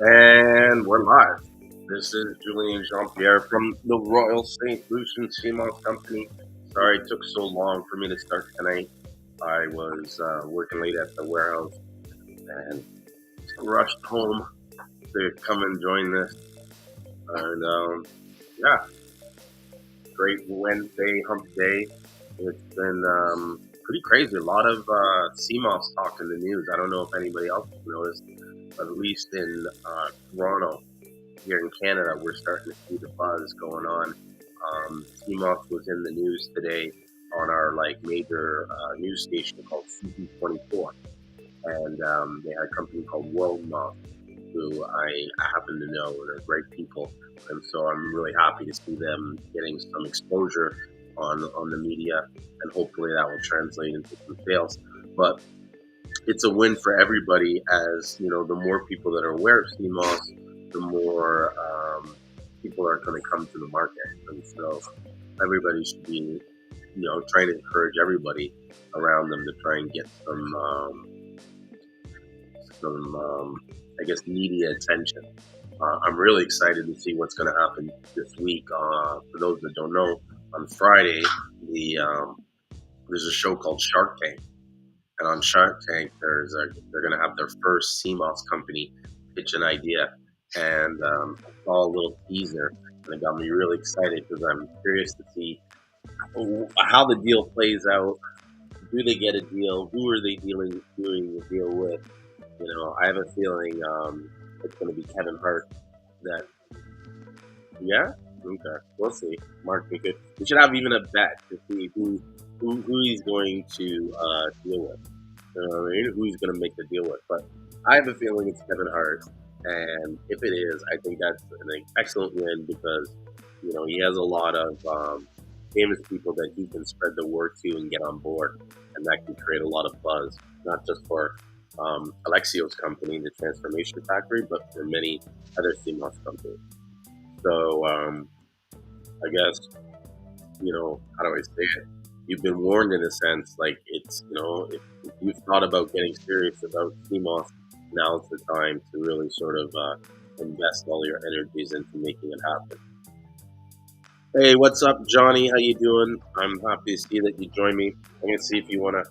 And we're live. This is Julien Jean-Pierre from the Royal St.Lucian Steamos Company. Sorry it took so long for me to start tonight. I was working late at the warehouse and rushed home to come and join this. And yeah, great Wednesday, hump day. It's been pretty crazy. A lot of Seamoss talk in the news. I don't know if anybody else has noticed, but at least in Toronto, here in Canada, we're starting to see the buzz going on. Steamos was in the news today on our major news station called CP24, and they had a company called World Moss, who I happen to know, and they're great people, and so I'm really happy to see them getting some exposure on the media, and hopefully that will translate into some sales. But it's a win for everybody, as you know, the more people that are aware of Steamos, the more people are going to come to the market, and so everybody should be, trying to encourage everybody around them to try and get some I guess, media attention. I'm really excited to see what's going to happen this week. For those that don't know, on Friday, there's a show called Shark Tank. And on Shark Tank, they're going to have their first Seamoss company pitch an idea. And I saw a little teaser, and it got me really excited because I'm curious to see how the deal plays out. Do they get a deal? Who are they doing the deal with? I have a feeling it's going to be Kevin Hart. Yeah? Okay, we'll see. Mark, we should have even a bet to see who he's going to deal with. Who he's going to make the deal with. But I have a feeling it's Kevin Hart, and if it is, I think that's an excellent win because he has a lot of famous people that he can spread the word to and get on board, and that can create a lot of buzz, not just for Alexio's company, the Transformation Factory, but for many other Steamos companies. So I guess, how do I say it? You've been warned in a sense, it's, if you've thought about getting serious about Steamos, now's the time to really sort of invest all your energies into making it happen. Hey, what's up, Johnny? How you doing? I'm happy to see that you joined me. I'm going to see if you want to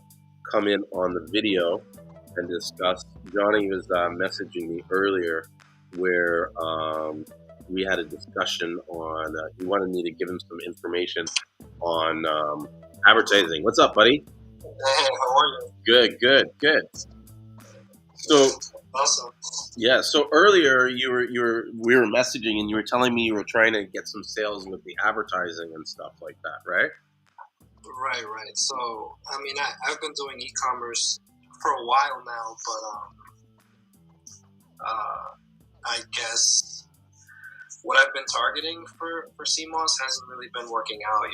come in on the video and discuss. Johnny was messaging me earlier where we had a discussion on, he wanted me to give him some information on advertising. What's up, buddy? Hey, how are you? Good. So awesome. Yeah. So earlier we were messaging, and you were telling me you were trying to get some sales with the advertising and stuff like that, right? Right. So I've been doing e-commerce for a while now, but I guess what I've been targeting for Seamoss hasn't really been working out.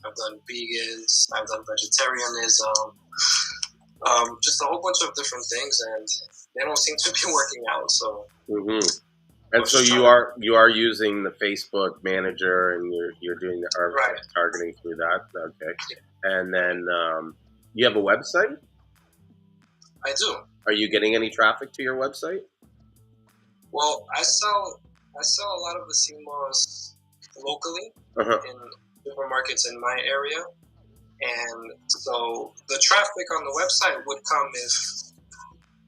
I've done vegans, I've done vegetarianism, just a whole bunch of different things, and they don't seem to be working out. So. Mm-hmm. And so you are using the Facebook Manager, and you're doing the targeting through that. Okay. And then you have a website? I do. Are you getting any traffic to your website? Well, I sell a lot of the Seamoss locally in supermarkets in my area, and so the traffic on the website would come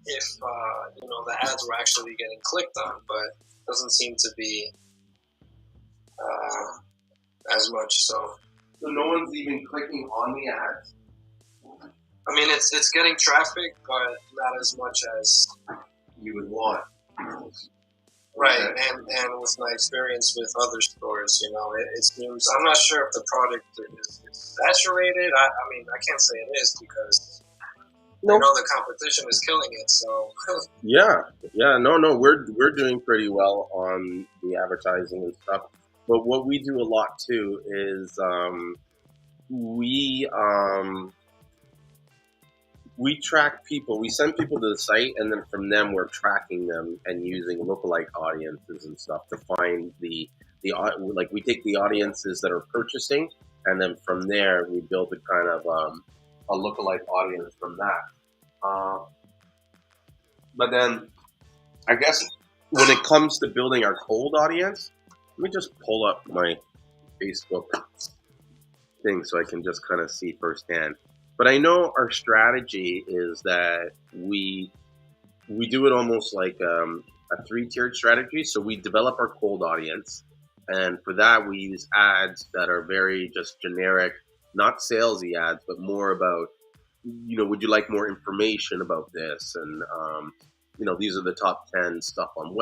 if the ads were actually getting clicked on, but it doesn't seem to be as much. So no one's even clicking on the ads? It's getting traffic, but not as much as you would want. Right, and with my experience with other stores, it seems, I'm not sure if the product is saturated. I can't say it is because the competition is killing it. So yeah, no, we're doing pretty well on the advertising and stuff. But what we do a lot too is we track people. We send people to the site, and then from them, we're tracking them and using lookalike audiences and stuff to find we take the audiences that are purchasing, and then from there, we build a kind of a lookalike audience from that. But then, I guess when it comes to building our cold audience, let me just pull up my Facebook thing so I can just kind of see firsthand. But I know our strategy is that we do it almost like a 3-tiered strategy. So we develop our cold audience, and for that we use ads that are very just generic, not salesy ads, but more about, would you like more information about this? And these are the top 10 stuff on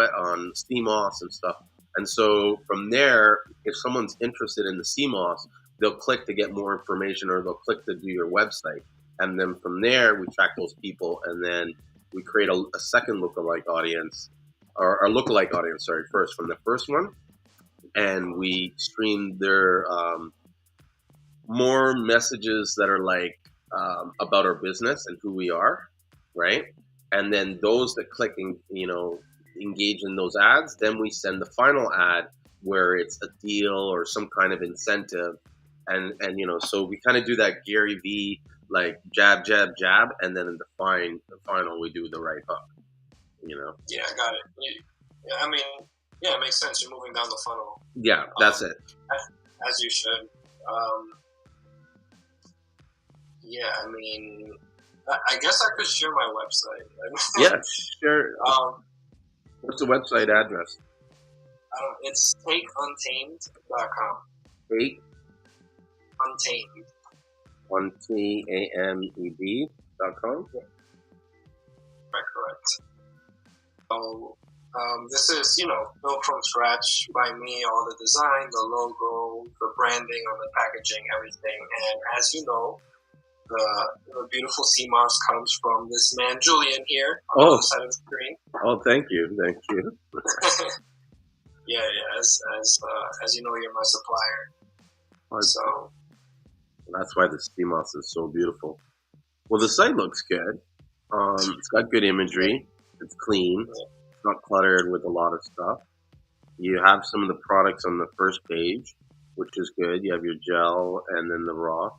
Steamos and stuff. And so from there, if someone's interested in the Seamoss, they'll click to get more information, or they'll click to do your website. And then from there, we track those people, and then we create a second lookalike audience, or a lookalike audience, first from the first one. And we stream their more messages that are like about our business and who we are, right? And then those that click and, engage in those ads, then we send the final ad where it's a deal or some kind of incentive. And so we kind of do that Gary V, like jab, jab, jab, and then in the final we do the right hook, Yeah, I got it. Yeah, I mean, yeah, it makes sense. You're moving down the funnel. Yeah, that's it. As you should. Yeah, I mean, I guess I could share my website. Yeah, sure. What's the website address? It's takeuntamed.com. Take? Untamed. Untamed.com? Yeah. Right, correct. So, this is, built from scratch by me, all the design, the logo, the branding on the packaging, everything. And as you know, the beautiful Seamoss comes from this man, Julien, here on the other side of the screen. Oh, thank you. Yeah. As you know, you're my supplier. So that's why the Steamos is so beautiful. Well, the site looks good. It's got good imagery. It's clean. Yeah. It's not cluttered with a lot of stuff. You have some of the products on the first page, which is good. You have your gel and then the raw.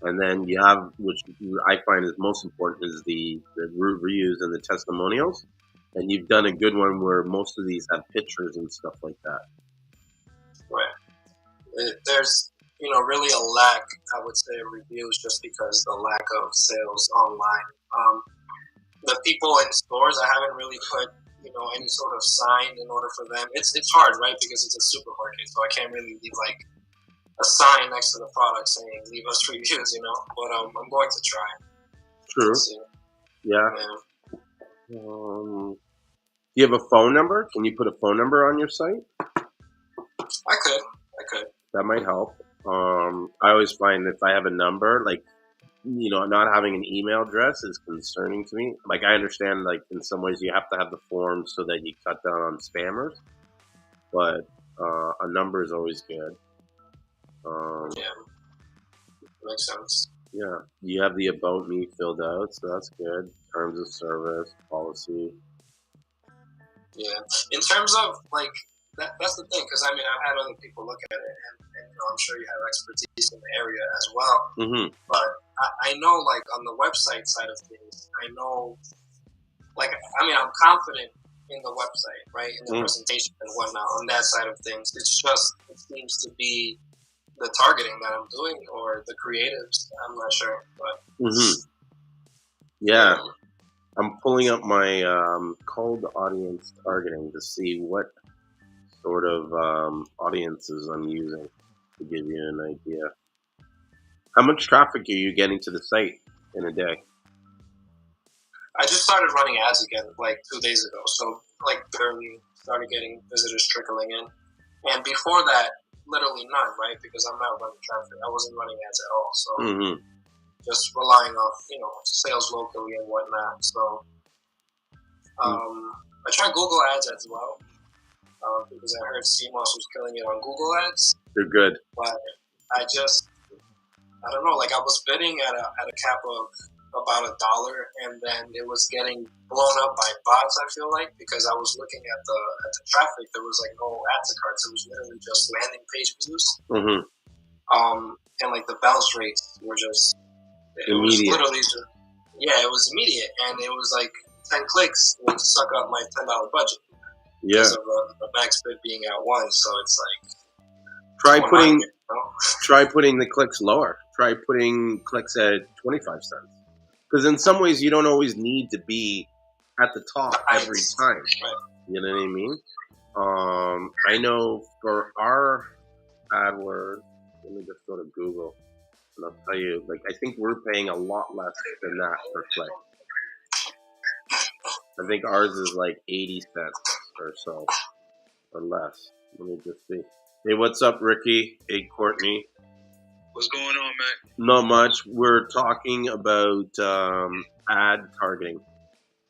And then you have, which I find is most important, is the reviews and the testimonials. And you've done a good one where most of these have pictures and stuff like that. Right. There's, really a lack, I would say, of reviews just because the lack of sales online. The people in stores, I haven't really put, any sort of sign in order for them. It's hard, right? Because it's a supermarket, so I can't really leave like a sign next to the product saying leave us reviews, but I'm going to try. True. Yeah. Do you have a phone number? Can you put a phone number on your site? I could. That might help. I always find if I have a number, like, not having an email address is concerning to me. Like, I understand, like, in some ways you have to have the form so that you cut down on spammers, but a number is always good. Yeah, makes sense. Yeah, you have the about me filled out, so that's good. Terms of service, policy. Yeah, in terms of like that's the thing, because I mean I've had other people look at it, and I'm sure you have expertise in the area as well. Mm-hmm. But I know, like on the website side of things, I know, like I'm confident in the website, right, in the presentation and whatnot on that side of things. It's just it seems to be the targeting that I'm doing or the creatives. I'm not sure, but yeah. I'm pulling up my cold audience targeting to see what sort of audiences I'm using to give you an idea. How much traffic are you getting to the site in a day? I just started running ads again like 2 days ago, so like barely started getting visitors trickling in. And before that, literally none, right? Because I'm not running traffic. I wasn't running ads at all, so just relying off, sales locally and whatnot. So I tried Google Ads as well because I heard Seamoss was killing it on Google Ads. They're good, but I don't know. Like I was bidding at a cap of about $1, and then it was getting blown up by bots. I feel like because I was looking at the traffic, there was like no add to carts. It was literally just landing page views. And like the bounce rates were just immediate. It was literally just, it was immediate, and it was like 10 clicks would suck up my $10 budget. Yeah. Because of the max bid being at 1, so it's like try putting the clicks lower. Try putting clicks at 25 cents. Because in some ways you don't always need to be at the top every time. Right. You know what I mean? I know for our AdWords, let me just go to Google and I'll tell you, like, I think we're paying a lot less than that per click. I think ours is like 80 cents or so, or less. Let me just see. Hey, what's up, Ricky? Hey, Courtney. What's going on, man? Not much. We're talking about ad targeting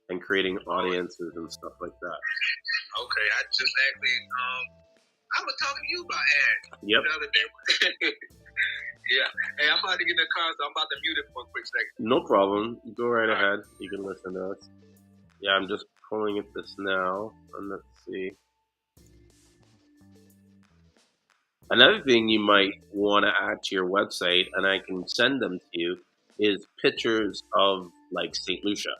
and creating audiences and stuff like that. Okay, I just actually, I was talking to you about ads the other day. Yeah. Hey, I'm about to get in the car, so I'm about to mute it for a quick second. No problem. Go right ahead. You can listen to us. Yeah, I'm just pulling at this now, and let's see. Another thing you might want to add to your website, and I can send them to you, is pictures of like St. Lucia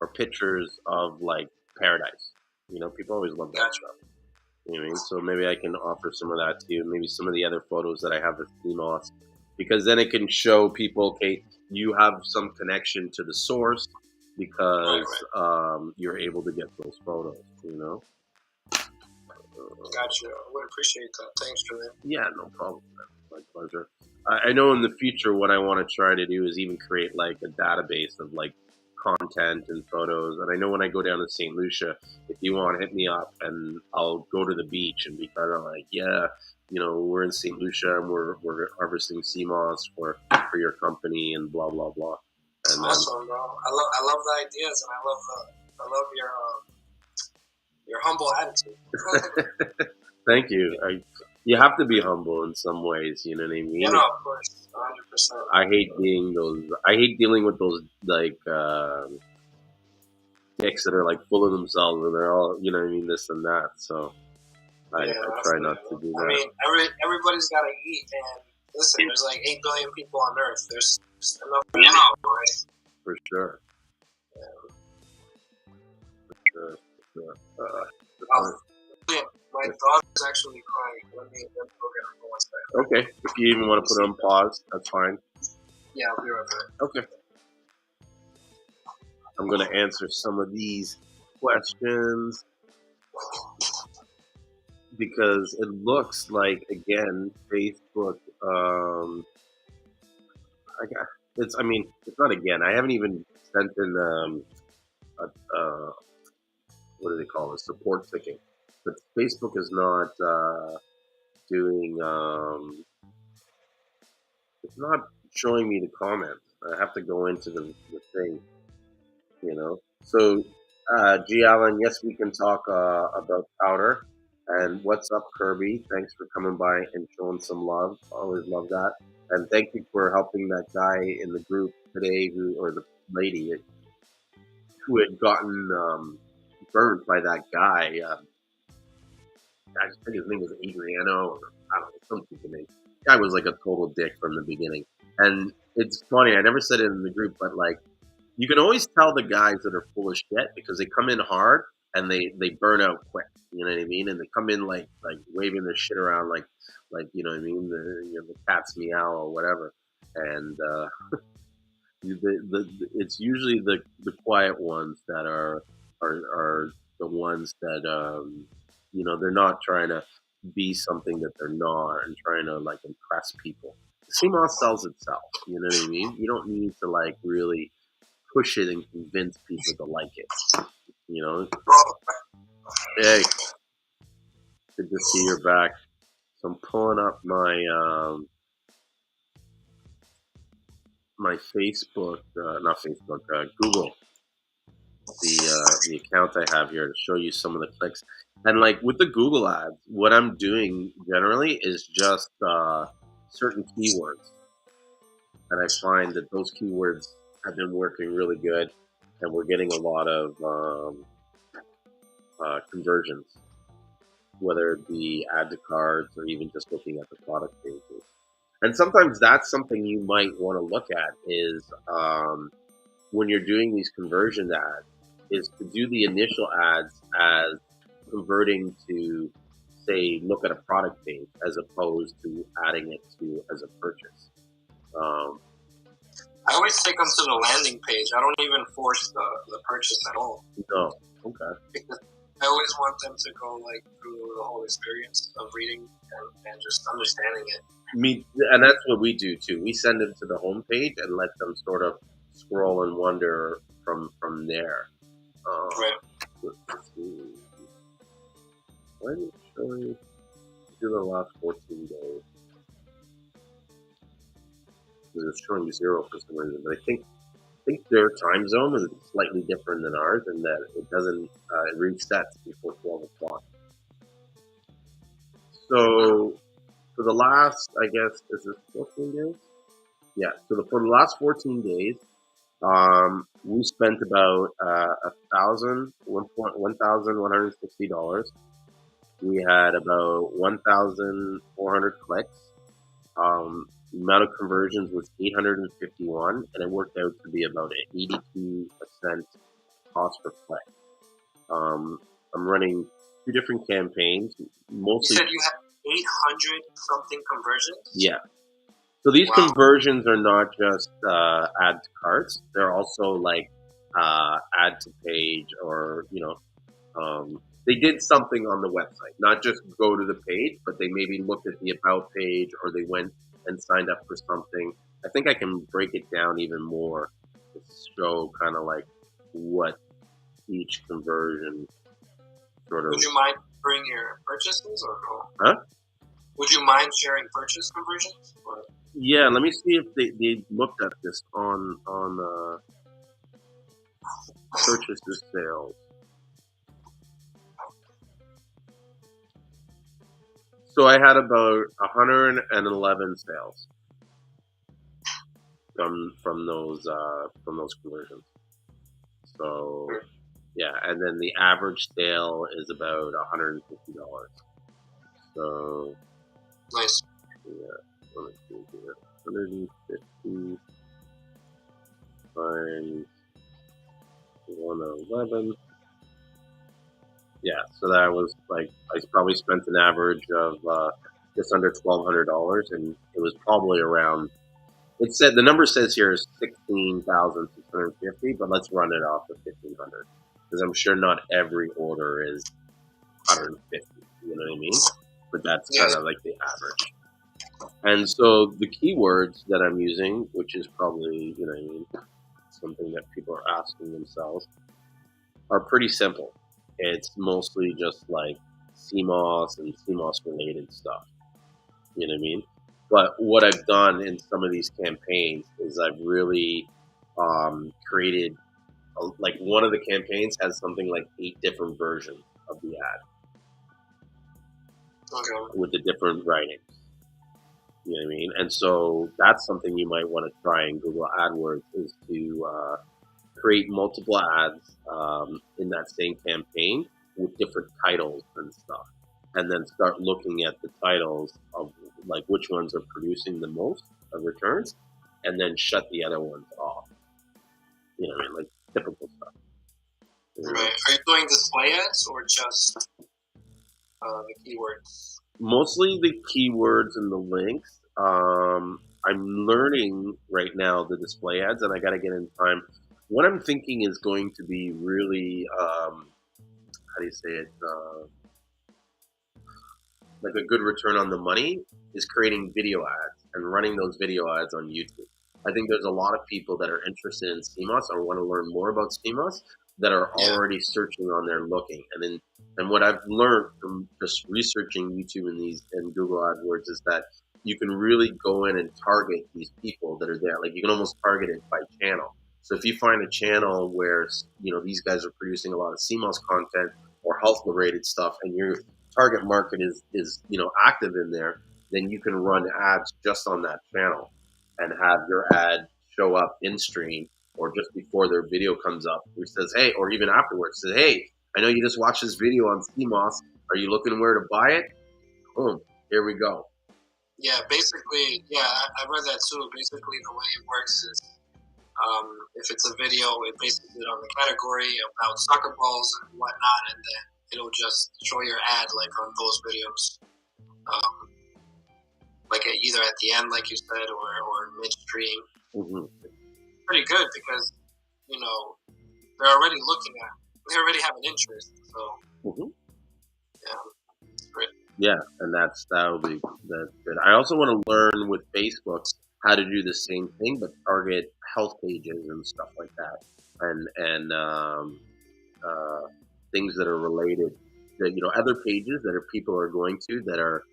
or pictures of like paradise. You know, people always love that stuff. You know what I mean? So maybe I can offer some of that to you. Maybe some of the other photos that I have of Steamos, because then it can show people, okay, you have some connection to the source because you're able to get those photos. You know. Gotcha. I would appreciate that. Thanks, Julien. Yeah, no problem. My pleasure. I know in the future what I want to try to do is even create like a database of like content and photos. And I know when I go down to St. Lucia, if you want, hit me up and I'll go to the beach and be kind of like, yeah, you know, we're in St. Lucia and we're harvesting Seamoss for your company and blah blah blah. And awesome, bro. I love the ideas and I love your humble attitude. Thank you. You have to be humble in some ways, you know what I mean? Yeah, no, of course, 100%. I hate dealing with those like dicks that are like full of themselves and they're all, you know what I mean, this and that. So I try not to do that. I mean, everybo's got to eat, and listen, there's like 8 billion people on Earth. There's enough people, right? For sure. My dog is actually crying. Let me go get her for 1 second. Okay. If you even want to put it on pause, that's fine. Yeah, I'll be right back. Okay. I'm going to answer some of these questions because it looks like, again, Facebook. It's not again. I haven't even sent in what do they call it? Support ticket. But Facebook is not doing. It's not showing me the comments. I have to go into the thing, you know. So, G. Allen, yes, we can talk about powder. And what's up, Kirby? Thanks for coming by and showing some love. Always love that. And thank you for helping that guy in the group today, or the lady who had gotten burnt by that guy. I think his name was Adriano, or I don't know, some stupid name. Guy was like a total dick from the beginning. And it's funny, I never said it in the group, but like, you can always tell the guys that are full of shit because they come in hard and they burn out quick. You know what I mean? And they come in like waving their shit around like you know what I mean? The cat's meow or whatever. And it's usually the quiet ones that are the ones that you know, they're not trying to be something that they're not and trying to like impress people. Seamoss sells itself. You know what I mean? You don't need to like really push it and convince people to like it. You know? Hey, good to see you're back. So I'm pulling up my my Facebook, not Facebook, Google, the account I have here to show you some of the clicks. And like with the Google ads, what I'm doing generally is just certain keywords, and I find that those keywords have been working really good, and we're getting a lot of conversions, whether it be add to carts or even just looking at the product pages. And sometimes that's something you might want to look at is when you're doing these conversion ads, is to do the initial ads as converting to, say, look at a product page as opposed to adding it to as a purchase. I always take them to the landing page. I don't even force the purchase at all. No, okay. Because I always want them to go like through the whole experience of reading and just understanding it. And that's what we do too. We send them to the homepage and let them sort of scroll and wonder from there. Right. Let's see. Why did it show you do the last 14 days? It's showing 0 for some reason, but I think their time zone is slightly different than ours, and that it doesn't it resets before 12 o'clock. So for the last, I guess, is this 14 days? Yeah. So for the last 14 days, we spent about $1,160. We had about 1,400 clicks. The amount of conversions was 851, and it worked out to be about an 82% cost per click. I'm running 2 different campaigns. Mostly, you said you had 800 something conversions? Yeah. So these conversions are not just add to carts; they're also like add to page, or they did something on the website, not just go to the page, but they maybe looked at the about page, or they went and signed up for something. I think I can break it down even more to show kind of like what each conversion sort of. Would you mind sharing your purchases or no? Huh? Would you mind sharing purchase conversions? Or? Yeah, let me see if they looked at this on purchases sales. So I had about 111 sales from those conversions. So yeah, and then the average sale is about $150. So nice. Yeah, let me see here. 150 times 111. Yeah, so that was like, I probably spent an average of just under $1,200, and it was probably around. It said the number says here is 16,650, but let's run it off to 1,500 because I'm sure not every order is 150. You know what I mean? But that's kind of like the average. And so the keywords that I'm using, which is probably something that people are asking themselves, are pretty simple. It's mostly just like Seamoss and Seamoss related stuff. You know what I mean? But what I've done in some of these campaigns is I've really created, like one of the campaigns has something like 8 different versions of the ad. Okay. With the different writings. You know what I mean? And so that's something you might want to try in Google AdWords, is to create multiple ads in that same campaign with different titles and stuff. And then start looking at the titles of like which ones are producing the most returns, and then shut the other ones off. You know what I mean? Like typical stuff. Right. Are you doing display ads or just the keywords? Mostly the keywords and the links. I'm learning right now the display ads, and I got to get in time. What I'm thinking is going to be really, how do you say it? Like a good return on the money is creating video ads and running those video ads on YouTube. I think there's a lot of people that are interested in Steamos or want to learn more about Steamos that are already searching on there looking. And what I've learned from just researching YouTube and Google AdWords is that you can really go in and target these people that are there. Like you can almost target it by channel. So if you find a channel where these guys are producing a lot of Seamoss content or health related stuff, and your target market is active in there, then you can run ads just on that channel and have your ad show up in stream or just before their video comes up, which says, hey, or even afterwards, says, hey, I know you just watched this video on Steamos. Are you looking where to buy it? Boom, here we go. Yeah, basically, I read that too. Basically, the way it works is If it's a video, it bases it on the category about soccer balls and whatnot, and then it'll just show your ad like on those videos, like either at the end, like you said, or midstream. Mm-hmm. Pretty good because they're already they already have an interest. So yeah, it's great. Yeah, and that's good. I also want to learn with Facebook how to do the same thing, but target health pages and stuff like that, and things that are related. That other pages that people are going to that are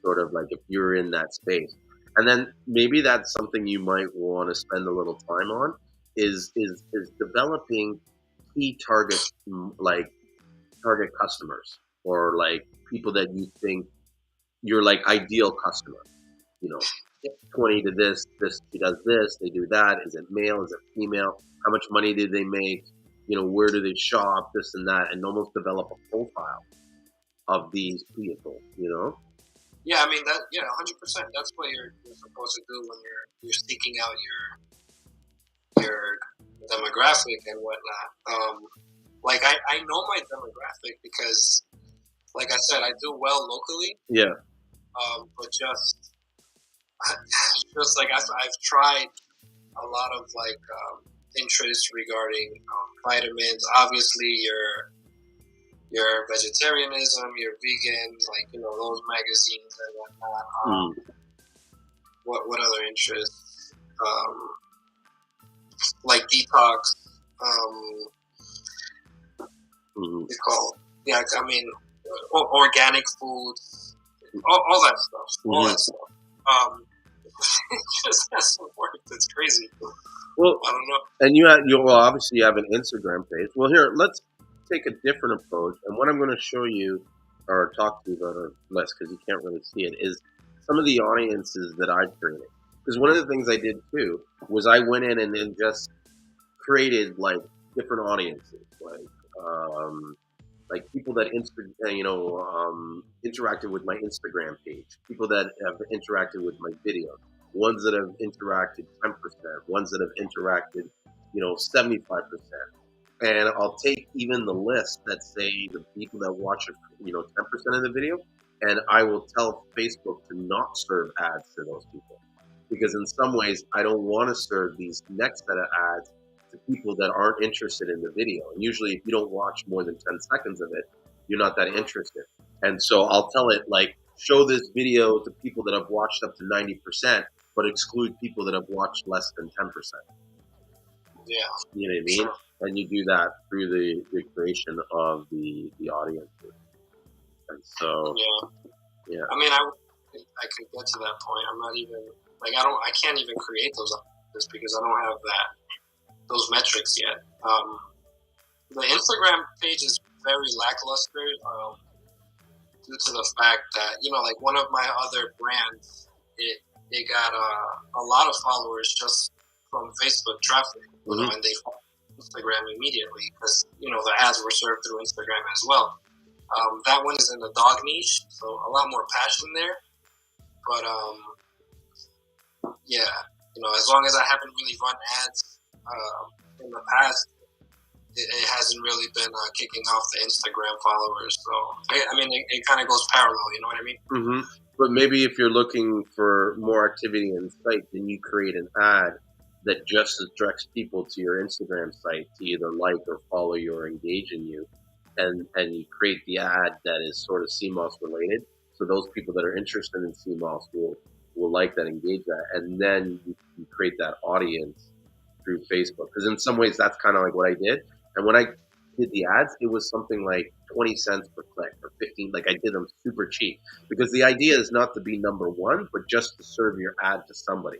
sort of like if you're in that space, and then maybe that's something you might want to spend a little time on is developing key target customers or like people that you think you're like ideal customer. 20 to this, she does this, they do that. Is it male? Is it female? How much money did they make? Where do they shop? This and that, and almost develop a profile of these people. Yeah, I mean 100%. That's what you're supposed to do when you're seeking out your demographic and whatnot. Like I know my demographic because, like I said, I do well locally. Yeah. But just like I've tried a lot of like interests regarding vitamins. Obviously, your vegetarianism, your vegan, like those magazines and whatnot. What other interests? Like detox. It's called I mean organic foods, all that stuff. All that stuff. It just has some work. It's crazy. Well, I don't know. And you obviously have an Instagram page. Well, here, let's take a different approach. And what I'm going to show you or talk to you about, or less because you can't really see it, is some of the audiences that I've created. Because one of the things I did too was I went in and then just created like different audiences, like people that interacted with my Instagram page, people that have interacted with my videos, ones that have interacted 10%, ones that have interacted 75%. And I'll take even the list that say the people that watch 10% of the video, and I will tell Facebook to not serve ads to those people, because in some ways I don't want to serve these next set of ads to people that aren't interested in the video. And usually if you don't watch more than 10 seconds of it, you're not that interested. And so I'll tell it like, show this video to people that have watched up to 90%, but exclude people that have watched less than 10%. Yeah. You know what I mean? Sure. And you do that through the creation of the audiences. And so, yeah. I mean, I could get to that point. I'm not even, like, I can't even create those audiences because I don't have those metrics yet. The Instagram page is very lackluster due to the fact that like one of my other brands, it got a lot of followers just from Facebook traffic, and they followed Instagram immediately because the ads were served through Instagram as well. That one is in the dog niche, so a lot more passion there. But as long as I haven't really run ads in the past, it hasn't really been kicking off the Instagram followers. So I mean, it kind of goes parallel. You know what I mean? Mm-hmm. But maybe if you're looking for more activity in the site, then you create an ad that just directs people to your Instagram site to either like or follow you or engage in you, and you create the ad that is sort of Seamoss related. So those people that are interested in Seamoss will like that, engage that, and then you create that audience through Facebook. Because in some ways that's kind of like what I did. And when I did the ads, it was something like 20 cents per click or 15. Like I did them super cheap because the idea is not to be number one, but just to serve your ad to somebody.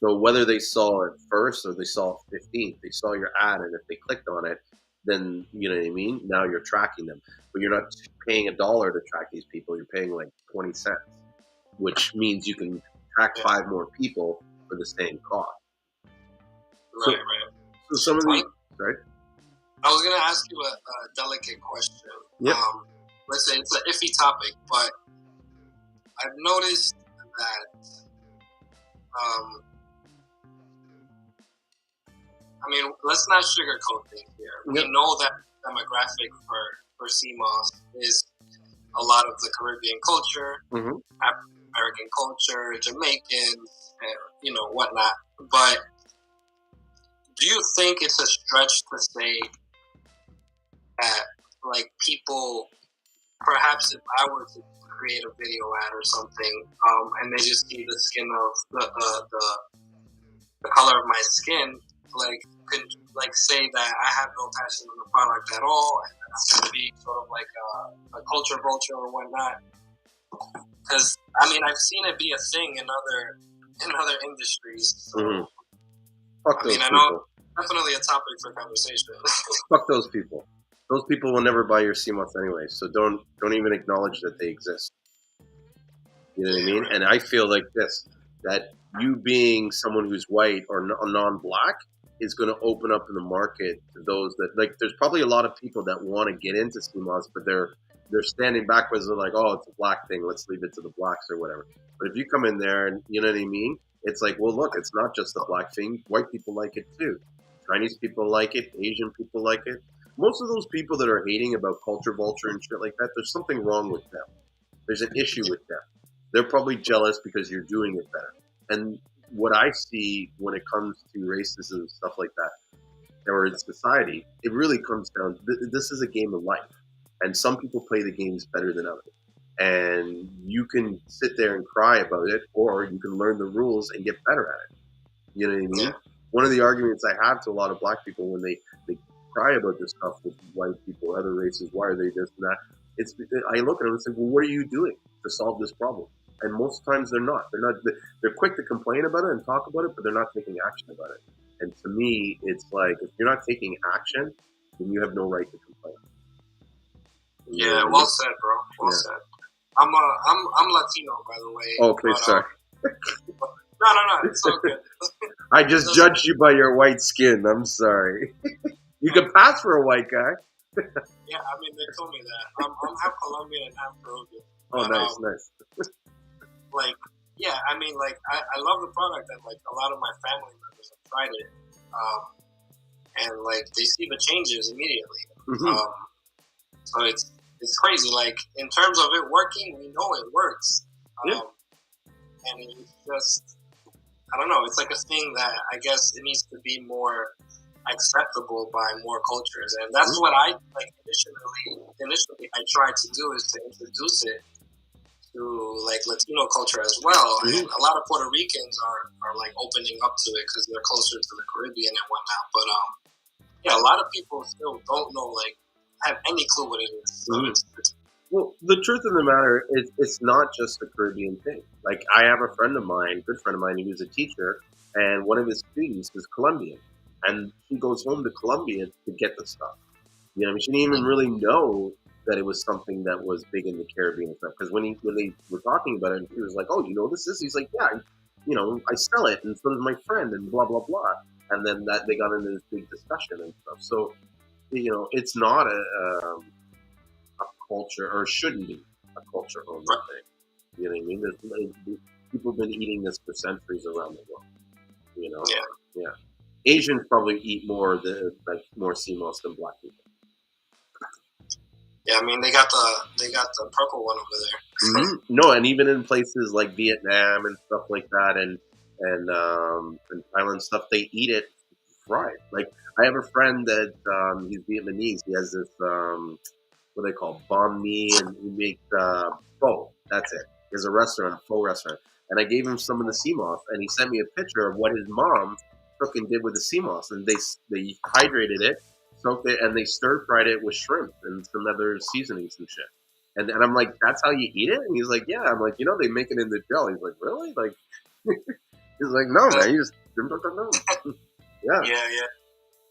So whether they saw it first or they saw it 15th, they saw your ad, and if they clicked on it, then you know what I mean? Now you're tracking them. But you're not paying $1 to track these people. You're paying like 20 cents, which means you can track 5 more people for the same cost. Right. So some of these, right? I was going to ask you a delicate question. Yep. Let's say it's an iffy topic, but I've noticed that I mean, let's not sugarcoat things here. We know that demographic for Seamoss is a lot of the Caribbean culture, African American culture, Jamaicans, and whatnot. But do you think it's a stretch to say that, like, people, perhaps if I were to create a video ad or something, and they just see the skin of the color of my skin, like, could say that I have no passion on the product at all, and that's going to be sort of like a culture vulture or whatnot? Because I mean, I've seen it be a thing in other industries. So, Fuck those people. I know definitely a topic for conversation. Fuck those people. Those people will never buy your Seamoss anyway, so don't even acknowledge that they exist. You know what I mean? And I feel like this, that you being someone who's white or non-black is going to open up in the market to those that, like, there's probably a lot of people that want to get into Seamoss, but they're standing backwards. They're like, oh, it's a black thing. Let's leave it to the blacks or whatever. But if you come in there and, you know what I mean? It's like, well, look, it's not just a black thing. White people like it too. Chinese people like it. Asian people like it. Most of those people that are hating about culture vulture and shit like that, there's something wrong with them. There's an issue with them. They're probably jealous because you're doing it better. And what I see when it comes to racism and stuff like that, or in society, it really comes down, this is a game of life. And some people play the games better than others. And you can sit there and cry about it, or you can learn the rules and get better at it. You know what I mean? Yeah. One of the arguments I have to a lot of black people when they cry about this stuff with white people, other races, why are they this and that? I look at them and say, well, what are you doing to solve this problem? And most times they're not. They're quick to complain about it and talk about it, but they're not taking action about it. And to me, it's like, if you're not taking action, then you have no right to complain. Yeah, well said, bro. Well said. I'm Latino, by the way. Oh, please, sorry. No, it's all good. I just judged you by your white skin. I'm sorry. You can pass for a white guy. Yeah, I mean, they told me that. I'm half Colombian and half Peruvian. Oh, nice. Like, yeah, I mean, like, I love the product, and, like, a lot of my family members have tried it. And, like, they see the changes immediately. So it's crazy. Like, in terms of it working, we know it works. And it's just, I don't know, it's like a thing that I guess it needs to be more acceptable by more cultures. And that's what I, like, initially I tried to do, is to introduce it to, like, Latino culture as well. And a lot of Puerto Ricans are like opening up to it because they're closer to the Caribbean and whatnot. But yeah, a lot of people still don't know, like, have any clue what it is. So well, the truth of the matter is, it's not just a Caribbean thing. Like, I have a friend of mine, good friend of mine, who's a teacher, and one of his students is Colombian, and he goes home to Colombia to get the stuff. You know, she didn't even really know that it was something that was big in the Caribbean and stuff. Because when they were talking about it, and he was like, "Oh, you know this is?" He's like, "Yeah, I sell it, and so does my friend, and blah blah blah." And then that they got into this big discussion and stuff. So, it's not a culture, or shouldn't be a culture only thing. You know what I mean? There's, people have been eating this for centuries around the world. Yeah. Asians probably eat more Seamoss than black people. Yeah, I mean, they got the purple one over there. No, and even in places like Vietnam and stuff like that, and Thailand stuff, they eat it fried. Like, I have a friend that he's Vietnamese. He has this what they call banh mi, and he makes pho. That's it. He has a pho restaurant, and I gave him some of the Seamoss, and he sent me a picture of what his mom took and did with the Seamoss, and they hydrated it, soaked it, and they stir fried it with shrimp and some other seasonings and shit. And I'm like, that's how you eat it? And he's like, yeah. I'm like, they make it in the gel. He's like, really? Like, he's like, no, man, you just Yeah.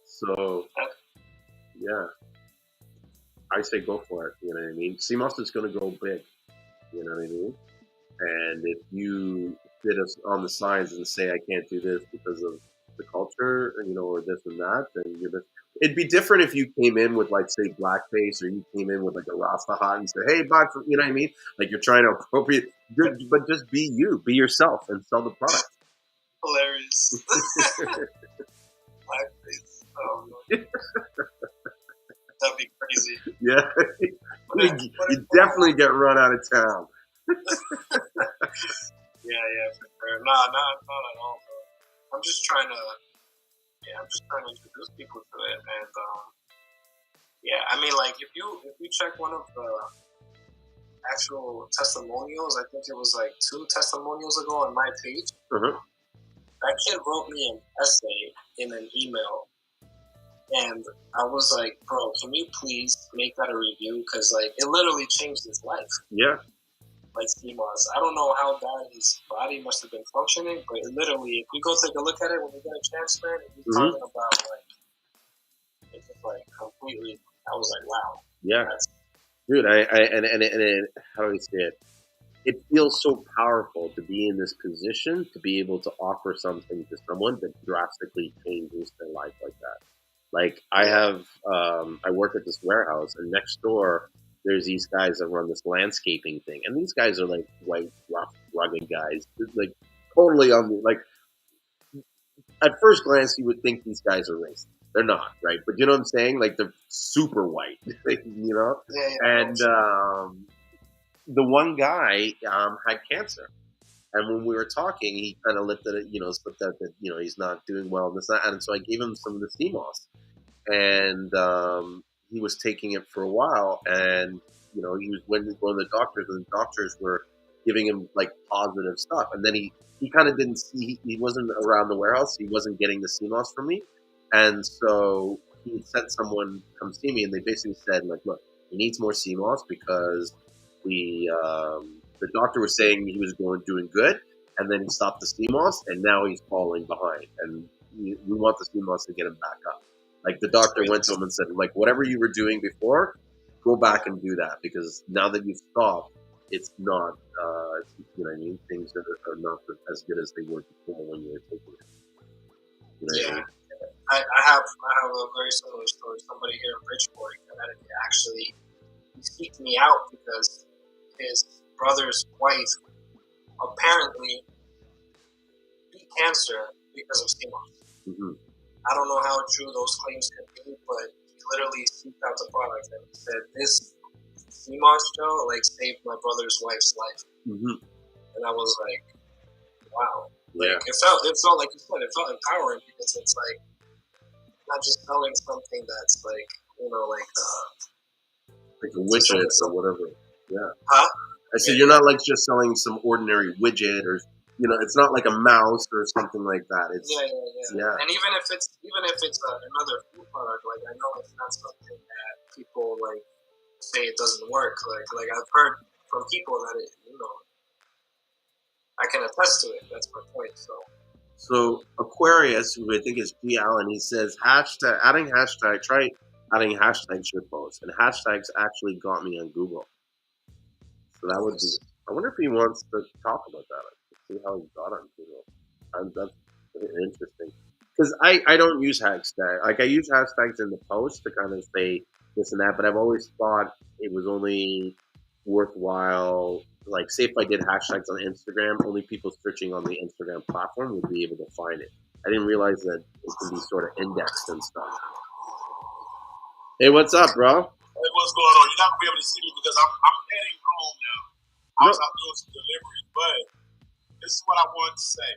So, yeah. I say go for it, you know what I mean? Seamoss is going to go big, you know what I mean? And if you sit us on the sides and say, I can't do this because of the culture, or this and that, then it'd be different if you came in with, like, say, blackface, or you came in with, like, a Rasta hat and said, hey, bud, you know what I mean? Like, you're trying to appropriate, but just be you, be yourself, and sell the product. Hilarious. Blackface. Yeah. You definitely get run out of town. Yeah, for sure. Not at all. Bro. I'm just trying to introduce people to it, and I mean, like if you check one of the actual testimonials, I think it was like 2 testimonials ago on my page. That kid wrote me an essay in an email, and I was like, bro, can you please make that a review? Because like it literally changed his life. Yeah. Like Steamos. I don't know how bad his body must have been functioning, but literally, if you go take a look at it when you get a chance, man, he's talking about like it's just like completely. I was like, wow. Yeah. Dude, and how do I say it? It feels so powerful to be in this position, to be able to offer something to someone that drastically changes their life like that. Like I have, I work at this warehouse, and next door there's these guys that run this landscaping thing, and these guys are like white, rough, rugged guys, like totally on the like. At first glance, you would think these guys are racist. They're not, right? But you know what I'm saying? Like they're super white, you know. And the one guy had cancer. And when we were talking, he kind of lifted it, slipped out that, he's not doing well in this, and so I gave him some of the Steamos. And he was taking it for a while, and, he was going to the doctors, and the doctors were giving him, like, positive stuff. And then he kind of didn't see, he wasn't around the warehouse, he wasn't getting the Steamos from me. And so he sent someone come see me, and they basically said, like, look, he needs more Steamos because the doctor was saying he was doing good, and then he stopped the Steamos, and now he's falling behind. And we want the Steamos to get him back up. Like the doctor went to him and said, like, whatever you were doing before, go back and do that, because now that you've stopped, it's not, you know what I mean? Things are not as good as they were before when you were taking it. You know what I mean? I have a very similar story. Somebody here in Bridgeport, Connecticut, actually seeked me out because his brother's wife apparently beat cancer because of Steamos. I don't know how true those claims can be, but he literally seeked out the product and said, this Steamos gel saved my brother's wife's life. And I was like, wow. Like it felt like you said, it felt empowering, because it's like not just selling something that's like a widget or whatever. Yeah. Huh? I said you're not like just selling some ordinary widget, or it's not like a mouse or something like that. It's yeah. And even if it's another food product, like I know it's not something that people say it doesn't work. Like I've heard from people that it, I can attest to it. That's my point. So Aquarius, who I think is G. Allen, he says try adding hashtags to your posts, and hashtags actually got me on Google. So that would be. I wonder if he wants to talk about that. Let's see how he got on Google. That's interesting, because I don't use hashtags. Like I use hashtags in the post to kind of say this and that, but I've always thought it was only worthwhile. Like, say if I did hashtags on Instagram, only people searching on the Instagram platform would be able to find it. I didn't realize that it can be sort of indexed and stuff. Hey, what's up, bro? Hey, what's going on? You're not gonna be able to see me because I'm heading home now. I was out doing some deliveries, but this is what I wanted to say.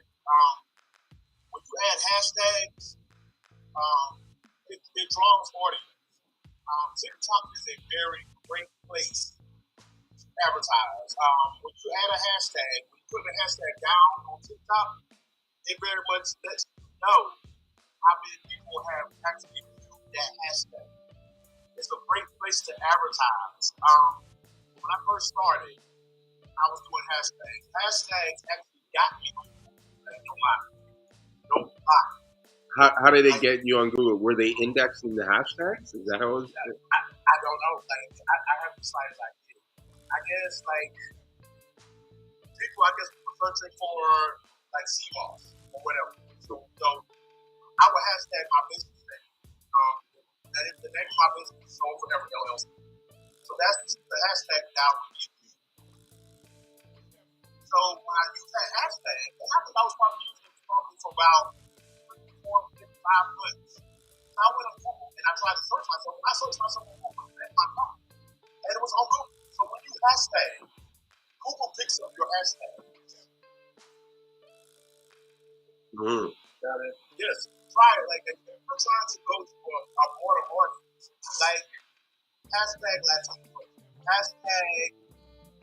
When you add hashtags, it draws audience. TikTok is a very great place to advertise. When you add a hashtag, when you put a hashtag down on TikTok, it very much lets you know how many people have actually used that hashtag. It's a great place to advertise. When I first started, I was doing hashtags. Hashtags actually got me on Google. No lie. How did they get you on Google? Were they indexing the hashtags? Is that how it was? I don't know. I have decided I did. I guess people were searching for Seamoss or whatever. So I would hashtag my business name. That is the name of my business, Soul Forever LLC. So that's the hashtag that I would use. So when I use that hashtag, and I think I was probably using it for about 4, 5 months. So I went on Google and I tried to search myself. When I searched myself on Google, that's my car. it was on Google. So when you hashtag, Google picks up your hashtag. Mm. Got it. Yes, try it. Like if you're trying to go to a broader audience, like hashtag Latino, hashtag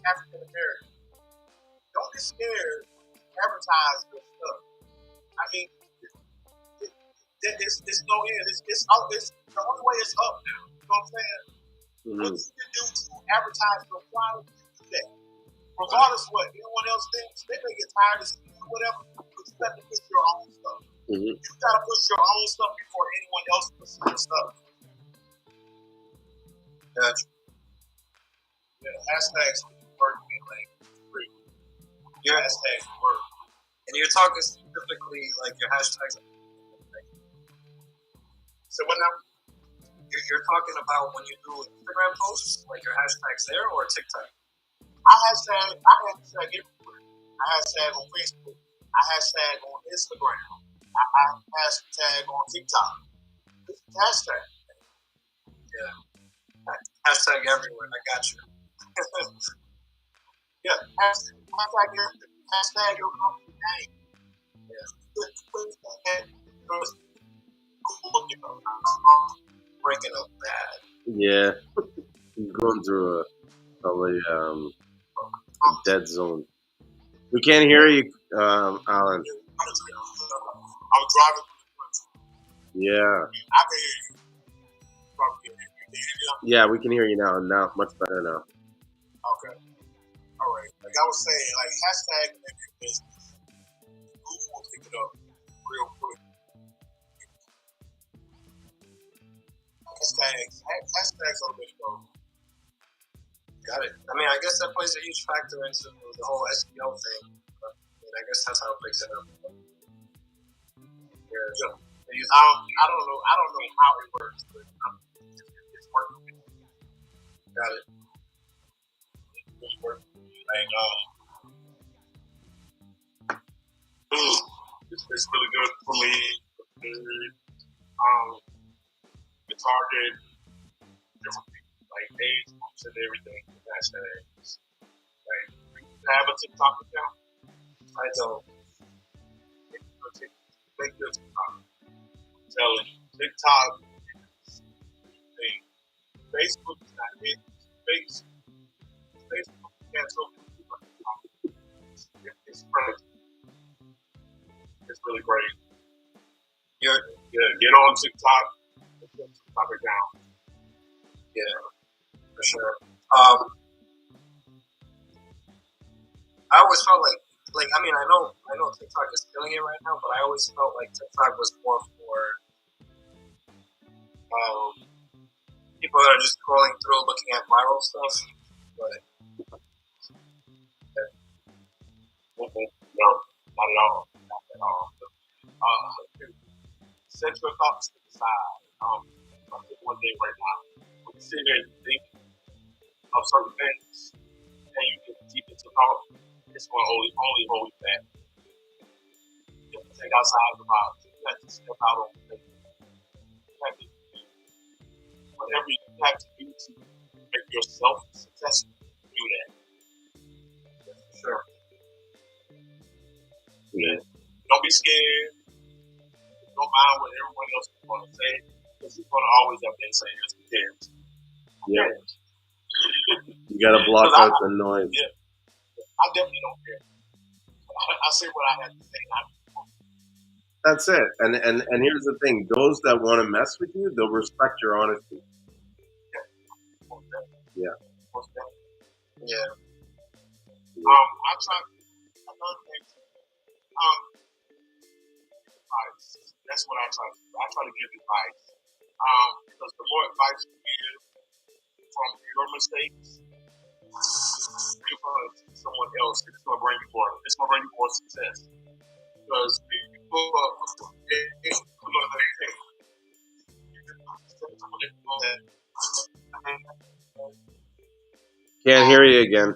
African American. Don't be scared to advertise your stuff. I mean, it's no end. It's the only way is up now. You know what I'm saying? Mm-hmm. What you can do to advertise your product, do that. Regardless of what anyone else thinks, they may get tired of seeing you, whatever, but you have to push your own stuff. Mm-hmm. You gotta push your own stuff before anyone else pushes your stuff. Gotcha. Yeah, hashtags work like free. Your hashtags work. And you're talking specifically like your hashtags. So what now? You're talking about when you do Instagram posts, like your hashtags there, or TikTok? I hashtag everywhere. I hashtag on Facebook. I hashtag on Instagram. I hashtag on TikTok. It's a hashtag. Yeah. Hashtag everywhere. I got you. Yeah. Hashtag everything. Hashtag your company name. Yeah. Breaking up bad. Yeah. He's going through probably a dead zone. We can't hear you, Alan. I'm driving. Yeah. I can hear you. Yeah, we can hear you now. Now, much better now. Okay. All right. Like I was saying, like hashtag every business. Google will pick it up real quick. Hashtags on the show. Got it. I mean, I guess that plays a huge factor into the whole SEO thing. I guess that's how it picks it up. Yeah. I don't know how it works, but it's working. Got it. It's working. Like, it's really good for me. The target, different people, like age groups and everything. Hashtags. Like, you have a TikTok account? I don't. Make your TikTok. I'm telling you, TikTok is the thing. Facebook is not it. Facebook can't go through. It's crazy. It's really great. Yeah, get on TikTok. Put TikTok down. Yeah, for sure. I always felt like I mean, I know TikTok is killing it right now, but I always felt like TikTok was more for people that are just scrolling through looking at viral stuff. But no, not at all. Not at all. Set your thoughts to the side. One day right now, when you sit there and think of certain things, and you get deep into thought, it's going to only hold you back. You have to think outside the box. You have to step out on faith. You have to do whatever you have to do to make yourself successful. Do that. That's for sure. Yeah. Don't be scared. Don't mind what everyone else is going to say, because you're going to always have naysayers. Who cares? Yeah. You got to block out the noise. Yeah. I definitely don't care. I say what I have to say. That's it. And here's the thing: those that want to mess with you, they'll respect your honesty. Yeah. Yeah. I try. Another thing. Advice. That's what I try to do. I try to give advice. Because the more advice you give from your mistakes, you're going to someone else. It's going to bring you more. It's going to bring you more success. Because if you pull up, Can't hear you again.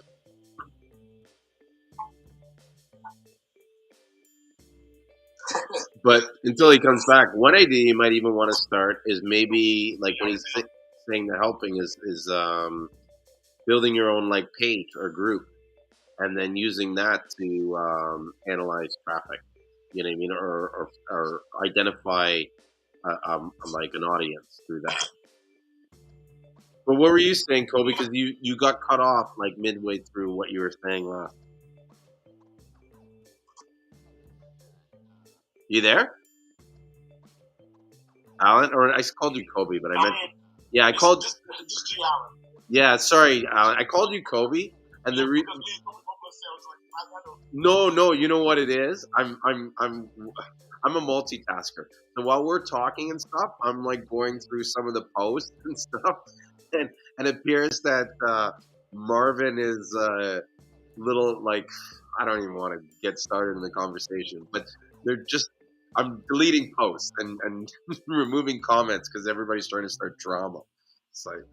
But until he comes back, one idea you might even want to start is maybe like when he's saying the helping is building your own like page or group, and then using that to analyze traffic. You know what I mean, or identify like an audience through that. But what were you saying, Kobe? Because you got cut off like midway through what you were saying last. You there, Alan? Or I called you Kobe, but I meant I called. Just G Allen. Yeah, sorry, Alan. I called you Kobe, and the reason. No. You know what it is? I'm a multitasker. So while we're talking and stuff, I'm like going through some of the posts and stuff, and it appears that Marvin is little like I don't even want to get started in the conversation, but they're just I'm deleting posts and removing comments because everybody's trying to start drama. It's like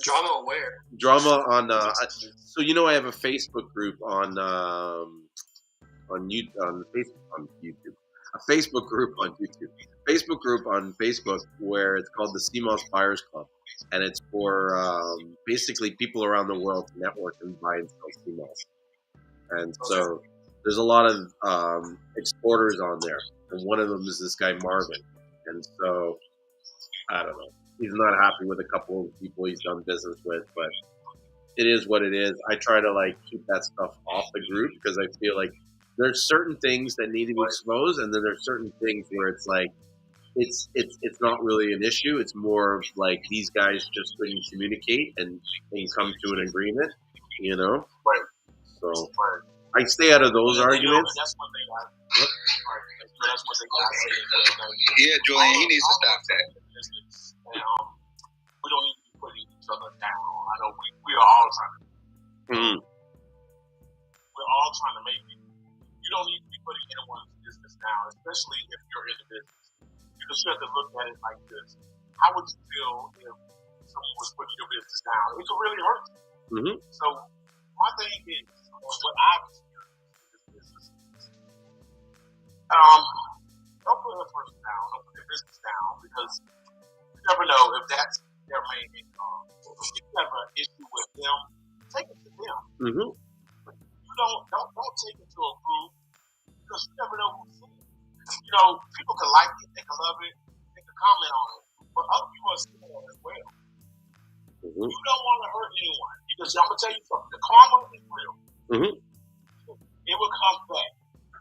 drama where? Drama on so you know I have a Facebook group on YouTube, a Facebook group on YouTube, Facebook group on Facebook where it's called the Steamos Buyers Club, and it's for basically people around the world to network and buy and sell Steamos. And so there's a lot of exporters on there, and one of them is this guy Marvin. And so I don't know, he's not happy with a couple of people he's done business with, but it is what it is. I try to like keep that stuff off the group because I feel like there's certain things that need to be exposed, and then there's certain things where it's like it's not really an issue. It's more of like these guys just couldn't communicate and come to an agreement, you know. Right. So I stay out of those arguments. That's one thing that's one thing I say. Yeah, Julien, he needs to stop that. And, we don't need to be putting each other down. I know we are all trying to. Mm-hmm. We're all trying to make it. You don't need to be putting anyone's business down, especially if you're in the business. Because you have to look at it like this. How would you feel if someone was putting your business down? It could really hurt you. Mm-hmm. So my thing is, what I've experienced in this business is, don't put a person down, don't put their business down, because you never know if that's their main income. If you have an issue with them, take it to them. Mm-hmm. You don't take it to a group, because you never know who's seeing it. You know, people can like it, they can love it, they can comment on it, but other people are seeing it as well. Mm-hmm. You don't want to hurt anyone, because I'm gonna tell you something. The karma is real. Mm-hmm. It will come back.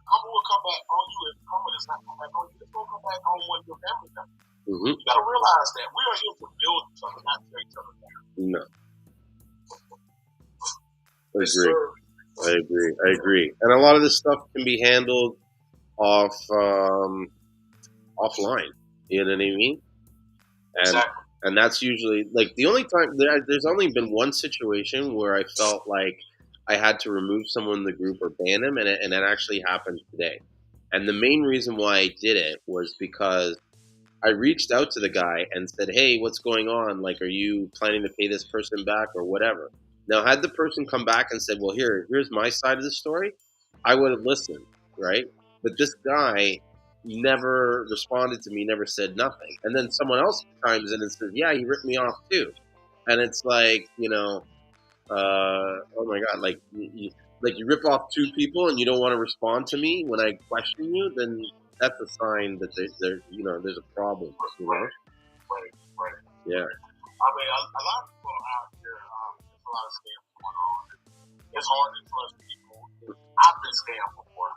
Karma will come back on you if karma does not come back on you. It's gonna come back on one of your family members. Mm-hmm. You gotta realize that we are here to build each other, not tear each other down. No. I agree. And a lot of this stuff can be handled offline. You know what I mean? And, exactly. And that's usually like the only time there's only been one situation where I felt like I had to remove someone in the group or ban them, and it actually happened today. And the main reason why I did it was because I reached out to the guy and said, "Hey, what's going on? Like, are you planning to pay this person back or whatever?" Now, had the person come back and said, "Well, here's my side of the story," I would have listened, right? But this guy never responded to me, never said nothing. And then someone else chimes in and says, "Yeah, he ripped me off too." And it's like, you know, oh my God, like you rip off two people and you don't want to respond to me when I question you, then that's a sign that there's a problem, you know? Right. Yeah. I mean, a lot of people out there, there's a lot of scams going on. It's hard to trust people. I've been scammed before,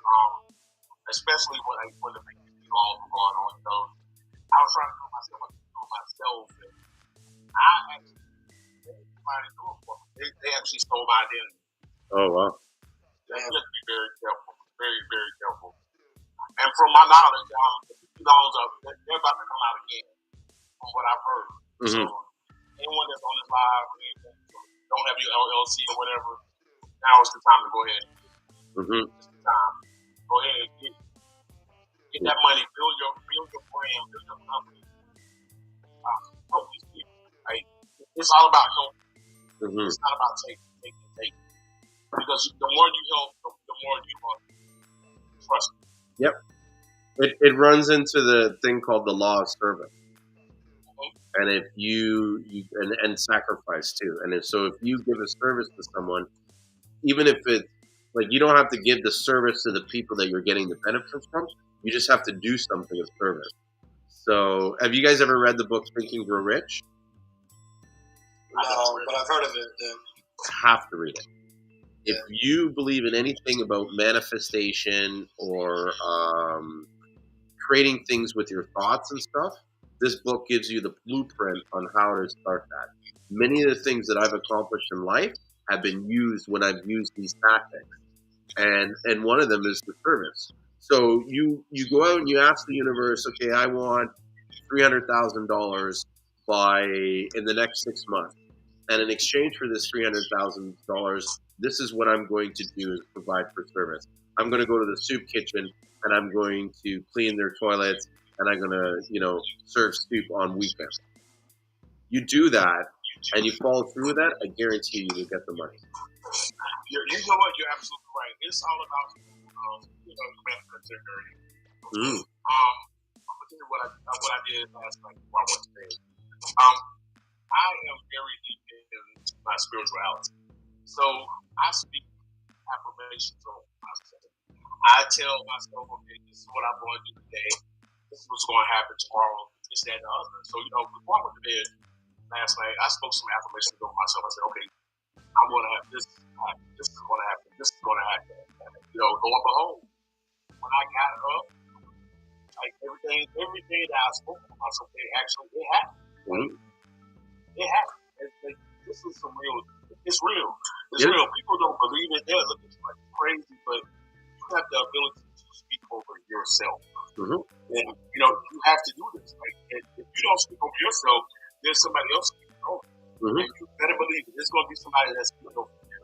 especially when the big laws were going on. So I was trying to do myself, and I actually somebody do it for me. They actually stole my identity. Oh wow. You have to be very careful, very, very careful. And from my knowledge, the loans they're about to come out again, from what I've heard. Mm-hmm. So anyone that's on this live, don't have your LLC or whatever, now is the time to go ahead. Mm-hmm. It's the time. Go ahead and get that money, build your brand, build your company. Help these people. Right? It's all about helping. Mm-hmm. It's not about taking. Because the more you help, the more you want to trust. Yep. It runs into the thing called the law of service. Mm-hmm. And if you and sacrifice too. And so if you give a service to someone, even if it's like you don't have to give the service to the people that you're getting the benefits from, you just have to do something of service. So have you guys ever read the book Think and Grow Rich? No, but I've heard of it. Yeah. Have to read it. If you believe in anything about manifestation or creating things with your thoughts and stuff, this book gives you the blueprint on how to start that. Many of the things that I've accomplished in life have been used when I've used these tactics. And one of them is the service. So you go out and you ask the universe, okay, I want $300,000 in the next 6 months. And in exchange for this $300,000, this is what I'm going to do is provide for service. I'm going to go to the soup kitchen and I'm going to clean their toilets and I'm going to, serve soup on weekends. You do that and you follow through with that, I guarantee you will get the money. You know what? You're absolutely right. It's all about manufacturing. I'm gonna tell you what I did last night before I went to bed. I am very deep in my spirituality, so I speak affirmations on myself. I tell myself, okay, this is what I'm going to do today. This is what's going to happen tomorrow. This, that, and the other. So before I went to bed last night, I spoke some affirmations over myself. I said, okay, I'm going to have this. This is going to happen. This is going to happen. Lo and behold, when I got up, like everything that I spoke about myself, it happened. It happened. This is some real. It's real. It's real. People don't believe it. They're looking like crazy, but you have the ability to speak over yourself. And you have to do this. Like, if you don't speak over yourself, there's somebody else speaking over. And you better believe it. There's going to be somebody that's speaking over you.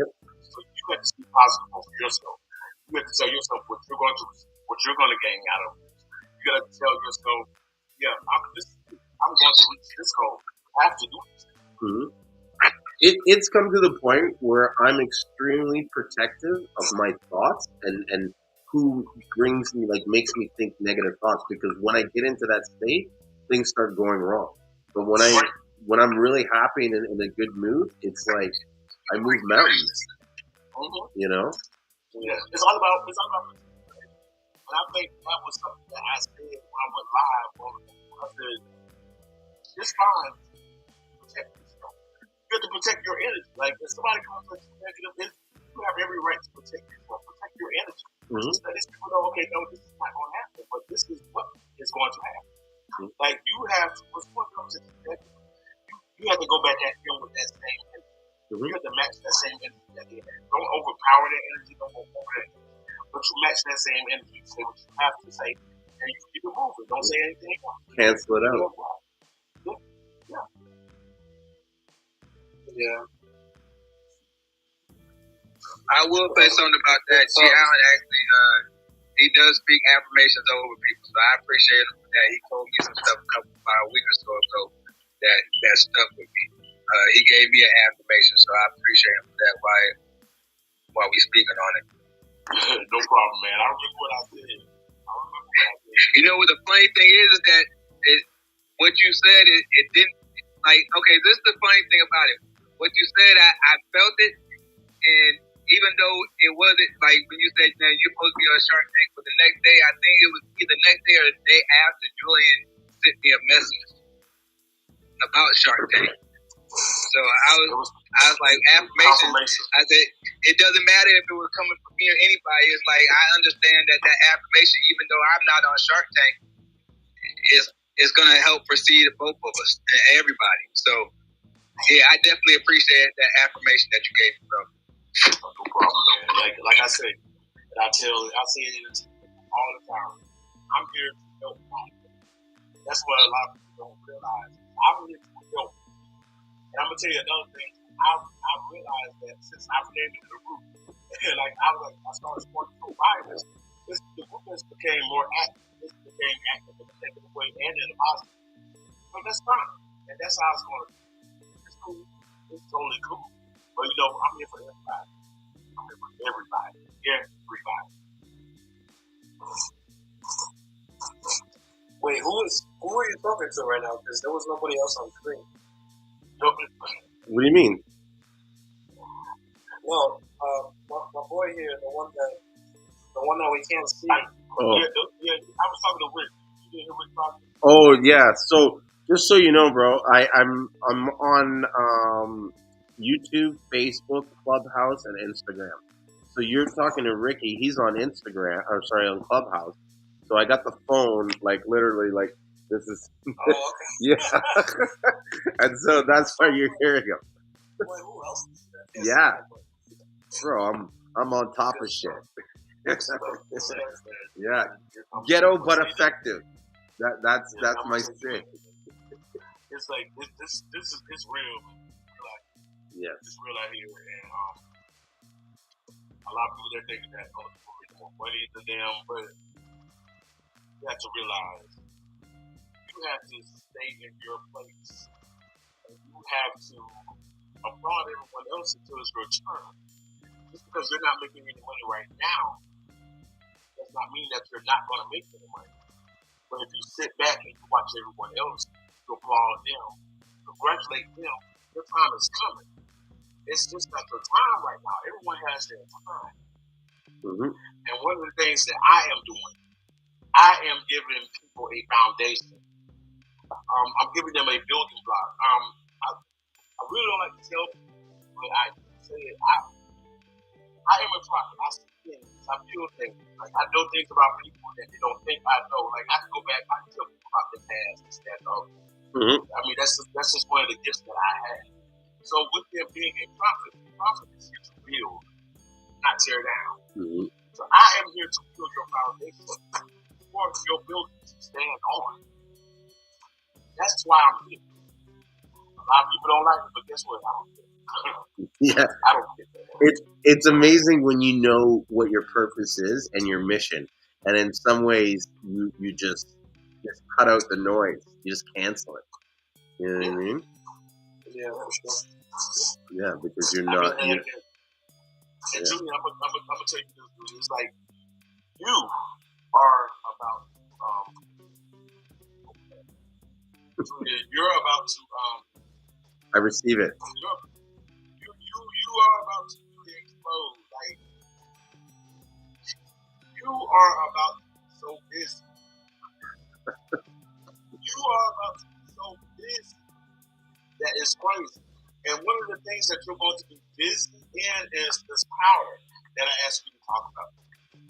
Yep. So you have to speak positive over yourself. You have to tell yourself what you're going to gain out of it. You got to tell yourself, yeah, I'm going to reach this goal. I have to do this. It's come to the point where I'm extremely protective of my thoughts and who makes me think negative thoughts, because when I get into that state, things start going wrong. But when I'm really happy and in a good mood, it's like I move mountains. Yeah, it's all about. And I think that was something that I said when I went live. I said, it's fine to protect yourself. You have to protect your energy. Like, if somebody comes with negative energy, you have every right to protect yourself. Protect your energy. Just let these people know, okay, no, this is not going to happen, but this is what is going to happen. Like, you have to, when someone comes in negative, you have to go back at them with that same energy. You have to match that same energy that they have. Don't overpower that energy, don't overpower that energy. But you match that same energy, say what you have to say, and you keep it moving. Don't say anything else. Cancel it out. Yeah. I will say something about that. Julien actually, he does speak affirmations over people, so I appreciate him for that. He told me some stuff about a week or so ago that stuck with me. He gave me an affirmation, so I appreciate him for that while we speaking on it. No problem, man. I remember what I said. What the funny thing is that what you said, it didn't, okay, this is the funny thing about it. What you said, I felt it, and even though it wasn't, like, when you said, man, you're supposed to be on Shark Tank, but the next day, I think it was either the next day or the day after, Julien sent me a message about Shark Tank. So I was like, affirmation. I said, it doesn't matter if it was coming from me or anybody. It's like, I understand that affirmation, even though I'm not on Shark Tank, is going to help proceed both of us and everybody. So, yeah, I definitely appreciate that affirmation that you gave me, bro. No problem, man. Like I said, and I say it all the time. I'm here to help. That's what a lot of people don't realize. I'm here to help. And I'm gonna tell you another thing. I realized that since I've been in the group, I started supporting providers. The movement became more active. This became active in a negative way and in a positive. But that's fine, and that's how it's going to be. It's cool. It's totally cool. But I'm here for everybody. I'm here for everybody. Everybody. Wait, who Who are you talking to right now? Because there was nobody else on screen. What do you mean? No, my boy here, the one that we can't see. Oh. Yeah, I was talking to Rick. You didn't hear Rick talking? Oh yeah. So just so you know, bro, I'm on YouTube, Facebook, Clubhouse, and Instagram. So you're talking to Ricky. He's on Instagram, or sorry, on Clubhouse. So I got the phone, like literally, like this is. Oh, okay. Yeah. And so that's why you're hearing him. Wait, who else is that? Yeah. Bro, I'm on top of shit. Yeah. Ghetto but effective. That's my stick. It's like this is real. Like, yes. It's real out here, and a lot of people they're thinking that other people make more money than them, but you have to realize you have to stay in your place, and you have to applaud everyone else until it's your turn. Just because they're not making any money right now does not mean that you're not going to make any money. But if you sit back and you watch everyone else, you applaud them, congratulate them, your time is coming. It's just not your time right now. Everyone has their time. Mm-hmm. And one of the things that I am doing, I am giving people a foundation. I'm giving them a building block. I really don't like to tell people, but I say it. I am a prophet. I see things. I feel things. Like I know things about people that they don't think I know. Like I can go back. I can tell people about the past and stuff. Mm-hmm. I mean, that's just one of the gifts that I have. So with them being a prophet is here to build, not tear down. Mm-hmm. So I am here to build your foundation for your building to stand on. That's why I'm here. A lot of people don't like it, but guess what? I don't care. Yeah. I don't care. It's amazing when you know what your purpose is and your mission, and in some ways you just cut out the noise. You just cancel it. You know what I mean? Yeah, for sure. Yeah, because you're not. And Julien, I'm gonna tell you this. It's like you are about. Julien, you're about to. I receive it. You are about to explode. Like you are about to be so busy. You are about to be so busy that is crazy. And one of the things that you're going to be busy in is this power that I asked you to talk about.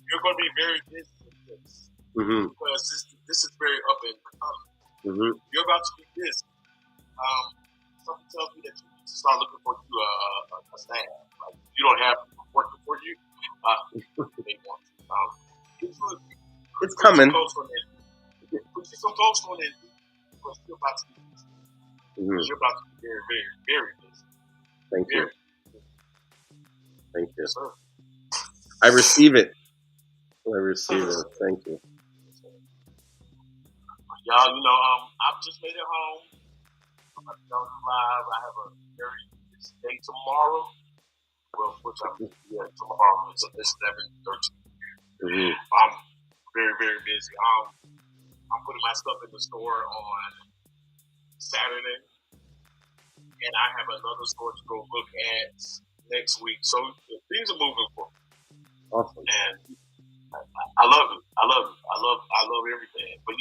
You're going to be very busy with this. Mm-hmm. Because this is very up and coming. Mm-hmm. You're about to be busy. Something tells me that you need to start looking for you a staff. Like you don't have people working for you. They want to. It's coming. Put you some posts on it because you're about to be busy. Mm-hmm. You're about to be very, very, very busy. Thank you. Thank you. Yes, sir. I receive it. Thank you. Y'all, I've just made it home. I'm about to go live. I have a very busy day tomorrow. Well, tomorrow it's 11:13. Mm-hmm. I'm very, very busy. I'm putting my stuff in the store on Saturday, and I have another store to go look at next week. So things are moving forward. Awesome. And I love it. I love everything. But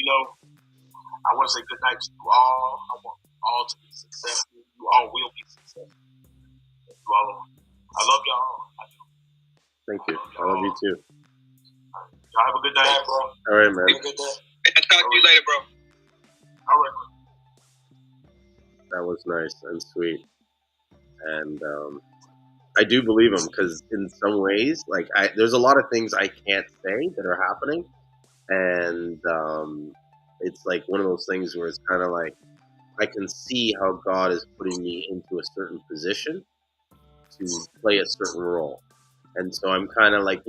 I want to say good night to you all. I want you all to be successful. You all will be successful. I love y'all. I do. Thank you. I love you too. Y'all have a good night, bro. All right, man. Have a good day. I'll talk to you later, bro. All right, bro. That was nice and sweet. And I do believe him because in some ways, like there's a lot of things I can't say that are happening. And it's like one of those things where it's kind of like I can see how God is putting me into a certain position to play a certain role. And so I'm kind of like,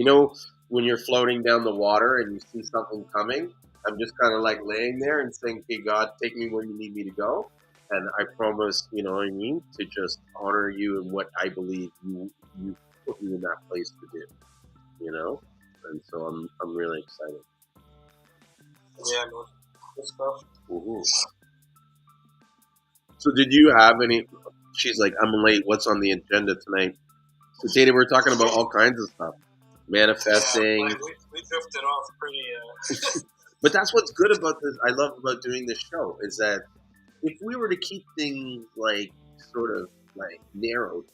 when you're floating down the water and you see something coming, I'm just kind of like laying there and saying, hey, God, take me where you need me to go. And I promise, you know what I mean, to just honor you and what I believe you put me in that place to do, And so I'm really excited. Yeah, man. and stuff. Mm-hmm. So did you have any? She's like, I'm late. What's on the agenda tonight? So Tata, we're talking about all kinds of stuff, manifesting. Yeah, we drifted off pretty. But that's what's good about this. I love about doing this show is that if we were to keep things like sort of like narrowed,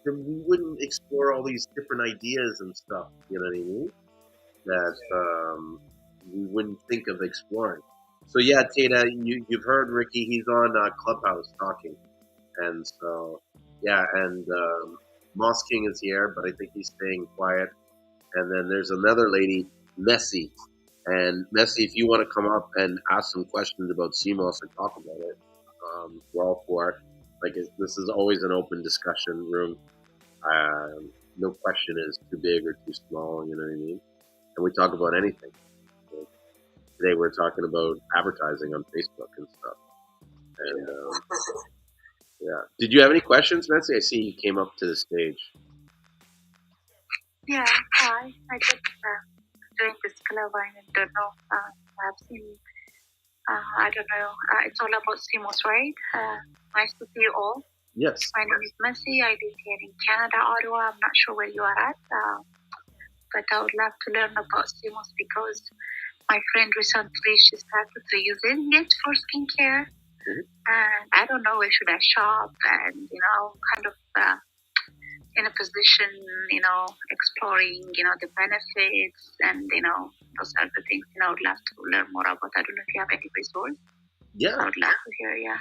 then we wouldn't explore all these different ideas and stuff. You know what I mean? That we wouldn't think of exploring. So yeah, Tata, you've heard Ricky. He's on Clubhouse talking, and so yeah, and Moss King is here, but I think he's staying quiet. And then there's another lady, Messi. And Messi, if you want to come up and ask some questions about Seamoss and talk about it, we're all for it. Like this is always an open discussion room. No question is too big or too small. You know what I mean? And we talk about anything. Like, today we're talking about advertising on Facebook and stuff. And yeah, did you have any questions, Messi? I see you came up to the stage. Yeah, hi. I just joined this club. I don't know. I've seen. I don't know. It's all about Steamos, right? Nice to see you all. Yes. My name is Messi. I live here in Canada, Ottawa. I'm not sure where you are at, but I would love to learn about Steamos because my friend recently she started to using it for skincare, and I don't know where should I shop, and kind of in a position, exploring, the benefits and those are the things. I would love to learn more about. I don't know if you have any resource. Yeah, I would love to hear.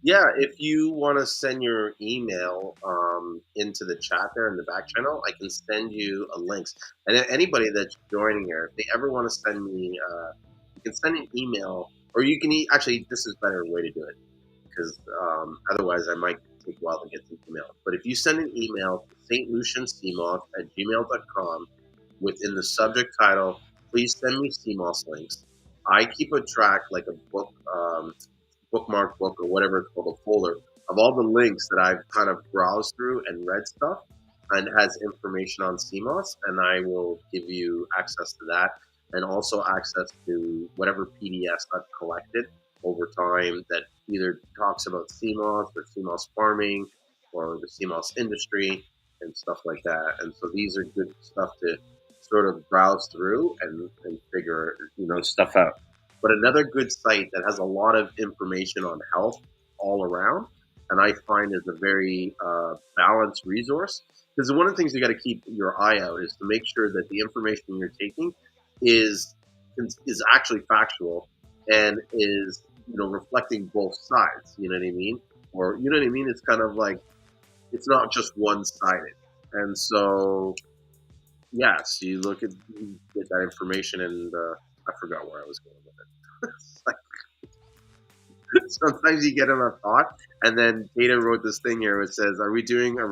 Yeah, if you want to send your email into the chat there in the back channel, I can send you a link. And anybody that's joining here, if they ever want to send me, you can send an email, or you can actually. This is a better way to do it because otherwise I might take a while to get the email. But if you send an email to stlucianseamoss@gmail.com within the subject title, please send me Seamoss links. I keep a track like a book. Bookmark book or whatever it's called, a folder of all the links that I've kind of browsed through and read stuff and has information on Seamoss, and I will give you access to that and also access to whatever PDFs I've collected over time that either talks about Seamoss or Seamoss farming or the Seamoss industry and stuff like that. And so these are good stuff to sort of browse through and figure stuff out. But another good site that has a lot of information on health all around, and I find is a very balanced resource. Because one of the things you got to keep your eye out is to make sure that the information you're taking is actually factual and is reflecting both sides. You know what I mean? Or you know what I mean? It's kind of like it's not just one-sided. And so, yeah, so you get that information, and I forgot where I was going with it. Sometimes you get in a thought, and then Data wrote this thing here. It says, "Are we doing a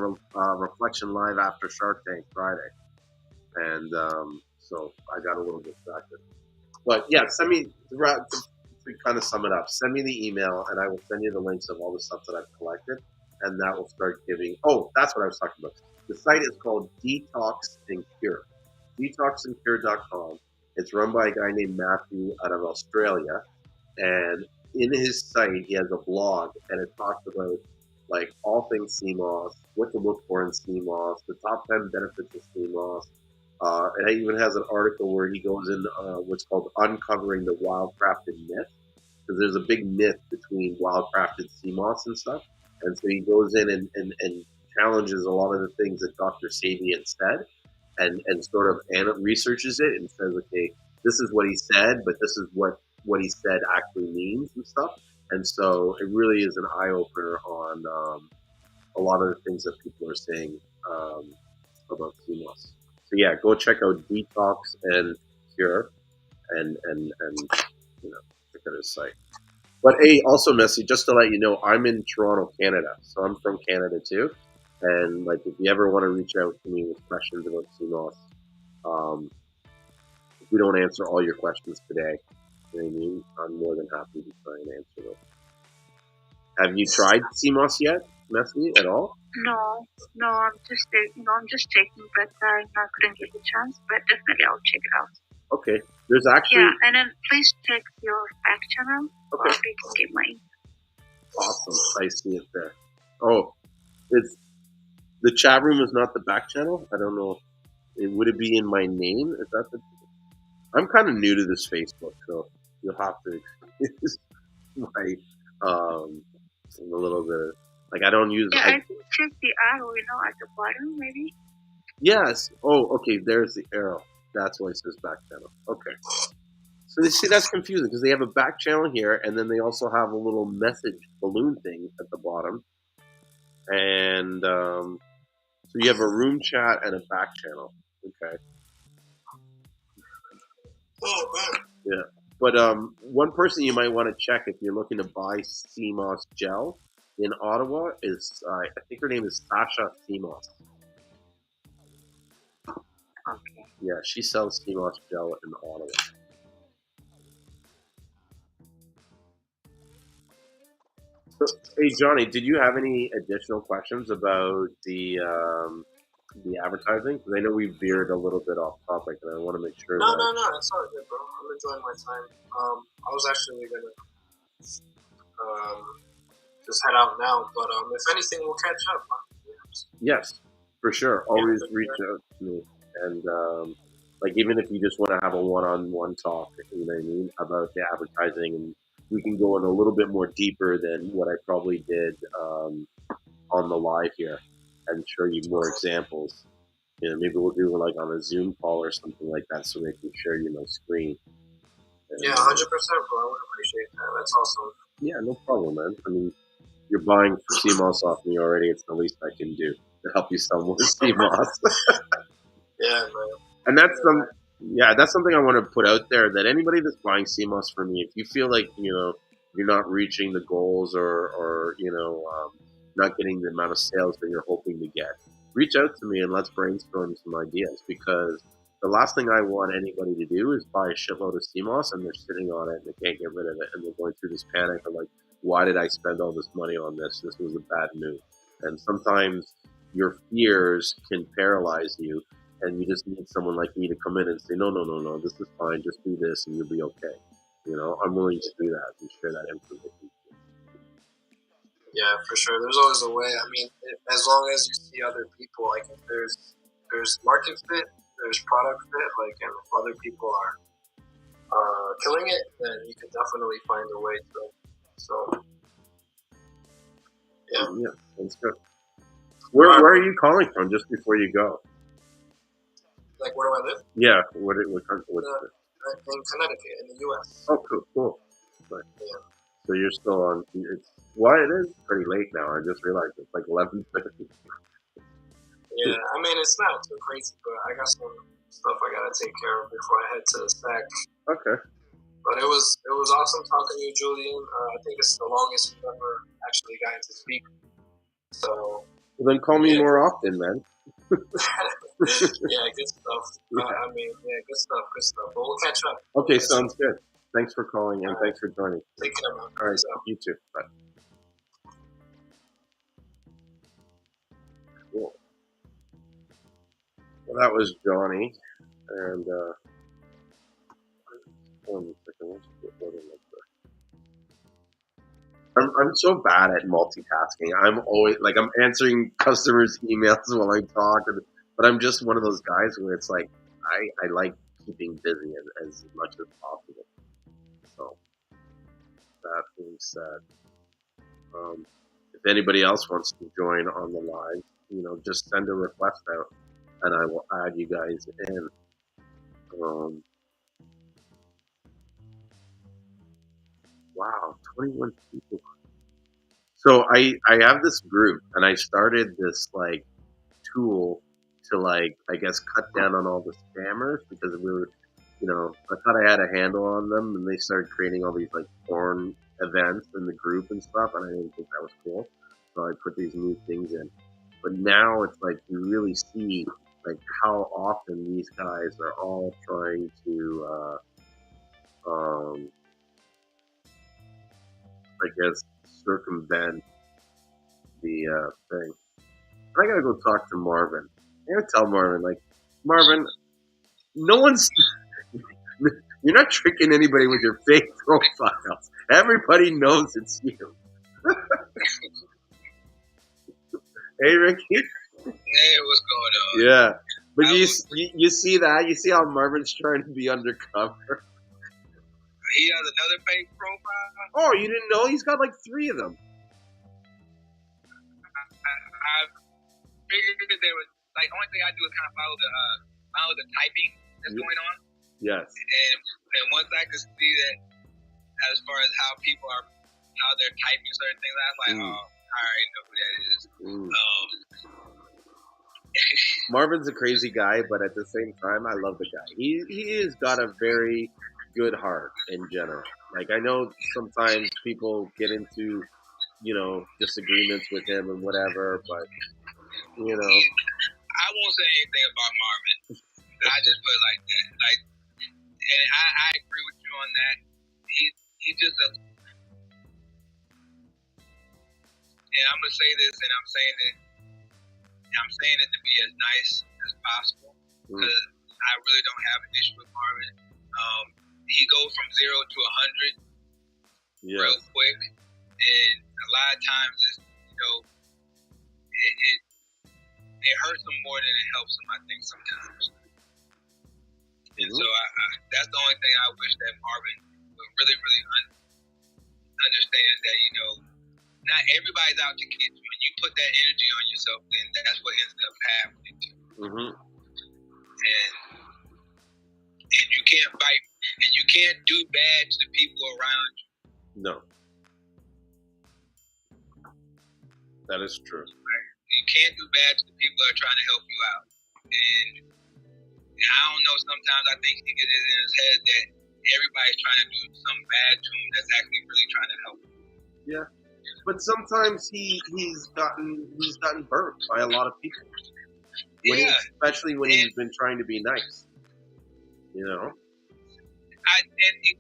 reflection live after Shark Tank Friday?" And so I got a little distracted. But yeah, send me to kind of sum it up. Send me the email, and I will send you the links of all the stuff that I've collected, and that will start giving. Oh, that's what I was talking about. The site is called Detox and Cure. DetoxandCure.com. It's run by a guy named Matthew out of Australia, and in his site he has a blog, and it talks about like all things Seamoss, what to look for in Seamoss, the top 10 benefits of Seamoss. And it even has an article where he goes in what's called uncovering the wildcrafted myth, because there's a big myth between wildcrafted Seamoss and stuff, and so he goes in and challenges a lot of the things that Dr. Sabian said. And sort of researches it and says, okay, this is what he said, but this is what he said actually means and stuff. And so it really is an eye-opener on a lot of the things that people are saying about Seamoss. So yeah, go check out Detox and Cure and check out his site. But hey, also Messi, just to let you know, I'm in Toronto, Canada. So I'm from Canada too. And like, if you ever want to reach out to me with questions about Seamoss, if we don't answer all your questions today, you know what I mean? I'm more than happy to try and answer them. Have you tried Seamoss yet, Messi, at all? No, I'm just checking, but I couldn't get the chance. But definitely, I'll check it out. Okay. There's actually... Yeah, and then please check your back channel. Okay. Or you can get mine. Awesome. I see it there. Oh, it's... The chat room is not the back channel? I don't know. Would it be in my name? Is that the... I'm kind of new to this Facebook, so you'll have to excuse my, a little bit... Like, I don't use... Yeah, I think check the arrow, at the bottom, maybe. Yes. Oh, okay. There's the arrow. That's why it says back channel. Okay. So they see that's confusing because they have a back channel here, and then they also have a little message balloon thing at the bottom. And so you have a room chat and a back channel. Okay. Oh, man. Yeah. But one person you might want to check if you're looking to buy Seamoss gel in Ottawa is, I think her name is Sasha Seamoss. Okay. Yeah, she sells Steamos gel in Ottawa. So, hey, Johnny, did you have any additional questions about the advertising? Because I know we veered a little bit off topic, and I want to make sure. No, it's all good, bro. I'm enjoying my time. I was actually gonna just head out now, but if anything, we'll catch up. Yes, for sure. Always reach out to me, and like even if you just want to have a one-on-one talk, you know what I mean, about the advertising, and we can go in a little bit more deeper than what I probably did on the live here, and show you more examples. You know, maybe we'll do like on a Zoom call or something like that, so they can share you my screen. And, yeah, 100%, bro. I would appreciate that. That's awesome. Yeah, no problem, man. I mean, you're buying Seamoss off me already. It's the least I can do to help you sell more Seamoss. Yeah, man. And that's that's something I want to put out there, that anybody that's buying Seamoss from me, if you feel like, you're not reaching the goals or not getting the amount of sales that you're hoping to get, reach out to me and let's brainstorm some ideas, because the last thing I want anybody to do is buy a shitload of Steamos and they're sitting on it and they can't get rid of it, and they're going through this panic of like, why did I spend all this money on this? This was a bad move. And sometimes your fears can paralyze you, and you just need someone like me to come in and say, no, this is fine, just do this and you'll be okay. I'm willing to do that and share that information. Yeah, for sure. There's always a way. I mean, as long as you see other people, like if there's market fit, there's product fit, like, and if other people are killing it, then you can definitely find a way to. So, yeah. Yeah, that's good. Where are you calling from? Just before you go. Like, where do I live? Yeah, what country? In Connecticut, in the U.S. Oh, cool. Right. Yeah. So you're still on. It is pretty late now. I just realized it's like 11:50. Yeah, I mean, it's not too crazy, but I got some stuff I gotta take care of before I head to the stack. Okay. But it was awesome talking to you, Julien. I think it's the longest we've ever actually gotten to speak. So. Well, then call me more often, man. Yeah, good stuff. Good stuff. But we'll catch up. Okay, sounds good. Thanks for calling and thanks for joining. Take care, man. All right, you too. Bye. Cool. Well, that was Johnny, and one second. I'm so bad at multitasking. I'm always like, I'm answering customers' emails while I talk, but I'm just one of those guys where it's like I like keeping busy as much as possible. So that being said, if anybody else wants to join on the live, just send a request out, and I will add you guys in. Wow, 21 people. So I have this group, and I started this like tool to like, I guess, cut down on all the spammers, because we were, I thought I had a handle on them, and they started creating all these like porn events in the group and stuff, and I didn't think that was cool. So I put these new things in. But now it's like you really see like how often these guys are all trying to I guess circumvent the thing. I gotta go talk to Marvin. I gotta tell Marvin, like, Marvin, no one's You're not tricking anybody with your fake profiles. Everybody knows it's you. Hey, Ricky. Hey, what's going on? Yeah. But you see that? You see how Marvin's trying to be undercover? He has another fake profile? Oh, you didn't know? He's got like 3 of them. I figured that there was, like, only thing I do is kind of follow the typing that's going on. Yes. And once I could see that, as far as how people are, how they're typing certain things, I'm like, oh, I already know who that is. Marvin's a crazy guy, but at the same time, I love the guy. He has got a very good heart in general. Like, I know sometimes people get into, disagreements with him and whatever, but, I won't say anything about Marvin. I just put it like that. Like, and I agree with you on that. He just a, and I'm gonna say this, and I'm saying it to be as nice as possible, because I really don't have an issue with Marvin. He goes from 0 to 100 real quick, and a lot of times it hurts him more than it helps him, I think, sometimes. And so that's the only thing I wish that Marvin would really, really understand, that, not everybody's out to get you. When you put that energy on yourself, then that's what ends up happening to you. And you can't fight, and you can't do bad to the people around you. No. That is true. Right? You can't do bad to the people that are trying to help you out. And I don't know, sometimes I think he gets it in his head that everybody's trying to do some bad to him that's actually really trying to help him. Yeah. But sometimes he's gotten burnt by a lot of people. Especially when he's been trying to be nice. And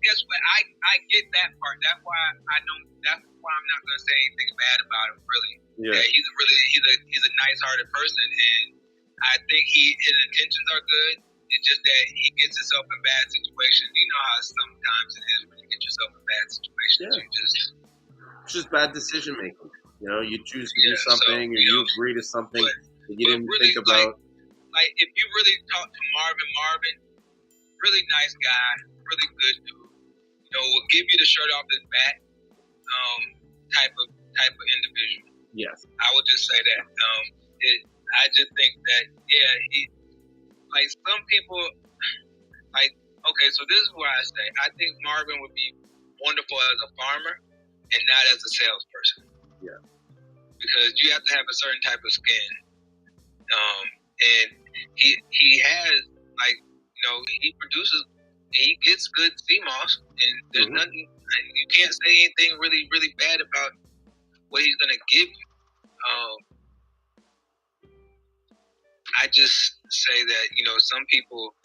guess what? I get that part. That's why I'm not gonna say anything bad about him, really. Yeah. He's a nice-hearted person, and I think his intentions are good. It's just that he gets himself in bad situations. You know how sometimes it is when you get yourself in bad situations. Yeah. It's just bad decision making. You choose to do something, or you agree to something that you didn't think about. Like, if you really talk to Marvin, really nice guy, really good dude. Will give you the shirt off his back, type of individual. Yes. I would just say that. I just think that, he, like, some people, like, okay, so this is what I say. I think Marvin would be wonderful as a farmer and not as a salesperson. Yeah. Because you have to have a certain type of skin. And he has, like, he produces, he gets good Seamoss, and there's nothing, you can't say anything really, really bad about what he's going to give you. I just say that, some people,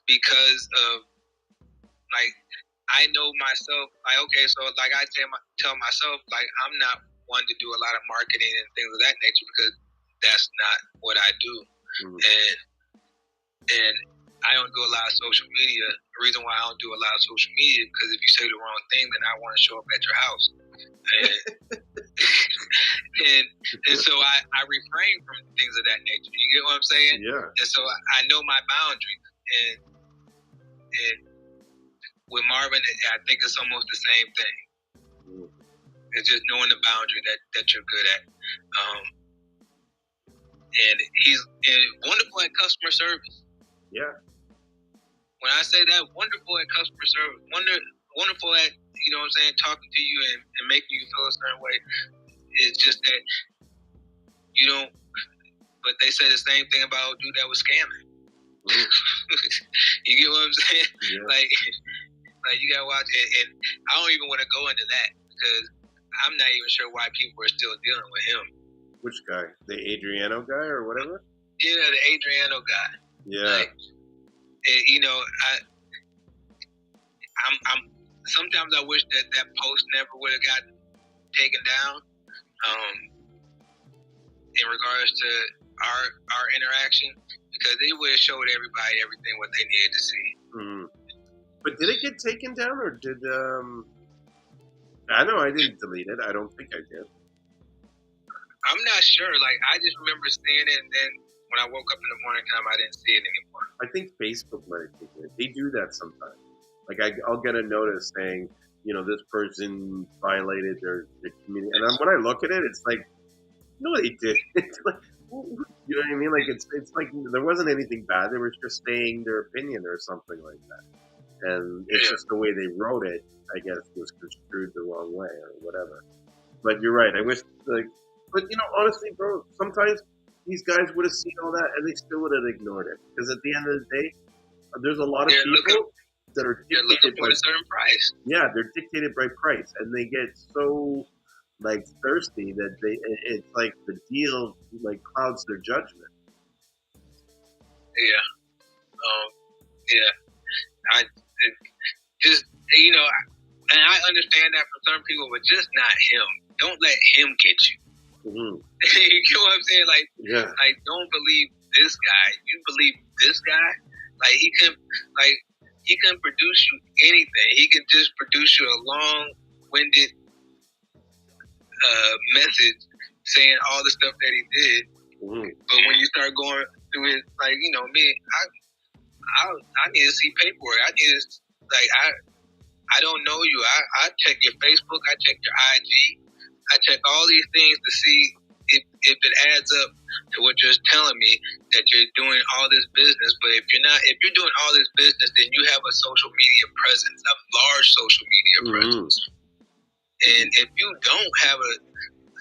because of, like, I know myself, like, okay, so, like, I tell myself, like, I'm not one to do a lot of marketing and things of that nature, because that's not what I do. And I don't do a lot of social media. The reason why I don't do a lot of social media is because if you say the wrong thing, then I want to show up at your house. And so I refrain from things of that nature. You get what I'm saying? Yeah. And so I know my boundaries. And with Marvin, I think it's almost the same thing. It's just knowing the boundary that you're good at. And he's wonderful at customer service. Yeah. When I say that, wonderful at customer service, wonderful at, talking to you and making you feel a certain way. It's just that you don't, but they say the same thing about a dude that was scamming. You get what I'm saying? Yeah. Like you gotta watch it, and I don't even want to go into that, because I'm not even sure why people are still dealing with him. Which guy? The Adriano guy or whatever? Yeah, the Adriano guy. Yeah. Like, I'm sometimes I wish that post never would have gotten taken down. In regards to our interaction, because it would have showed everybody everything what they needed to see. Mm. But did it get taken down, or did I know I didn't delete it. I don't think I did. I'm not sure. Like, I just remember seeing it, and then when I woke up in the morning time, I didn't see it anymore. I think Facebook might have taken it. They do that sometimes. Like, I'll get a notice saying, this person violated their community. And when I look at it, it's like, no, they didn't. It's like, you know what I mean? Like, it's like there wasn't anything bad. They were just saying their opinion or something like that. And it's just the way they wrote it, I guess, was construed the wrong way or whatever. But you're right. I wish, but honestly, bro, sometimes these guys would have seen all that and they still would have ignored it. Because at the end of the day, there's a lot of people that are dictated by a certain price. Yeah, they're dictated by price, and they get so thirsty that it's like the deal clouds their judgment. Yeah. And I understand that for some people, but just not him. Don't let him get you. Mm-hmm. You know what I'm saying? Like, don't believe this guy. You believe this guy? He can produce you anything. He can just produce you a long-winded message saying all the stuff that he did. Mm-hmm. But when you start going through it, me, I need to see paperwork. I don't know you. I check your Facebook. I check your IG. I check all these things to see if it adds up to what you're telling me that you're doing all this business. But if you're doing all this business, then you have a social media presence, a large social media presence. And if you don't have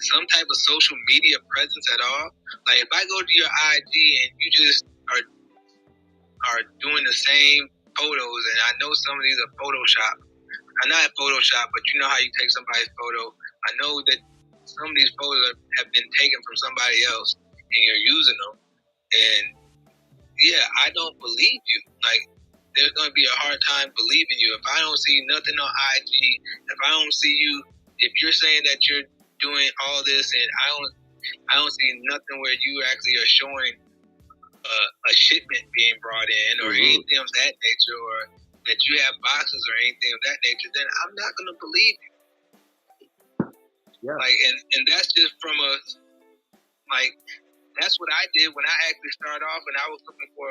some type of social media presence at all, if I go to your IG and you just are doing the same photos, and I know some of these are Photoshop. Not Photoshop, but you know how you take somebody's photo. I know that some of these photos have been taken from somebody else, and you're using them. And yeah, I don't believe you. There's going to be a hard time believing you. If I don't see nothing on IG, if I don't see you, if you're saying that you're doing all this, and I don't see nothing where you actually are showing a shipment being brought in or anything of that nature, or that you have boxes or anything of that nature, then I'm not going to believe you. Yeah. And that's just from that's what I did when I actually started off, and I was looking for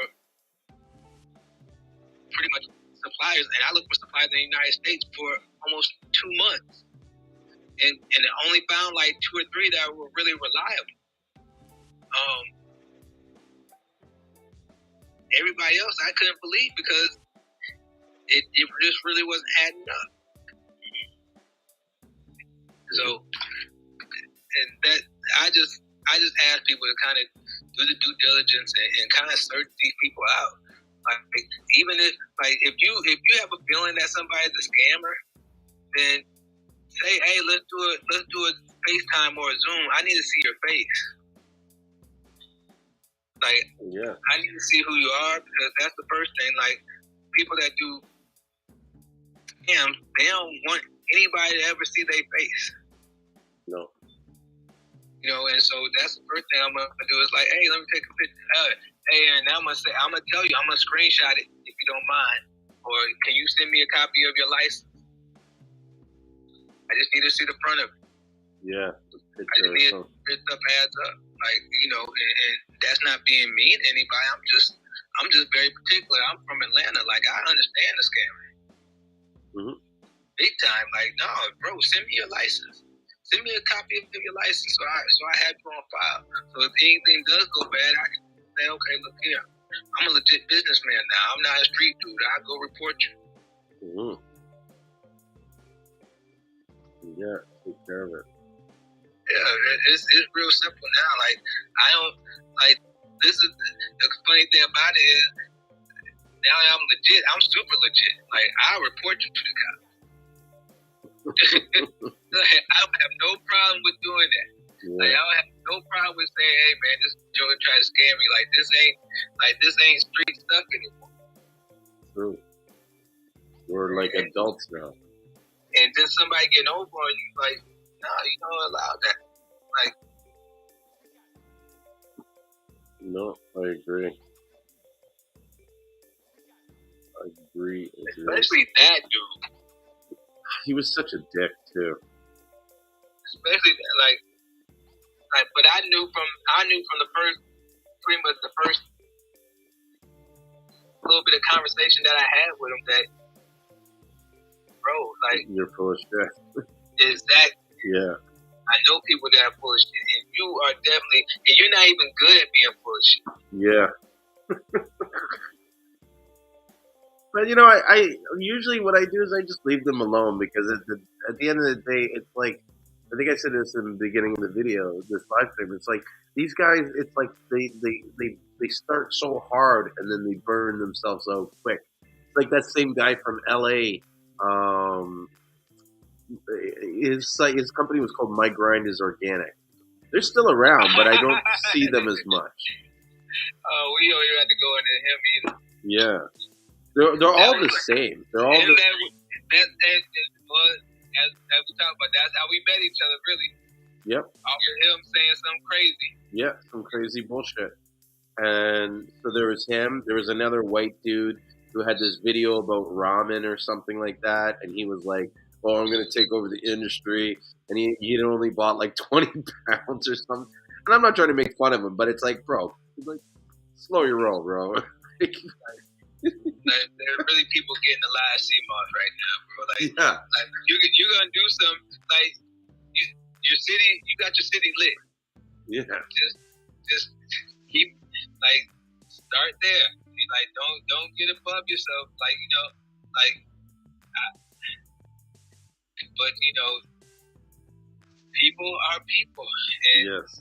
pretty much suppliers, and I looked for suppliers in the United States for almost 2 months. And I only found 2 or 3 that were really reliable. Everybody else I couldn't believe because it just really wasn't adding up. So, and that I just ask people to kind of do the due diligence and kind of search these people out. Even if you have a feeling that somebody's a scammer, then say, hey, let's do a FaceTime or a Zoom. I need to see your face. I need to see who you are, because that's the first thing. People that do scams, they don't want anybody to ever see their face. No. And so that's the first thing I'm gonna do is hey, let me take a picture. Hey, and I'm gonna tell you, I'm gonna screenshot it if you don't mind, or can you send me a copy of your license? I just need to see the front of it. Yeah. I just need this stuff adds up. And that's not being mean to anybody. I'm just very particular. I'm from Atlanta. I understand the scamming. Mm-hmm. Big time. No, bro, send me your license. Send me a copy of your license so I have you on file. So if anything does go bad, I can say, okay, look here. I'm a legit businessman now. I'm not a street dude. I'll go report you. Mm-hmm. Yeah, take care of it. Yeah, it's real simple now. I don't this is the funny thing about it is now I'm legit. I'm super legit. I'll report you to the cops. I don't have no problem with doing that. Yeah. I don't have no problem with saying, hey man, this Joker tried to scam me. This ain't street stuff anymore. True. We're adults now. And then somebody getting over on you, no, you don't allow that. No, I agree. Agree. Especially that dude. He was such a dick too. Especially like, but I knew from the first, pretty much the first little bit of conversation that I had with him that, bro, like, you're full of shit. Exactly. Yeah. I know people that are full of shit, and you are definitely, and you're not even good at being full of shit. Yeah. But you know, I usually what I do is I just leave them alone because at the end of the day, it's like, I think I said this in the beginning of the video, this live stream. It's like these guys. It's like they start so hard and then they burn themselves out quick. It's like that same guy from LA. His company was called My Grind is Organic. They're still around, but I don't see them as much. We don't even have to go into him either. Yeah, they're all the same. They're all the. As we talked about, that's how we met each other, really. Yep. After him saying something crazy. Yeah, some crazy bullshit. And so there was him. There was another white dude who had this video about ramen or something like that, and he was like, "Oh, I'm going to take over the industry," and he'd only bought like 20 pounds or something. And I'm not trying to make fun of him, but it's like, bro, like, slow your roll, bro. There are really people getting the live Seamoss right now, bro. Like, yeah. Like you're gonna do some, like, your city. You got your city lit. Yeah. Just keep, like, start there. Like, don't get above yourself. Like, you know, like, but you know, people are people, and yes.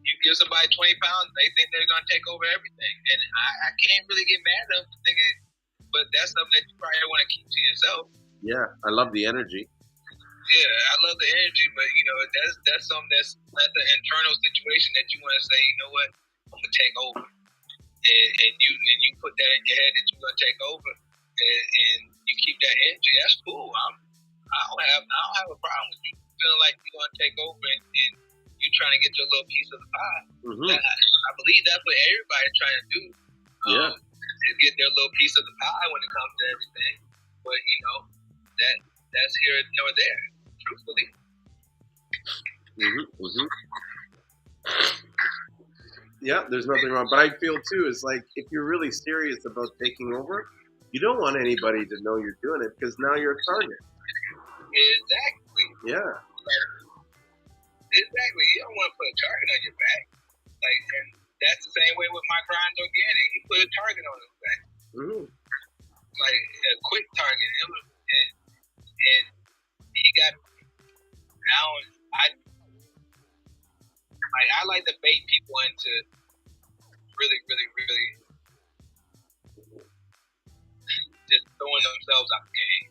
You give somebody 20 pounds, they think they're gonna take over everything, and I can't really get mad at them for thinking. But that's something that you probably want to keep to yourself. Yeah, I love the energy. Yeah, I love the energy, but you know, that's something that's an internal situation that you want to say, you know what, I'm gonna take over, and you put that in your head that you're gonna take over, and you keep that energy. That's cool. I don't have a problem with you feeling like you're gonna take over and you trying to get your little piece of the pie. Mm-hmm. I believe that's what everybody's trying to do. Yeah. Is get their little piece of the pie when it comes to everything. But you know, that's here nor there, truthfully. Mm-hmm. Mm-hmm. Yeah, there's nothing wrong. But I feel too, it's like if you're really serious about taking over, you don't want anybody to know you're doing it because now you're a target. Exactly. Yeah. Exactly. You don't want to put a target on your back. Like, and that's the same way with My Grind Organic. He put a target on his back. Mm-hmm. Like a quick target. And he got I like to bait people into really, really, really just throwing themselves out the game.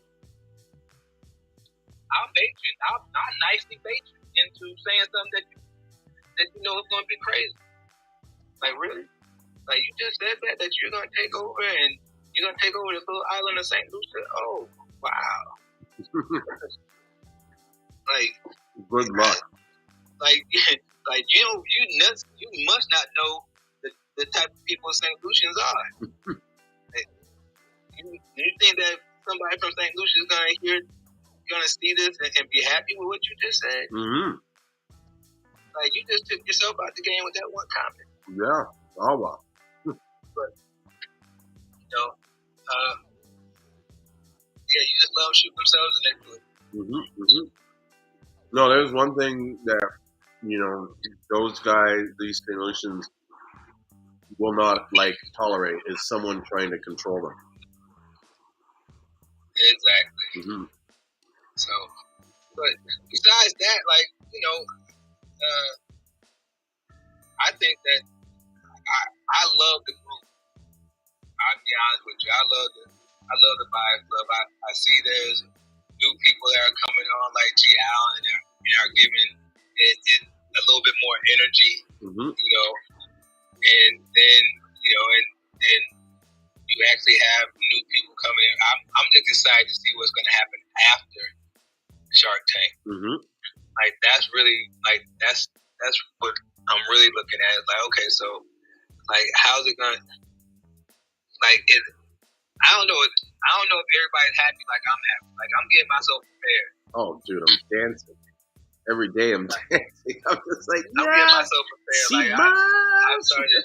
I'll bait you. I'll nicely bait you into saying something that you know is going to be crazy. Like, really? Like, you just said that you're going to take over and you're going to take over this little island of St. Lucian? Oh, wow. Like, good luck. Like you must not know the type of people St. Lucians are. Like, you think that somebody from St. Lucian is gonna see this and be happy with what you just said? Mm-hmm. Like, you just took yourself out the game with that one comment. Yeah. Oh wow. But you know, you just love shooting themselves in their foot. Mm-hmm. Mm-hmm. No, there's one thing that, you know, those guys, these St.Lucians, will not tolerate is someone trying to control them. Exactly. Mm-hmm. So, but besides that, like, you know, I think that I love the group. I'll be honest with you. I love the Bias Club. I see there's new people that are coming on, like G. Allen, and are giving it a little bit more energy. Mm-hmm. You know, and then and you actually have new people coming in. I'm just excited to see what's going to happen after Shark Tank. Mm-hmm. Like, that's really, like, that's what I'm really looking at. It's like, okay, so, like, how's it going to, like, I don't know. I don't know if everybody's happy like I'm happy. Like, I'm getting myself prepared. Oh, dude, I'm dancing. Every day I'm dancing. I'm just like, I'm getting myself prepared. Like, I've started,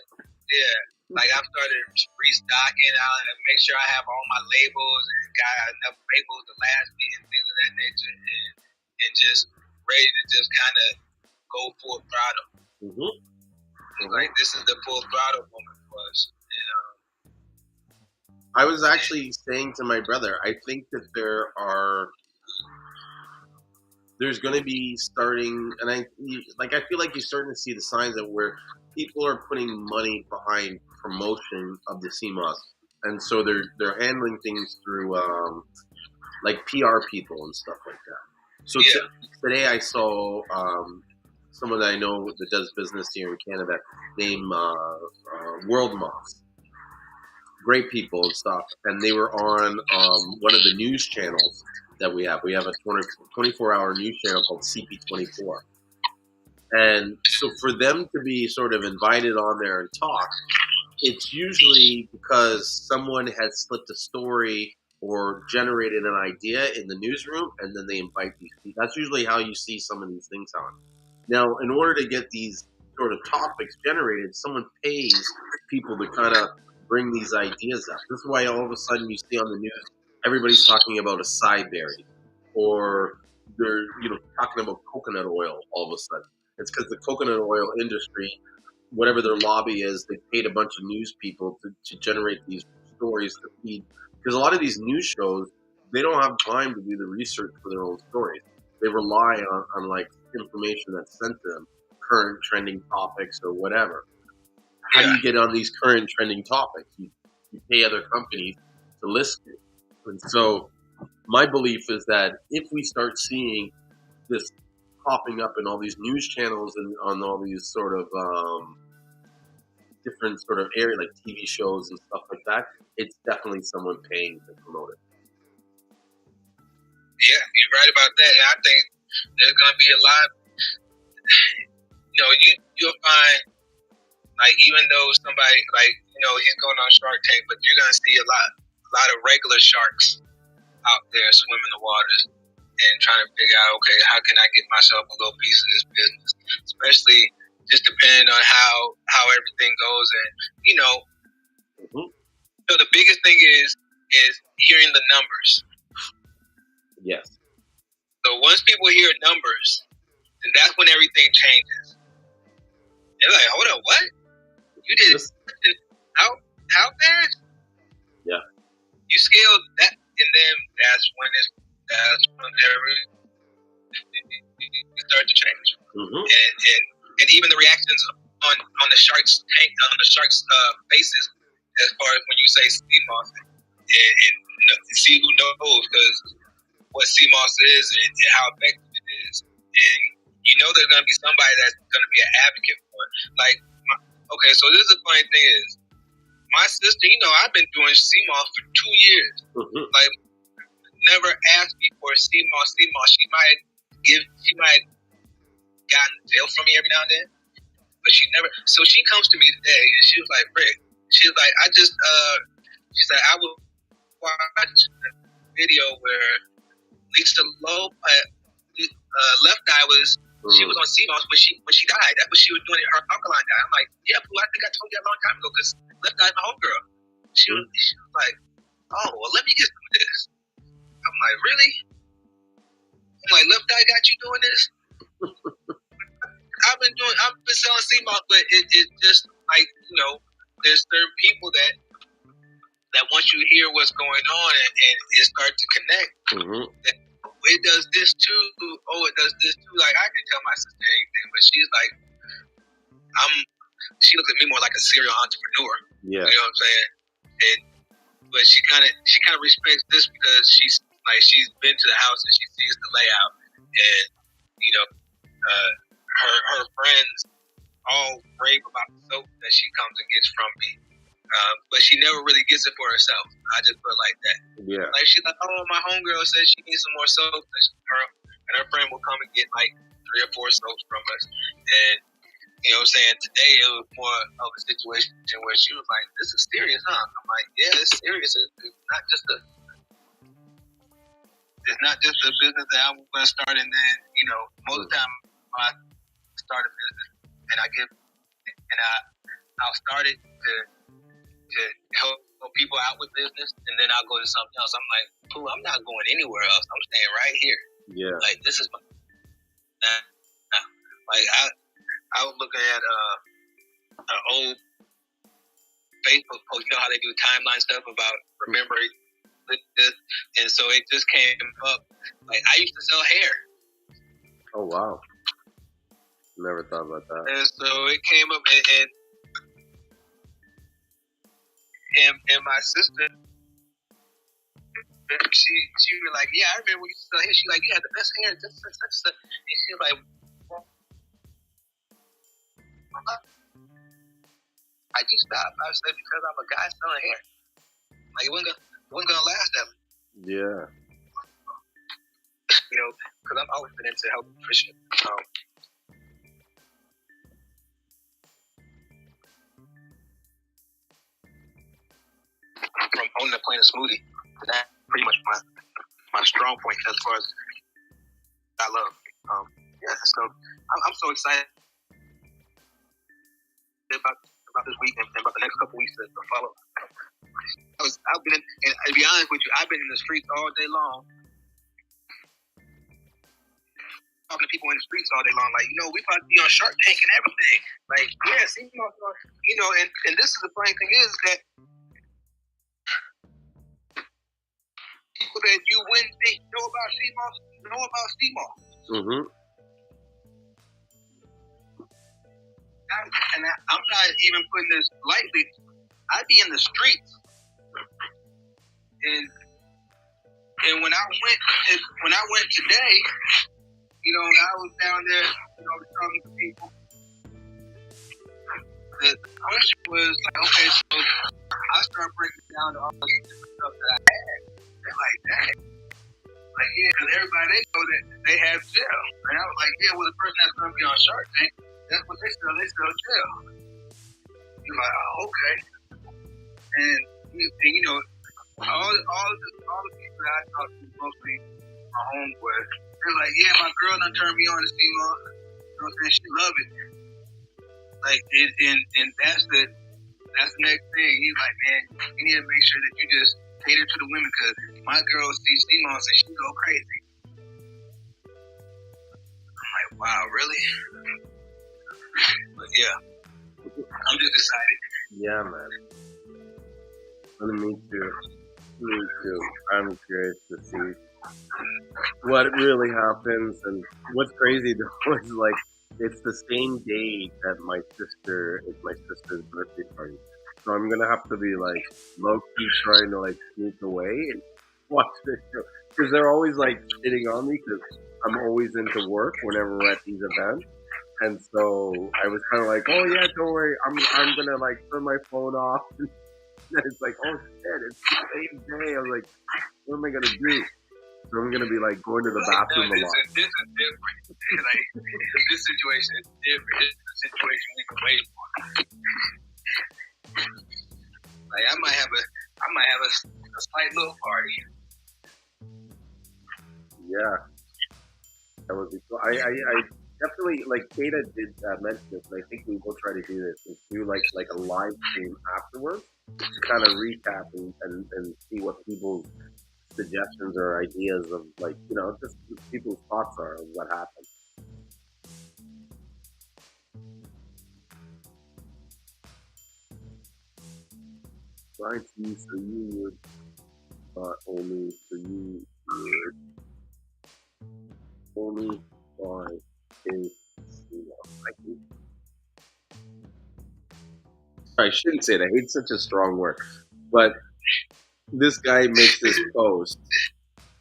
I've started restocking. I make sure I have all my labels and got enough labels to last me and things of that nature, and just ready to just kind of go full throttle. Like, this is the full throttle moment for us. I was actually saying to my brother, I think that there's going to be starting, and I feel like you're starting to see the signs of where people are putting money behind promotion of the Seamoss, and so they're handling things through like PR people and stuff like that. So today I saw someone that I know that does business here in Canada named World Moss. Great people and stuff, and they were on one of the news channels that we have. We have a 24-hour news channel called CP24. And so for them to be sort of invited on there and talk, it's usually because someone has slipped a story or generated an idea in the newsroom, and then they invite these people. That's usually how you see some of these things on. Now, in order to get these sort of topics generated, someone pays people to kind of bring these ideas up. This is why all of a sudden you see on the news everybody's talking about acai berry, or they're talking about coconut oil all of a sudden. It's because the coconut oil industry, whatever their lobby is, they paid a bunch of news people to generate these stories to feed. Because a lot of these news shows, they don't have time to do the research for their own stories. They rely on like information that's sent to them, current trending topics or whatever. How do you get on these current trending topics? You pay other companies to list it. And so my belief is that if we start seeing this popping up in all these news channels and on all these sort of different sort of area, like TV shows and stuff like that, it's definitely someone paying to promote it. Yeah, you're right about that. And I think there's going to be a lot, you'll find, like, even though somebody, like, he's going on Shark Tank, but you're going to see a lot of regular sharks out there swimming the waters and trying to figure out, okay, how can I get myself a little piece of this business? Especially just depending on how everything goes. And, so the biggest thing is hearing the numbers. Yes. So once people hear numbers, then that's when everything changes. They're like, hold up, what? You did it how fast? Yeah. You scaled that, and then that's when everything start to change. And even the reactions on the sharks' faces, as far as when you say Seamoss, and see who knows, because what Seamoss is and how effective it is, and there's going to be somebody that's going to be an advocate for it. Like, okay, so this is the funny thing is, my sister, I've been doing Seamoss for 2 years. Like, never asked me for Seamoss. She might gotten jail from me every now and then, but she never. So she comes to me today and she was like, Rick, she was like, she's like, I will watch a video where Lisa Loeb, Left Eye she was on Seamoss when she died. That's what she was doing. Her alkaline died. I'm like, yeah, Pooh, I think I told you that a long time ago because Left Eye is my homegirl. She was like, oh, well, let me get through this. I'm like, really? I'm like, Left Eye got you doing this? I've been selling Seamoss, but it just like, there's certain people that once you hear what's going on and it starts to connect, it does this too. Oh, it does this too. Like, I can tell my sister anything, but she's like, she looks at me more like a serial entrepreneur. Yeah. You know what I'm saying? But she kind of respects this because she's been to the house and she sees the layout, and her friends all rave about the soap that she comes and gets from me. But she never really gets it for herself. I just put it like that. Yeah. Like, she's like, oh, my homegirl says she needs some more soap. And her friend will come and get like 3 or 4 soaps from us. And, today it was more of a situation where she was like, this is serious, huh? I'm like, yeah, it's serious. It's not just a it's not just a business that I'm going to start, and then most of the time I start a business and I'll start it to help people out with business, and then I'll go to something else. I'm like, cool, I'm not going anywhere else. I'm staying right here. Yeah. Like, this is my. Like, I was looking at an old Facebook post. You know how they do timeline stuff about remembering this, and so it just came up. Like, I used to sell hair. Oh wow! Never thought about that. And so it came up, and my sister, she was like, yeah, I remember when you used to sell hair. She like, you had the best hair, and she was like, I just stopped. I said, because I'm a guy selling hair. Like, it wasn't gonna last that. Yeah. Because I've always been into health and nutrition. From owning a plain smoothie, that's pretty much my strong point as far as I love. So I'm so excited about this week and about the next couple weeks to follow. I've been and to be honest with you, I've been in the streets all day long, talking to people in the streets all day long. Like, we about to be on Shark Tank and everything. Like, yeah, Seamoss, and this is the funny thing is that people that you wouldn't think know about Steamos. Mm-hmm. I'm not even putting this lightly. I'd be in the streets, and when I went today, I was down there, talking to people. The question was like, okay, so I started breaking down all the different stuff that I had. They're like, dang. Like, yeah, because everybody, they know that they have gel. And I was like, yeah, well, the person that's going to be on Shark Tank, that's what they sell. They sell gel. You're like, oh, okay. And all the people that I talked to, mostly my homeboys, they're like, yeah, my girl done turned me on to Steamos. You know what I'm saying? She love it. Like, and that's the next thing. He's like, man, you need to make sure that you just cater to the women, because my girl sees Steamos and she go crazy. I'm like, wow, really? But yeah, I'm just excited. Yeah, man. Me too. I'm curious to see what really happens, and what's crazy though is like it's the same day that it's my sister's birthday party. So I'm gonna have to be like low key trying to like sneak away and watch this show, because they're always like hitting on me because I'm always into work whenever we're at these events. And so I was kind of like, oh yeah, don't worry, I'm gonna like turn my phone off. And it's like, oh shit, it's the same day. I was like, what am I gonna do? So I'm gonna be like going to the bathroom a lot. This is different. Like, this situation is different. This is the situation we've been waiting for. Like, I might have a slight little party. Yeah, that would be cool. I definitely, like, Kata did mention this, and I think we will try to do this, is do like a live stream afterwards to kind of recap and see what people's suggestions or ideas of, like, just people's thoughts are of what happened. Trying to use so you would, only so you would only buy I shouldn't say that. Hate's such a strong word. But this guy makes this post,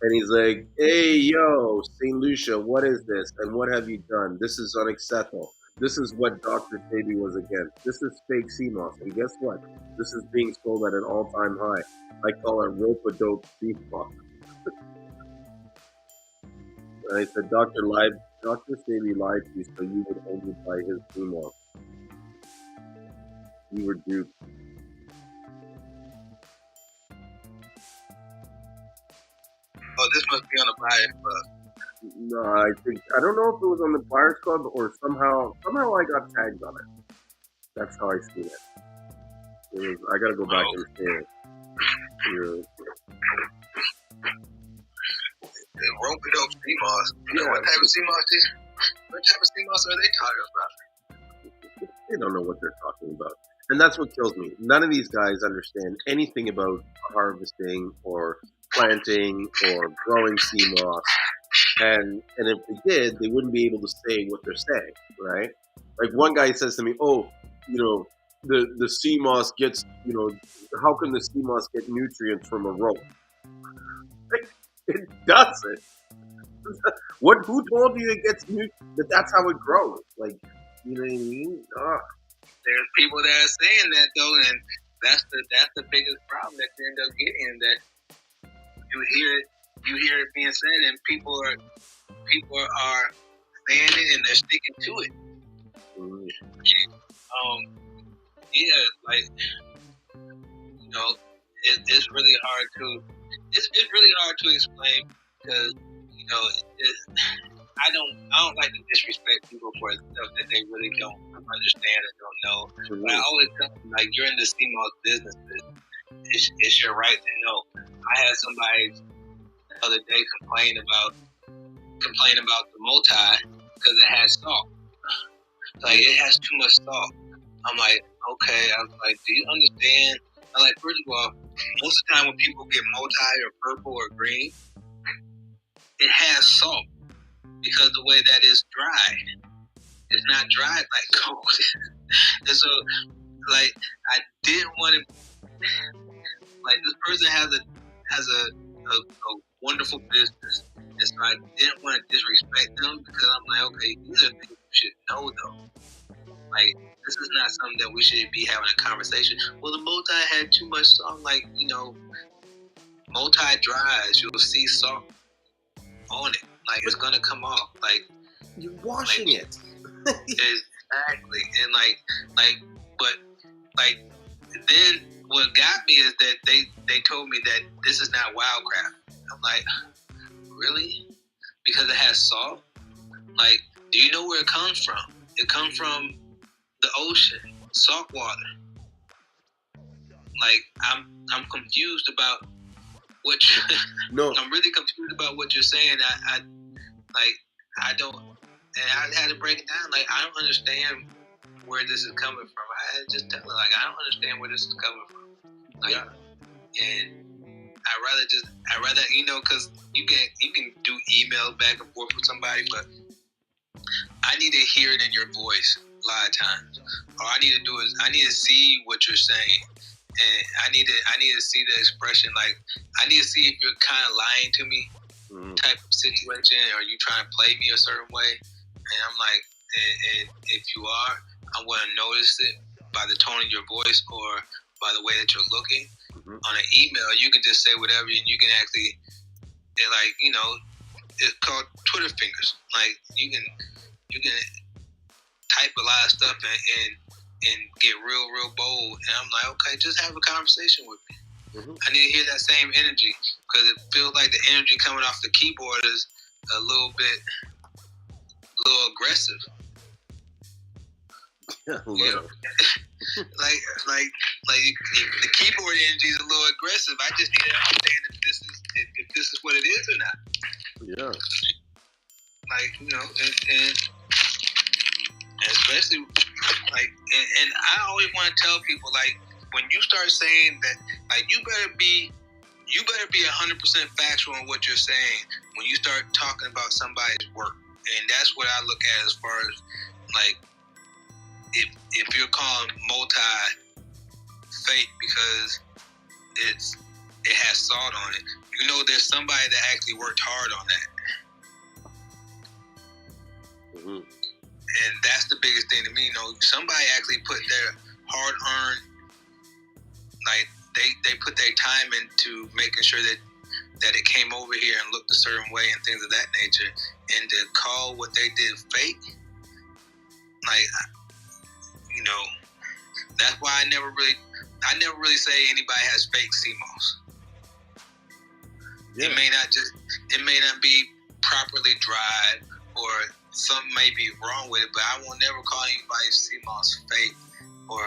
and he's like, hey, yo, St.Lucian, what is this? And what have you done? This is unacceptable. This is what Dr. Baby was against. This is fake Seamoss. And guess what? This is being sold at an all-time high. I call it rope-a-dope Seamoss. And I said, Dr. Baby lied to you, so you would only buy his Seamoss. You were duped. Oh, this must be on the Buyers Club. No, I don't know if it was on the Buyers Club or somehow I got tagged on it. That's how I see it. I gotta go back and see it. Rope-a-dope Seamoss. What type of Seamoss are they talking about? They don't know what they're talking about. And that's what kills me. None of these guys understand anything about harvesting or planting or growing Seamoss. And if they did, they wouldn't be able to say what they're saying, right? Like one guy says to me, the Seamoss gets, how can the Seamoss get nutrients from a rope? Like, it doesn't. Who told you it gets that's how it grows? Like, you know what I mean? There's people that are saying that though, and that's the biggest problem that you end up getting. That you hear it being said, and people are saying it and they're sticking to it. Mm. It's really hard to explain because I don't like to disrespect people for stuff that they really don't understand or don't know. Mm-hmm. But I always tell them, like, you're in the Steamos business. It's your right to know. I had somebody the other day complain about the multi because it has salt. Like, it has too much salt. I'm like, okay. I was like, do you understand? I'm like, first of all, most of the time when people get multi or purple or green, it has salt because the way that it's dried. It's not dried like gold. And so, like, I didn't want to, like, this person has a wonderful business. And so I didn't want to disrespect them because I'm like, okay, these are things you should know though. Like, this is not something that we should be having a conversation. Well, the multi had too much salt. Like, multi dries, you'll see salt on it. Like, it's gonna come off. Like, you're washing it. Exactly. And but then what got me is that they told me that this is not wildcraft. I'm like, really? Because it has salt? Like, do you know where it comes from? It comes from the ocean, salt water. Like, I'm confused about what No. I'm really confused about what you're saying. I don't, and I had to break it down. Like, I don't understand where this is coming from. I had to just tell her, like, I don't understand where this is coming from. Like, and I'd rather, because you can do emails back and forth with somebody, but I need to hear it in your voice a lot of times. All I need to do is I need to see what you're saying, and I need to see the expression. Like, I need to see if you're kind of lying to me, type of situation, or you trying to play me a certain way. And I'm like, and if you are, I'm going to notice it by the tone of your voice or by the way that you're looking. Mm-hmm. On an email, you can just say whatever, and you can actually, it's called Twitter fingers. Like, you can type a lot of stuff and get real bold. And I'm like, okay, just have a conversation with me. Mm-hmm. I need to hear that same energy because it feels like the energy coming off the keyboard is a little aggressive. Yeah, a little. like the keyboard energy is a little aggressive. I just need to understand if this is what it is or not. Yeah. Like, and especially like, and I always want to tell people, like, when you start saying that, like, you better be 100% factual on what you're saying when you start talking about somebody's work. And that's what I look at as far as, like, if you're calling multi fake because it has salt on it, there's somebody that actually worked hard on that. Mm-hmm. And that's the biggest thing to me. Somebody actually put their hard-earned, like, they put their time into making sure that it came over here and looked a certain way and things of that nature. And to call what they did fake, like, that's why I never really say anybody has fake Seamoss. It may not be properly dried, or something may be wrong with it, but I won't never call anybody's Seamoss fake, or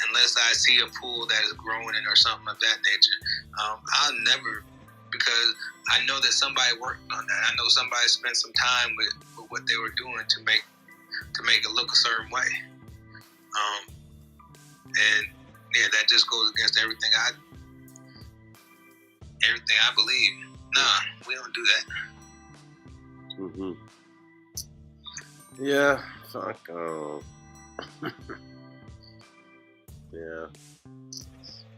unless I see a pool that is growing in or something of that nature. I'll never, because I know that somebody worked on that. I know somebody spent some time with what they were doing to make it look a certain way. And yeah, that just goes against everything I believe. Nah, we don't do that. Mm-hmm. Yeah, fuck. Yeah.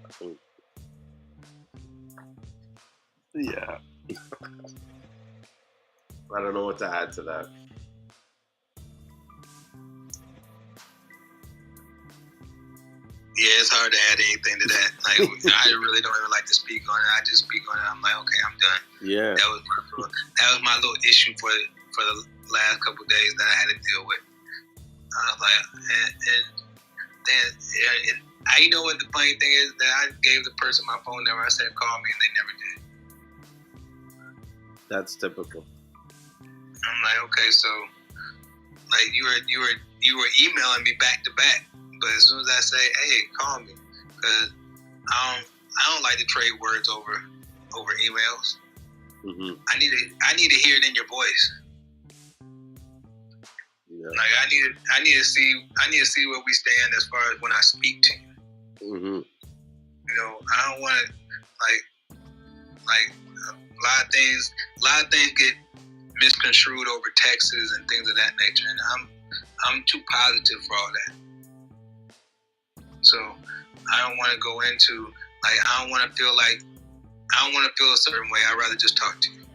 I think. Yeah. I don't know what to add to that. Yeah, it's hard to add anything to that. Like, I really don't even like to speak on it. I just speak on it. I'm like, okay, I'm done. Yeah. That was my little issue for the last couple of days that I had to deal with. I was like, and you know what the funny thing is, that I gave the person my phone number. I said, call me, and they never did. That's typical. I'm like, okay, so like you were emailing me back to back. But as soon as I say, "Hey, call me," because I don't like to trade words over emails. Mm-hmm. I need to hear it in your voice. Yeah. Like I need to see where we stand as far as when I speak to you. Mm-hmm. You know, I don't want to like a lot of things get misconstrued over texts and things of that nature, and I'm too positive for all that. So I don't want to go into, like, I don't want to feel a certain way. I'd rather just talk to you.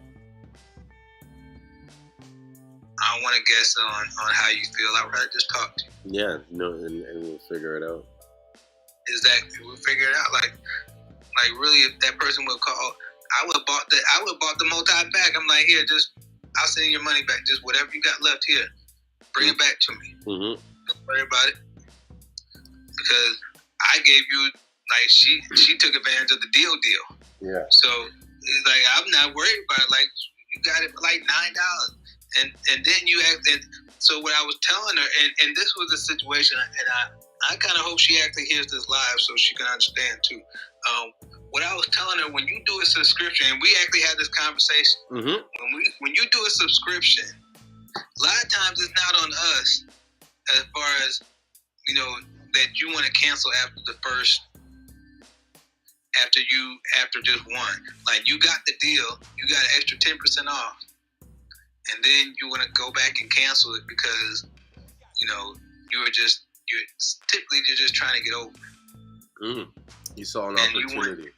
I don't want to guess on how you feel. I'd rather just talk to you. Yeah, no, and we'll figure it out. Exactly, we'll figure it out. Like really, if that person would call, I would have bought the multi-pack. I'm like, here, I'll send you your money back. Just whatever you got left here, bring it back to me. Mm-hmm. Don't worry about it. Because I gave you, like, she took advantage of the deal. Yeah. So it's like, I'm not worried about it. Like, you got it for like $9, and then you asked. And so what I was telling her, and this was a situation, and I kind of hope she actually hears this live so she can understand too. What I was telling her, when you do a subscription, and we actually had this conversation. Mm-hmm. When you do a subscription, a lot of times it's not on us as far as, you know, that you want to cancel after just one. Like, you got the deal, you got an extra 10% off, and then you want to go back and cancel it because, you know, you're just trying to get over. Mm. You saw an opportunity.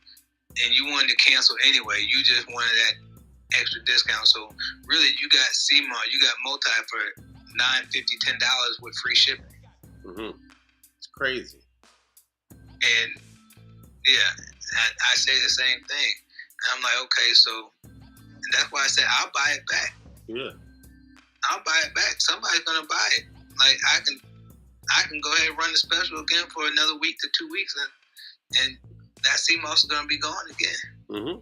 And you wanted to cancel anyway. You just wanted that extra discount. So really, you got Seamoss, you got multi for $9.50, $10 with free shipping. Mm-hmm. It's crazy. And yeah, I say the same thing. And I'm like, okay, so, and that's why I said I'll buy it back. Yeah. I'll buy it back. Somebody's gonna buy it. Like, I can go ahead and run the special again for another week to 2 weeks, and that Seamoss is gonna be gone again. Mm-hmm.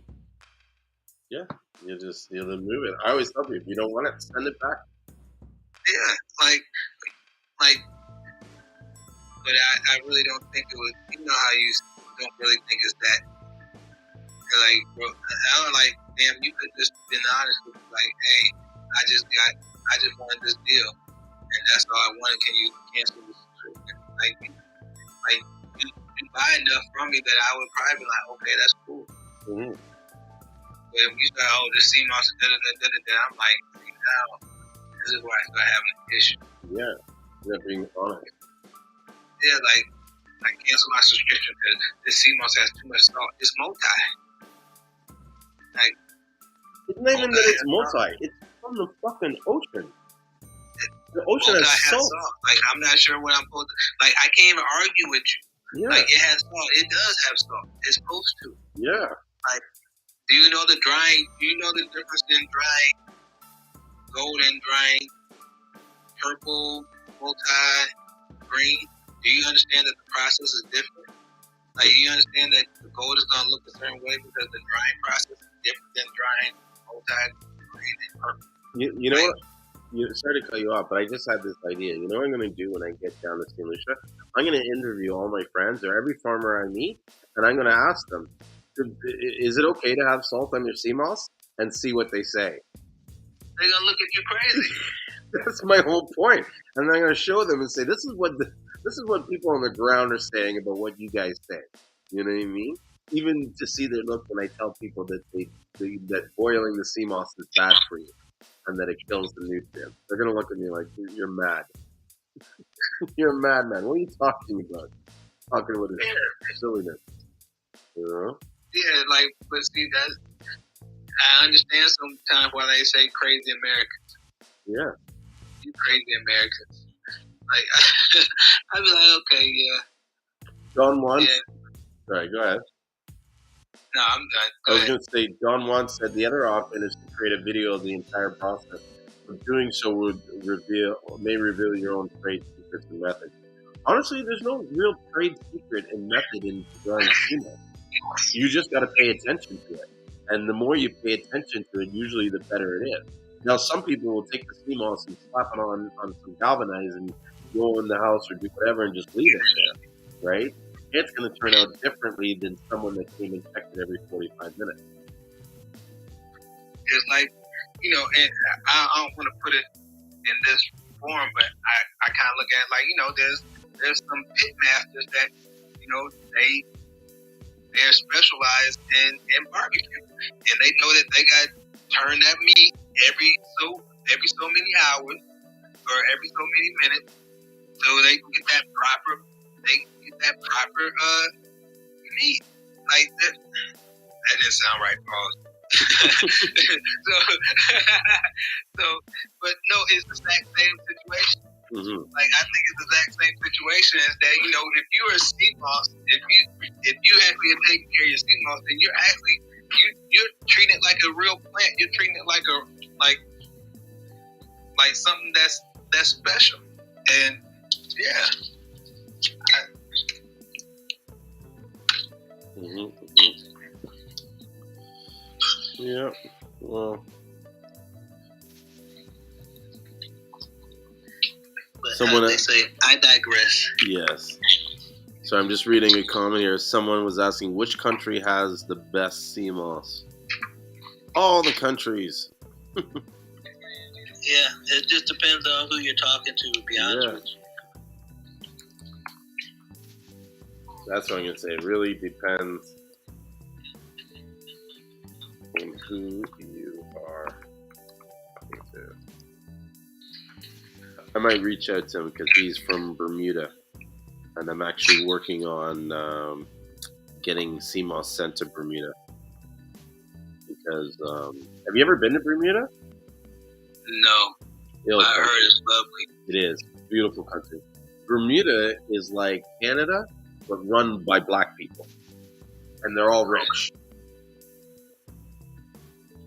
Yeah, you'll remove it. I always tell people, if you don't want it, send it back. Yeah, like, but I really don't think it was. You know how you don't really think it's that. Like, bro, I don't like. Damn, you could just been honest with me. Like, hey, I just wanted this deal, and that's all I wanted. Can you cancel this subscription? Like you buy enough from me that I would probably be like, okay, that's cool. Mm-hmm. But if you start, this Seamoss, I'm like, now, this is where I start having an issue. Yeah, you're being honest. Yeah, like, I cancel my subscription because this Seamoss has too much salt. It's multi. Like, it's not even that it's multi. It's from the fucking ocean. The ocean has salt. Like, I'm not sure what I'm supposed to. Like, I can't even argue with you. Yeah. Like, it has salt. It does have salt. It's supposed to. Yeah. Like, do you know the difference in drying gold and drying purple, multi, green? Do you understand that the process is different? Like, you understand that the gold is going to look a certain way because of the drying process? different than drying multi-green and purple. You know what? Sorry to cut you off, but I just had this idea. You know what I'm going to do when I get down to St. Lucia? I'm going to interview all my friends or every farmer I meet, and I'm going to ask them, is it okay to have salt on your sea moss? And see what they say. They're going to look at you crazy. That's my whole point. And I'm going to show them and say, this is what people on the ground are saying about what you guys say. You know what I mean? Even to see their look when I tell people that that boiling the sea moss is bad for you and that it kills the nutrients. They're going to look at me like, you're mad. You're a madman. What are you talking about? Talking about this silliness. You know? Yeah, but see, I understand sometimes why they say crazy Americans. Yeah. You crazy Americans. I'd be like, okay, yeah. John once. Yeah. Sorry, go ahead. No, I'm done. I was going to say, John once said the other option is to create a video of the entire process. But doing so may reveal your own trade secrets and methods. Honestly, there's no real trade secret and method in drying sea moss. You just got to pay attention to it. And the more you pay attention to it, usually the better it is. Now, some people will take the sea moss and slap it on some galvanize and go in the house or do whatever and just leave it there, right? It's going to turn out differently than someone that came and checked it every 45 minutes. It's like, and I don't want to put it in this form, but I kind of look at it like, there's some pit masters that, they're specialized in barbecue, and they know that they got to turn that meat every so many hours or every so many minutes, so they can get that proper meat. Like that didn't sound right, Paul. But no, it's the exact same situation. Mm-hmm. Like, I think it's the exact same situation as that, if you're a sea moss, if you actually are taking care of your sea moss, then you're actually, you're treating it like a real plant. You're treating it like something that's special. And, yeah. Yeah, well. But someone they say, I digress. Yes. So I'm just reading a comment here. Someone was asking, which country has the best sea moss? All the countries. Yeah, it just depends on who you're talking to be honest with you. That's what I'm going to say. It really depends on who you are talking to. I might reach out to him because he's from Bermuda, and I'm actually working on getting sea moss sent to Bermuda. Because have you ever been to Bermuda? No. I heard it's lovely. It is. Beautiful country. Bermuda is like Canada, but run by black people, and they're all rich.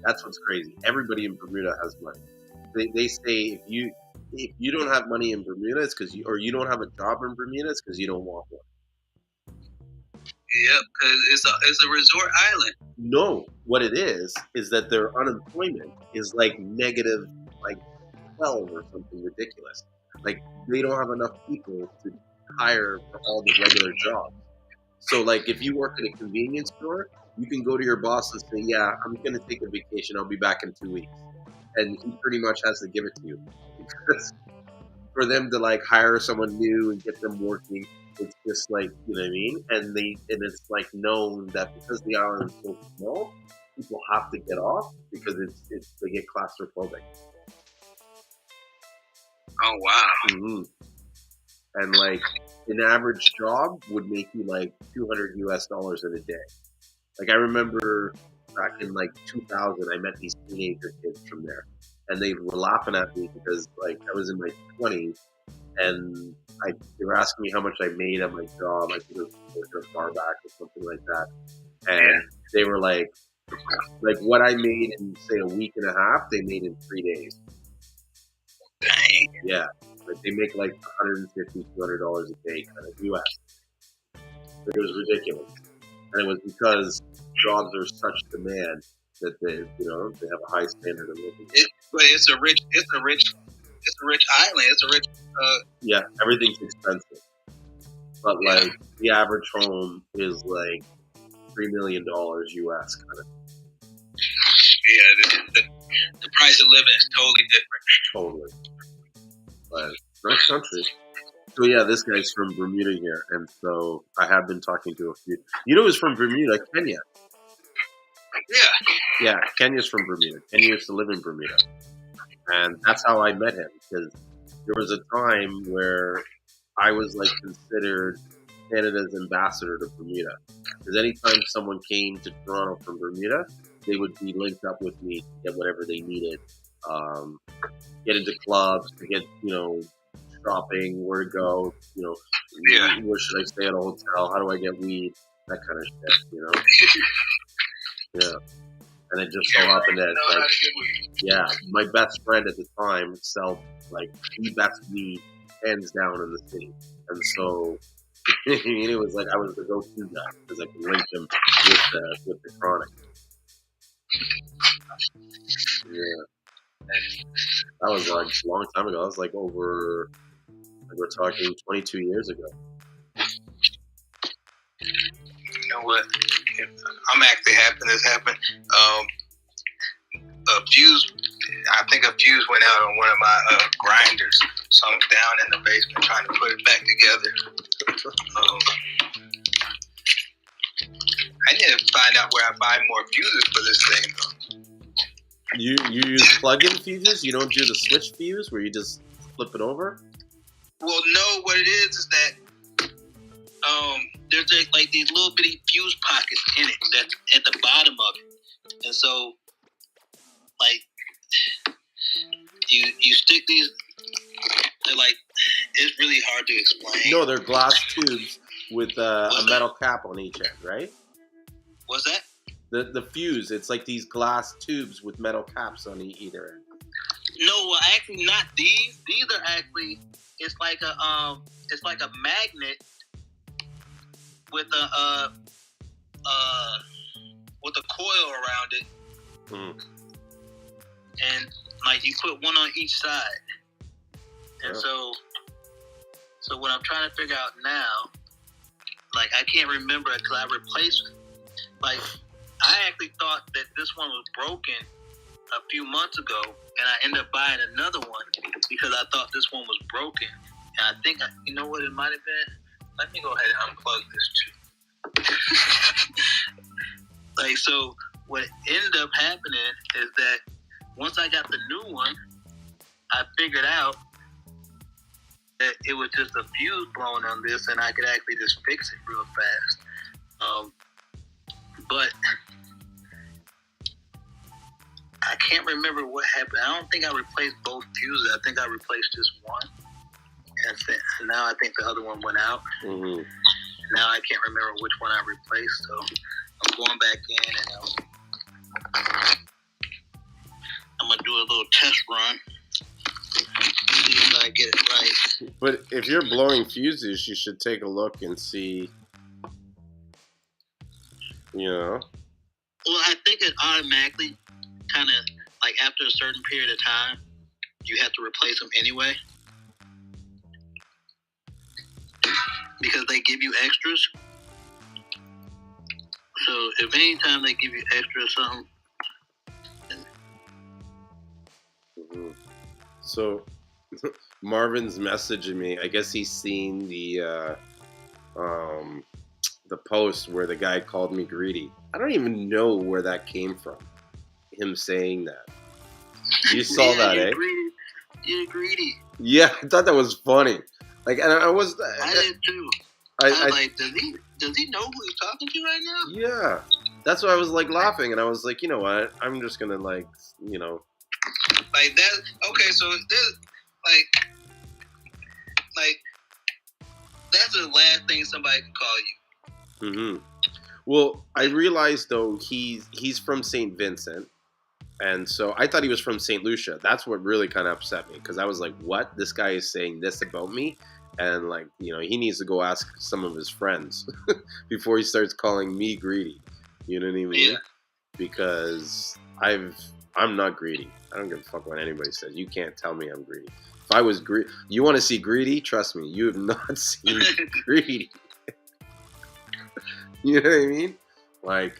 That's what's crazy. Everybody in Bermuda has money. They say if you don't have money in Bermuda, it's because you don't have a job in Bermuda, it's because you don't want one. Yep, because it's a resort island. No, what it is that their unemployment is like negative, like 12 or something ridiculous. Like they don't have enough people to hire for all the regular jobs. So like if you work at a convenience store, you can go to your boss and say, yeah, I'm going to take a vacation. I'll be back in 2 weeks. And he pretty much has to give it to you. Because for them to like hire someone new and get them working, it's just like, you know what I mean? And it's like known that because the island is so small, people have to get off because they get claustrophobic. Oh, wow. Mm-hmm. And like an average job would make you like $200 US in a day. Like I remember back in like 2000, I met these teenager kids from there, and they were laughing at me because like I was in my 20s, and they were asking me how much I made at my job. I think it was a bar back or something like that, and they were like what I made in say a week and a half, they made in 3 days. Dang. Yeah, like they make like $150, $200 a day, kind of US. It was ridiculous. And it was because jobs are such demand that they have a high standard of living. But it's a rich island. It's a rich. Yeah, everything's expensive, but like the average home is like $3 million US kind of. Yeah, the price of living is totally different. Totally, but nice country. So yeah, this guy's from Bermuda here, and so I have been talking to a few. Who's from Bermuda? Kenya. Yeah, Kenya's from Bermuda. Kenya used to live in Bermuda, and that's how I met him. Because there was a time where I was like considered Canada's ambassador to Bermuda. Because anytime someone came to Toronto from Bermuda, they would be linked up with me to get whatever they needed, get into clubs, to get shopping, where to go, where should I stay at a hotel, how do I get weed, that kind of shit, Yeah. And it just so happened that, my best friend at the time sold like the best weed hands down in the city, and so it was like I was the go-to guy because I could link him with the chronic. Yeah, that was like a long time ago. That was like over. We're talking 22 years ago. You know what? I'm actually happy this happened. I think a fuse went out on one of my grinders, so I'm down in the basement trying to put it back together. I need to find out where I buy more fuses for this thing, though. You use plug-in fuses? You don't do the switch fuse where you just flip it over? Well, no. What it is that there's like these little bitty fuse pockets in it that's at the bottom of it, and so like you stick these. They're like, it's really hard to explain. No, they're glass tubes with a metal cap on each end, right? What's that? The fuse, it's like these glass tubes with metal caps on either end. No, well, actually not these. These are actually, it's like a magnet with a coil around it, and like you put one on each side. And so what I'm trying to figure out now, like I can't remember it because I replaced. Like I actually thought that this one was broken a few months ago, and I ended up buying another one because I thought this one was broken. And I think you know what it might have been. Let me go ahead and unplug this too. Like so, what ended up happening is that once I got the new one, I figured out that it was just a fuse blowing on this, and I could actually just fix it real fast. But I can't remember what happened. I don't think I replaced both fuses. I think I replaced just one, and now I think the other one went out. Mm-hmm. Now I can't remember which one I replaced. So I'm going back in, and I'm gonna do a little test run. See if I get it right. But if you're blowing fuses, you should take a look and see, Well, I think it automatically kind of, like after a certain period of time, you have to replace them anyway. Because they give you extras. So if anytime they give you extra or something. Mm-hmm. So Marvin's messaging me. I guess he's seen the post where the guy called me greedy. I don't even know where that came from. Him saying that. You saw that, eh? You're greedy. Yeah, I thought that was funny. Like, and I did too. I was like, does he know who he's talking to right now? Yeah, that's why I was like laughing, and I was like, you know what? I'm just gonna like that. Okay, so there's like that's the last thing somebody can call you. Mm-hmm. Well, I realized though he's from St. Vincent, and so I thought he was from St. Lucia. That's what really kind of upset me because I was like, what? This guy is saying this about me? And like, he needs to go ask some of his friends before he starts calling me greedy. You know what I mean? Yeah. because I'm not greedy. I don't give a fuck what anybody says. You can't tell me I'm greedy. If I was greedy, you want to see greedy? Trust me, you have not seen greedy. You know what I mean? Like,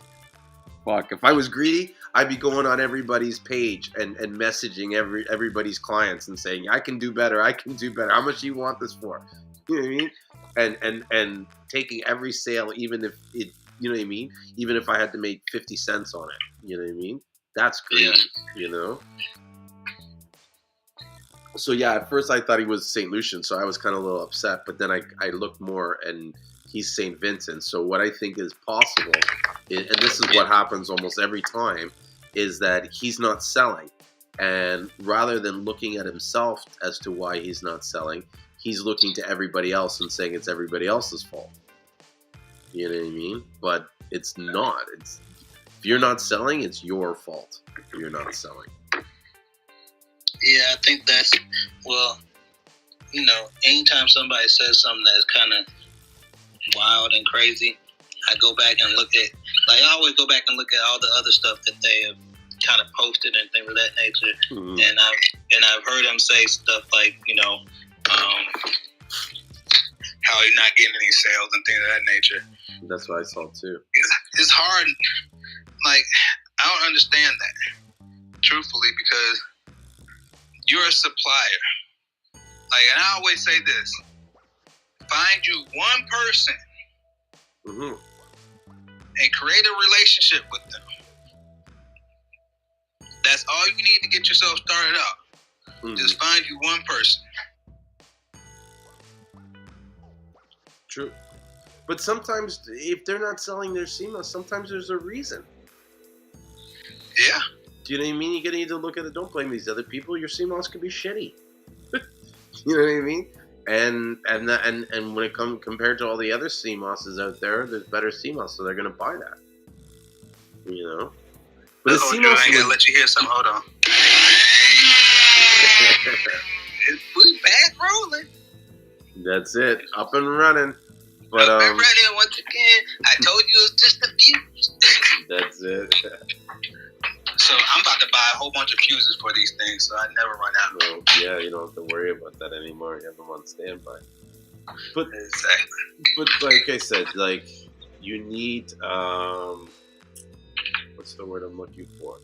fuck. If I was greedy, I'd be going on everybody's page and messaging everybody's clients and saying, I can do better. I can do better. How much do you want this for? You know what I mean? And taking every sale, even if it, you know what I mean? Even if I had to make 50 cents on it, you know what I mean? That's greedy, you know? So yeah, at first I thought he was St. Lucian, so I was kind of a little upset, but then I looked more and he's St. Vincent. So what I think is possible, and this is what happens almost every time, is that he's not selling. And rather than looking at himself as to why he's not selling, he's looking to everybody else and saying it's everybody else's fault. You know what I mean? But it's not. If you're not selling, it's your fault if you're not selling. Yeah, I think that's, well, you know, anytime somebody says something that's kind of wild and crazy, I go back and look at, like, I always go back and look at all the other stuff that they have kind of posted and things of that nature. Mm-hmm. And I've heard them say stuff like, you know, how he's not getting any sales and things of that nature. That's what I saw too. It's hard. Like, I don't understand that, truthfully, because you're a supplier. Like, and I always say this: find you one person and create a relationship with them. That's all you need to get yourself started out. Mm-hmm. Just find you one person. True. But sometimes, if they're not selling their Seamoss, sometimes there's a reason. Yeah. Do you know what I mean? You're gonna need to look at it. Don't blame these other people. Your Seamoss could be shitty. You know what I mean? And when it comes compared to all the other Seamosses out there, there's better Seamoss, so they're gonna buy that. You know. But I ain't gonna let you hear some. Hold on. We back rolling. That's it. Up and running. But up and running once again. I told you it was just a fuse. That's it. So I'm about to buy a whole bunch of fuses for these things, so I never run out. Well, yeah, you don't have to worry about that anymore. You have them on standby. But exactly. But like I said, like you need what's the word I'm looking for?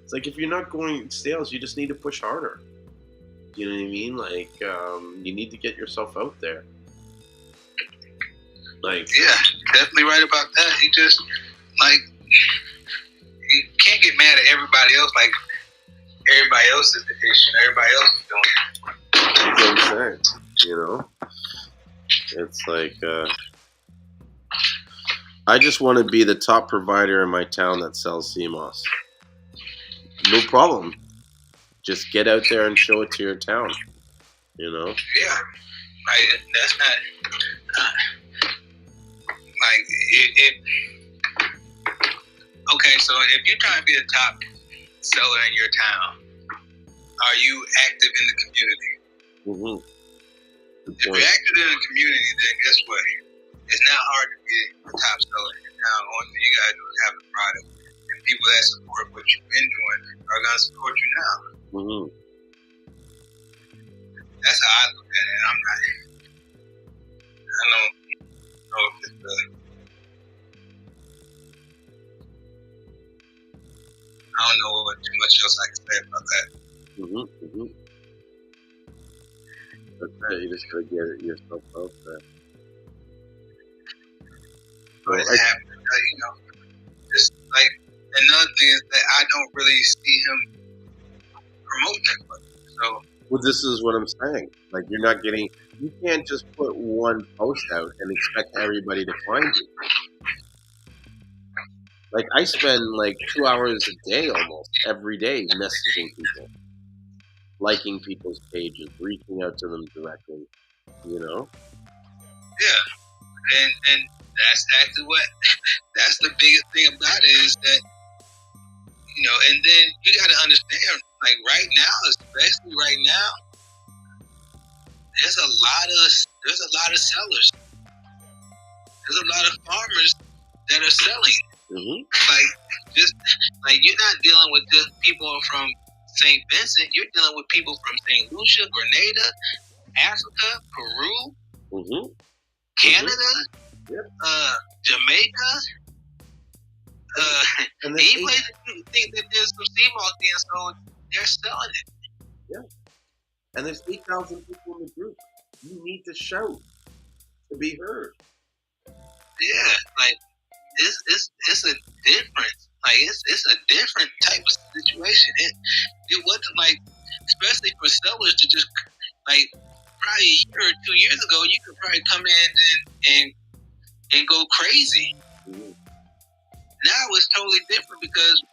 It's like if you're not going sales, you just need to push harder. You know what I mean? Like you need to get yourself out there. Like yeah, definitely right about that. You just like. You can't get mad at everybody else like everybody else is the issue. Everybody else is doing it. That's what I'm saying. You know? It's like, I just want to be the top provider in my town that sells Seamoss. No problem. Just get out there and show it to your town. You know? Yeah. That's not... like, okay, so if you're trying to be the top seller in your town, are you active in the community? Mm-hmm. If you're active in the community, then guess what? It's not hard to be the top seller in your town. The only thing you gotta do is have a product. And people that support what you've been doing are gonna support you now. Mm-hmm. That's how I look at it. I don't know if it's I don't know what too much else I can say about that. Mm-hmm. Mm-hmm. That's right. You just gotta get it yourself out there. But it happens, you know. Just like another thing is that I don't really see him promote that much. So. Well, this is what I'm saying. Like you're not getting. You can't just put one post out and expect everybody to find you. Like, I spend, 2 hours a day almost, every day, messaging people. Liking people's pages, reaching out to them directly, you know? Yeah. And that's actually that's the biggest thing about it is that, you know, and then you got to understand, right now, especially right now, there's a lot of sellers. There's a lot of farmers that are selling. Mm-hmm. just like you're not dealing with just people from St. Vincent. You're dealing with people from St. Lucia, Grenada, Africa, Peru, Canada, Jamaica. Any place that you think that there's some Seamoss being sold, they're selling it. Yeah. And there's 8,000 people in the group. You need to shout to be heard. Yeah, like it's a difference. Like it's a different type of situation. It wasn't like, especially for sellers to just like probably a year or 2 years ago, you could probably come in and go crazy. Now it's totally different because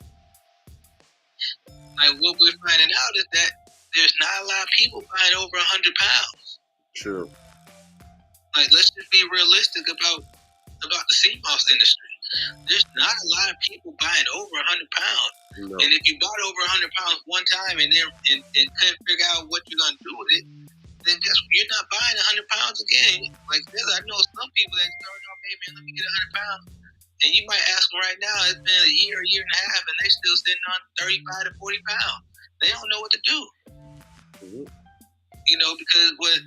like what we're finding out is that there's not a lot of people buying over 100 pounds. True. Like let's just be realistic about the Seamoss industry. There's not a lot of people buying over 100 pounds. No. And if you bought over 100 pounds one time and couldn't figure out what you're gonna do with it, then guess what? You're not buying 100 pounds again. Like this, I know some people that start off, hey man, let me get 100 pounds. And you might ask them right now, it's been a year and a half, and they still sitting on 35 to 40 pounds. They don't know what to do. You know, because what,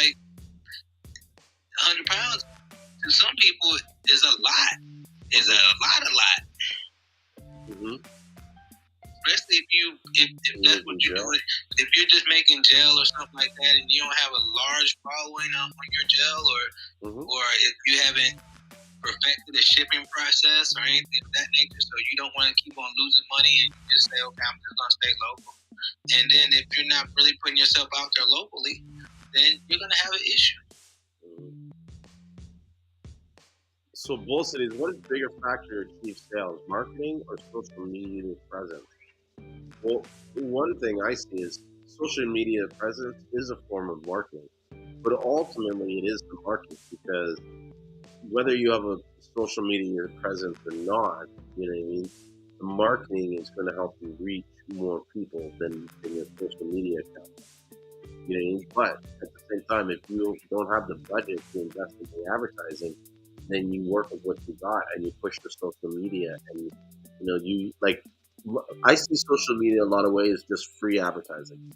like, 100 pounds to some people is a lot. It's a lot. Especially if that's what you're doing. If you're just making gel or something like that, and you don't have a large following on your gel, or if you haven't perfected the shipping process or anything of that nature, so you don't want to keep on losing money and you just say, okay, I'm just gonna stay local. And then if you're not really putting yourself out there locally, then you're gonna have an issue. So both cities, what is the bigger factor to achieve sales, marketing or social media presence? Well, one thing I see is social media presence is a form of marketing, but ultimately it is the market, because whether you have a social media presence or not, you know what I mean, the marketing is going to help you reach more people than your social media account. You know what I mean? But at the same time, if you don't have the budget to invest in the advertising, then you work with what you got and you push the social media, and you know, you like, I see social media a lot of ways just free advertising,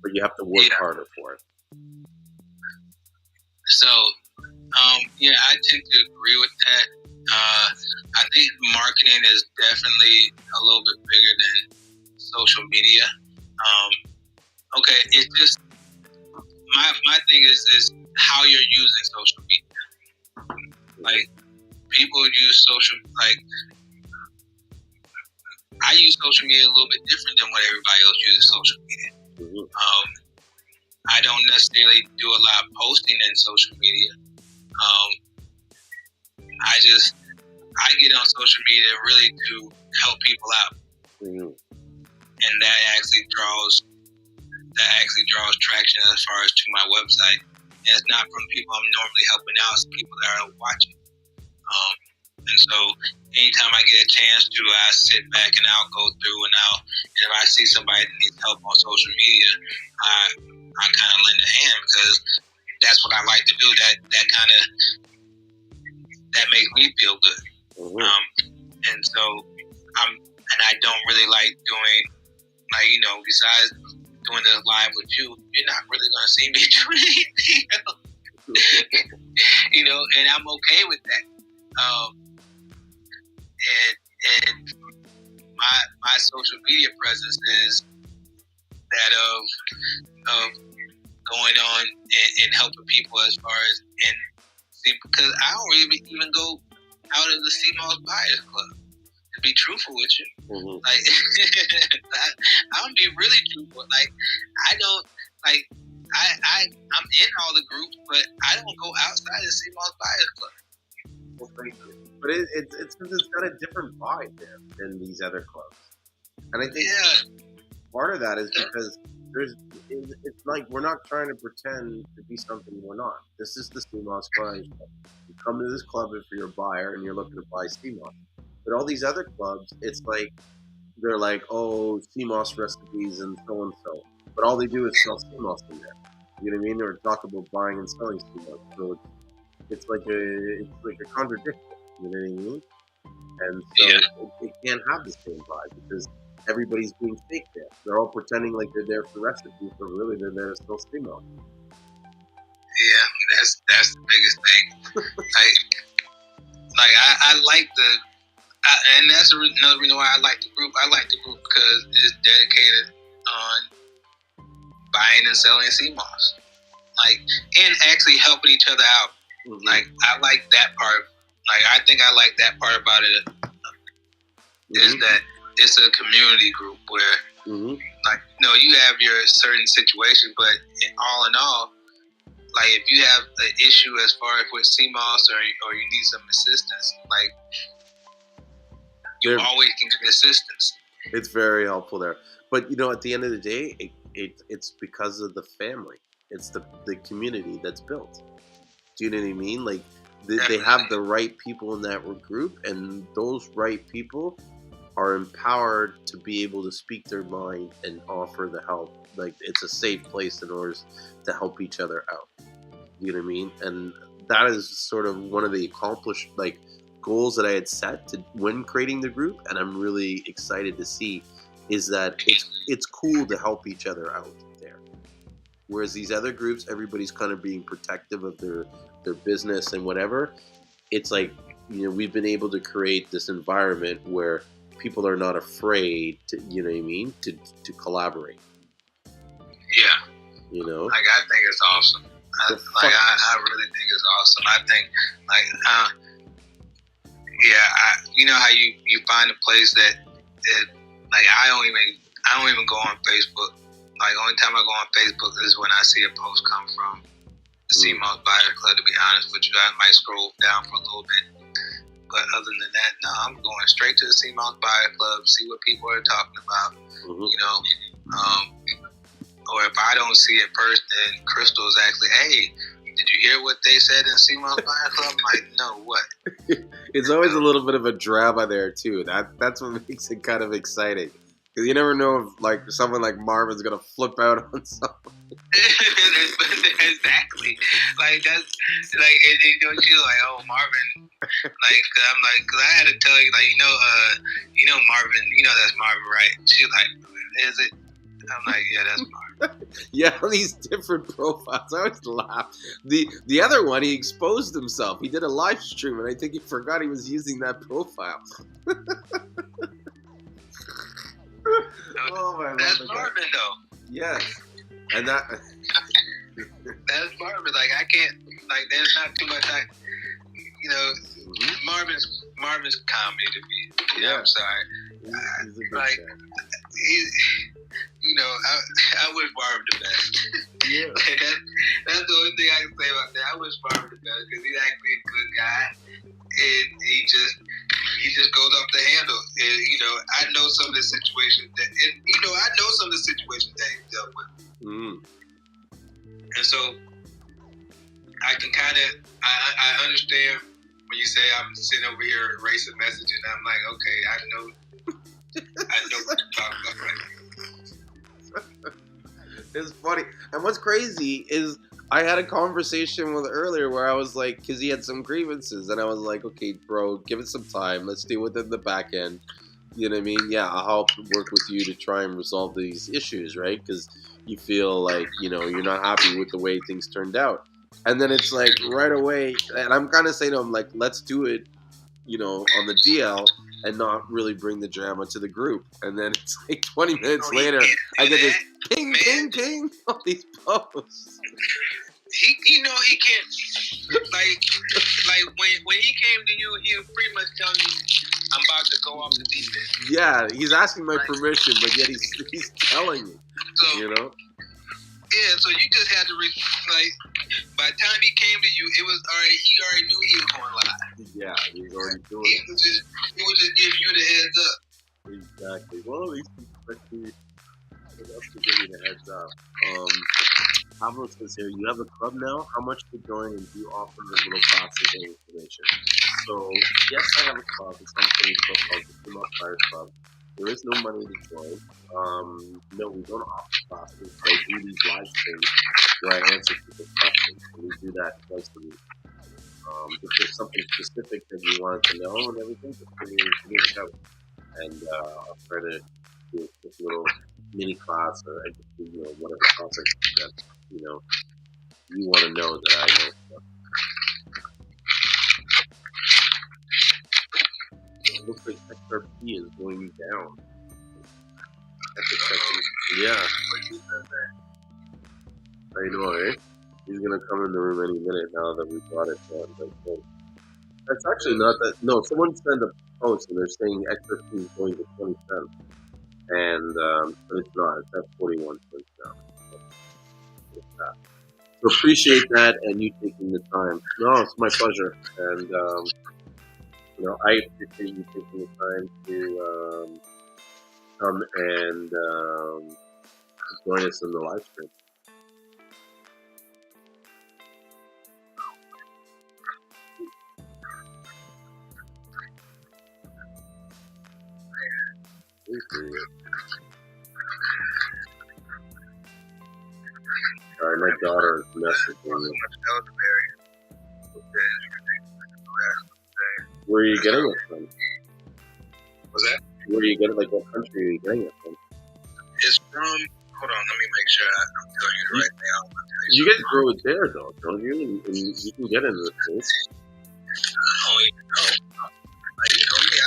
but you have to work harder for it. So, I tend to agree with that. I think marketing is definitely a little bit bigger than social media. Okay, it's just my thing is how you're using social media. Like, people use I use social media a little bit different than what everybody else uses social media. I don't necessarily do a lot of posting in social media. I get on social media really to help people out. And that actually draws traction as far as to my website. And it's not from people I'm normally helping out, it's people that are watching. And so anytime I get a chance to, I sit back and I'll go through and if I see somebody that needs help on social media, I kind of lend a hand, because that's what I like to do. That makes me feel good. And so I don't really like doing, like, you know, besides doing this live with you, you're not really going to see me doing anything else. You know, and I'm okay with that. And my social media presence is that of going on and helping people as far as, and see, because I don't even go out of the Steamos Buyers Club, to be truthful with you. Like, I'm gonna be really truthful. Like, I don't, like, I'm in all the groups, but I don't go outside the Steamos Buyers Club. Well, thank you. But it's because it's got a different vibe there than these other clubs. And I think part of that is because it's like, we're not trying to pretend to be something we're not. This is the Steamos Club. You come to this club if you're a buyer and you're looking to buy Steamos. But all these other clubs, it's like, they're like, oh, Steamos recipes and so. But all they do is sell Steamos in there. You know what I mean? Or talk about buying and selling Steamos. So it's like a contradiction. You know what I mean? And so it can't have the same vibe because everybody's being fake there. They're all pretending like they're there for recipes, but really they're there to sell Steamos. Yeah, that's the biggest thing. I like and that's another reason why I like the group. I like the group because it's dedicated on buying and selling Seamoss, and actually helping each other out. Mm-hmm. I like that part. I think I like that part about it. Is that it's a community group where, you have your certain situation, but all in all, if you have an issue as far as with Seamoss or you need some assistance, you always can get assistance. It's very helpful there. But, at the end of the day, it's because of the family. It's the community that's built. Do you know what I mean? They have the right people in that group, and those right people are empowered to be able to speak their mind and offer the help. It's a safe place in order to help each other out. You know what I mean? And that is sort of one of the accomplished goals that I had set when creating the group, and I'm really excited to see is that it's cool to help each other out there. Whereas these other groups, everybody's kind of being protective of their business and whatever. It's we've been able to create this environment where people are not afraid to, you know what I mean, to collaborate. Yeah. I think it's awesome. I really think it's awesome. I think how you find a place that I don't even go on Facebook. The only time I go on Facebook is when I see a post come from the Seamoss Buyer Club. To be honest with you, I might scroll down for a little bit, but other than that, no, I'm going straight to the Steamos Buyer Club, see what people are talking about. Or if I don't see it first, then Crystal is actually, hey, did you hear what they said in Steamos Buyer Club? I'm like, no, what? It's always a little bit of a drama there too. That's what makes it kind of exciting. Because you never know if someone like Marvin's gonna flip out on something. Exactly. That's she's oh Marvin. Cause I had to tell you, Marvin, that's Marvin, right? She's like, is it? I'm like, yeah, that's Marvin. Yeah, these different profiles. I always laugh. The other one, he exposed himself. He did a live stream, and I think he forgot he was using that profile. Oh my! That's Marvin, though. Yes, and that. That's Marvin. I can't. There's not too much. Marvin's comedy to me. Yeah, I'm sorry. He's a good guy. I wish Marvin the best. Yeah. That's the only thing I can say about that. I wish Marvin the best because he's actually a good guy, and he just goes off the handle. And, I know some of the situations that he dealt with. And so I can I understand when you say I'm sitting over here erasing messages. I'm like, okay, I know what you're talking about right now. It's funny. And what's crazy is I had a conversation with earlier where I was like, because he had some grievances, and I was like, okay, bro, give it some time. Let's deal with it in the back end. You know what I mean? Yeah, I'll help work with you to try and resolve these issues, right? Because you feel you're not happy with the way things turned out. And then it's right away, and I'm kind of saying to him, let's do it, on the DL and not really bring the drama to the group. And then it's 20 minutes later, I get this ping, ping, ping, all these posts. He can't, when he came to you, he was pretty much telling you, I'm about to go off the deep end. Yeah, he's asking my permission, but yet he's telling me, Yeah, so you just had to, by the time he came to you, it was he already knew he was going live. Yeah, he was already doing it. He was just giving you the heads up. Exactly. Well, at least he's enough to give you the heads up. Pablo says here, you have a club now? How much to join, and do you offer little classes and information? So, yes, I have a club. It's on Facebook called the Steamos Buyer Club. There is no money to join. No, we don't offer classes. I do these live streams where I answer people's questions, and we do that twice a week. If there's something specific that you wanted to know and everything, just give me a shout. And I'll try to do a quick little mini class or whatever topic that you want to know that I know. It looks like XRP is going down. Yeah. I know, eh? He's gonna come in the room any minute now that we brought it down. That's actually not that. No, someone sent a post and they're saying XRP is going to 20 cents. And but it's not. It's at 41 cents now. So appreciate that and you taking the time. No, it's my pleasure. And I appreciate you taking the time to come and join us in the live stream. Sorry, my daughter is messaging me. Where are you getting it from? What's that? Where are you getting what country are you getting it from? It's from, hold on, let me make sure I'm telling you right now. You guys grow it there though, don't you? And you can get it in the States. Oh, you know me,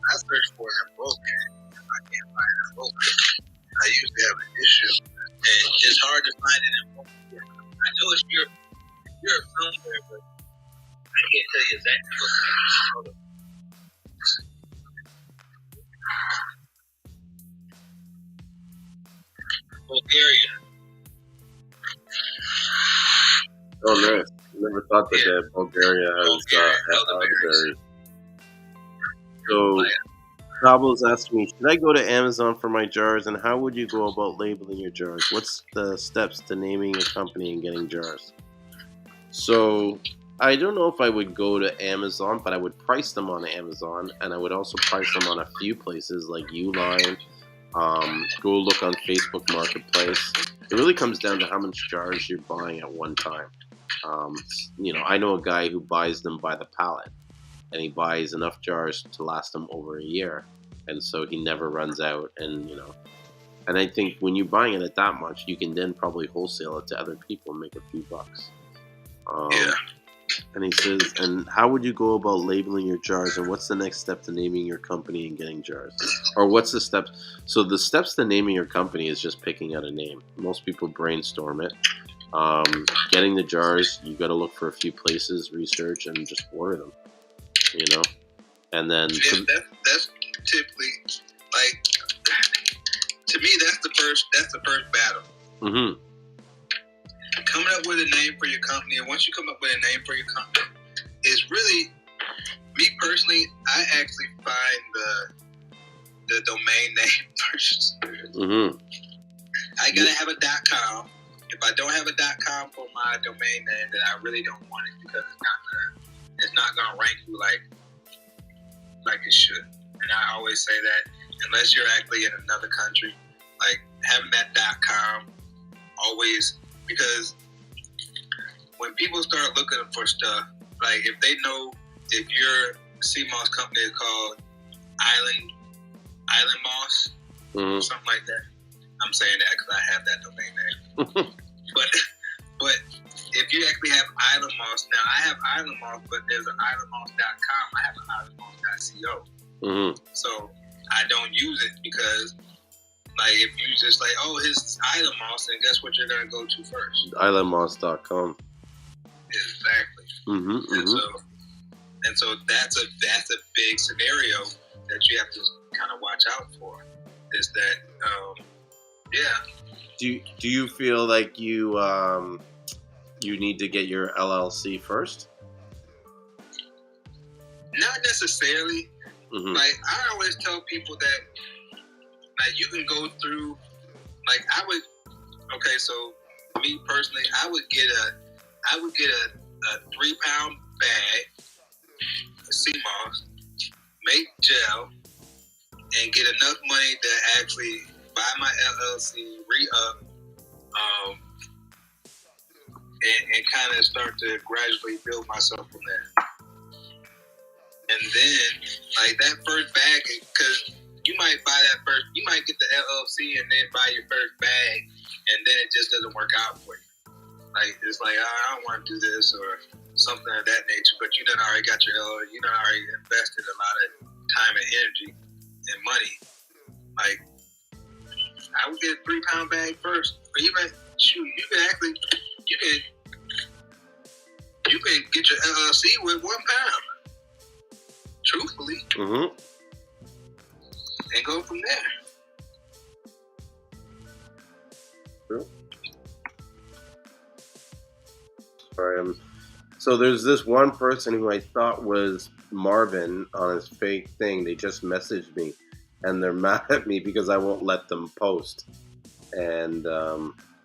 I search for it in both. If I can't find it in both, I usually have an issue. And it's hard to find it in both. I know it's you're somewhere, but I can't tell you exactly what country. Bulgaria. Oh, nice. Never thought that Bulgaria has elderberry. So, Pablo's asking me, should I go to Amazon for my jars, and how would you go about labeling your jars? What's the steps to naming a company and getting jars? So, I don't know if I would go to Amazon, but I would price them on Amazon, and I would also price them on a few places like Uline. Go look on Facebook Marketplace. It really comes down to how much jars you're buying at one time. I know a guy who buys them by the pallet, and he buys enough jars to last him over a year, and so he never runs out. And I think when you're buying it at that much, you can then probably wholesale it to other people and make a few bucks. Yeah. And he says, and how would you go about labeling your jars, and what's the next step to naming your company and getting jars? Or what's the steps? So the steps to naming your company is just picking out a name. Most people brainstorm it. Getting the jars, you got to look for a few places, research, and just order them. And then that's typically like, to me, that's the first battle. Mm-hmm. Coming up with a name for your company, and once you come up with a name for your company, is really, me personally, I actually find the domain name first. Mm-hmm. I gotta have a .com. If I don't have a .com for my domain name, then I really don't want it, because it's not gonna rank you like it should. And I always say that, unless you're actually in another country, like having that .com always, because when people start looking for stuff, like if they know if your Seamoss company is called Island Moss, mm-hmm. something like that. I'm saying that because I have that domain name. but if you actually have Island Moss, now I have Island Moss, but there's an islandmoss.com. I have an islandmoss.co. Mm-hmm. So I don't use it because, like, if you just like, oh, his Island Moss, then guess what you're gonna go to first? Islandmoss.com. Exactly. Mm-hmm, and so that's a big scenario that you have to kind of watch out for. Is that yeah. Do you feel like you need to get your LLC first? Not necessarily. Mm-hmm. Like, I always tell people that, like, you can go through, like, okay, so me personally, I would get a 3-pound bag of Seamoss, make gel, and get enough money to actually buy my LLC, re-up, and kind of start to gradually build myself from there. And then, like, that first bag, because you might buy that first, you might get the LLC and then buy your first bag, and then it just doesn't work out for you. Like, it's like, oh, I don't want to do this or something of that nature, but you done already got your LLC, you done already invested a lot of time and energy and money. Like, I would get a 3-pound bag first, or even, shoot, you can get your LLC with 1 pound. Truthfully, and go from there. True. Sorry, so there's this one person who I thought was Marvin on his fake thing. They just messaged me, and they're mad at me because I won't let them post, and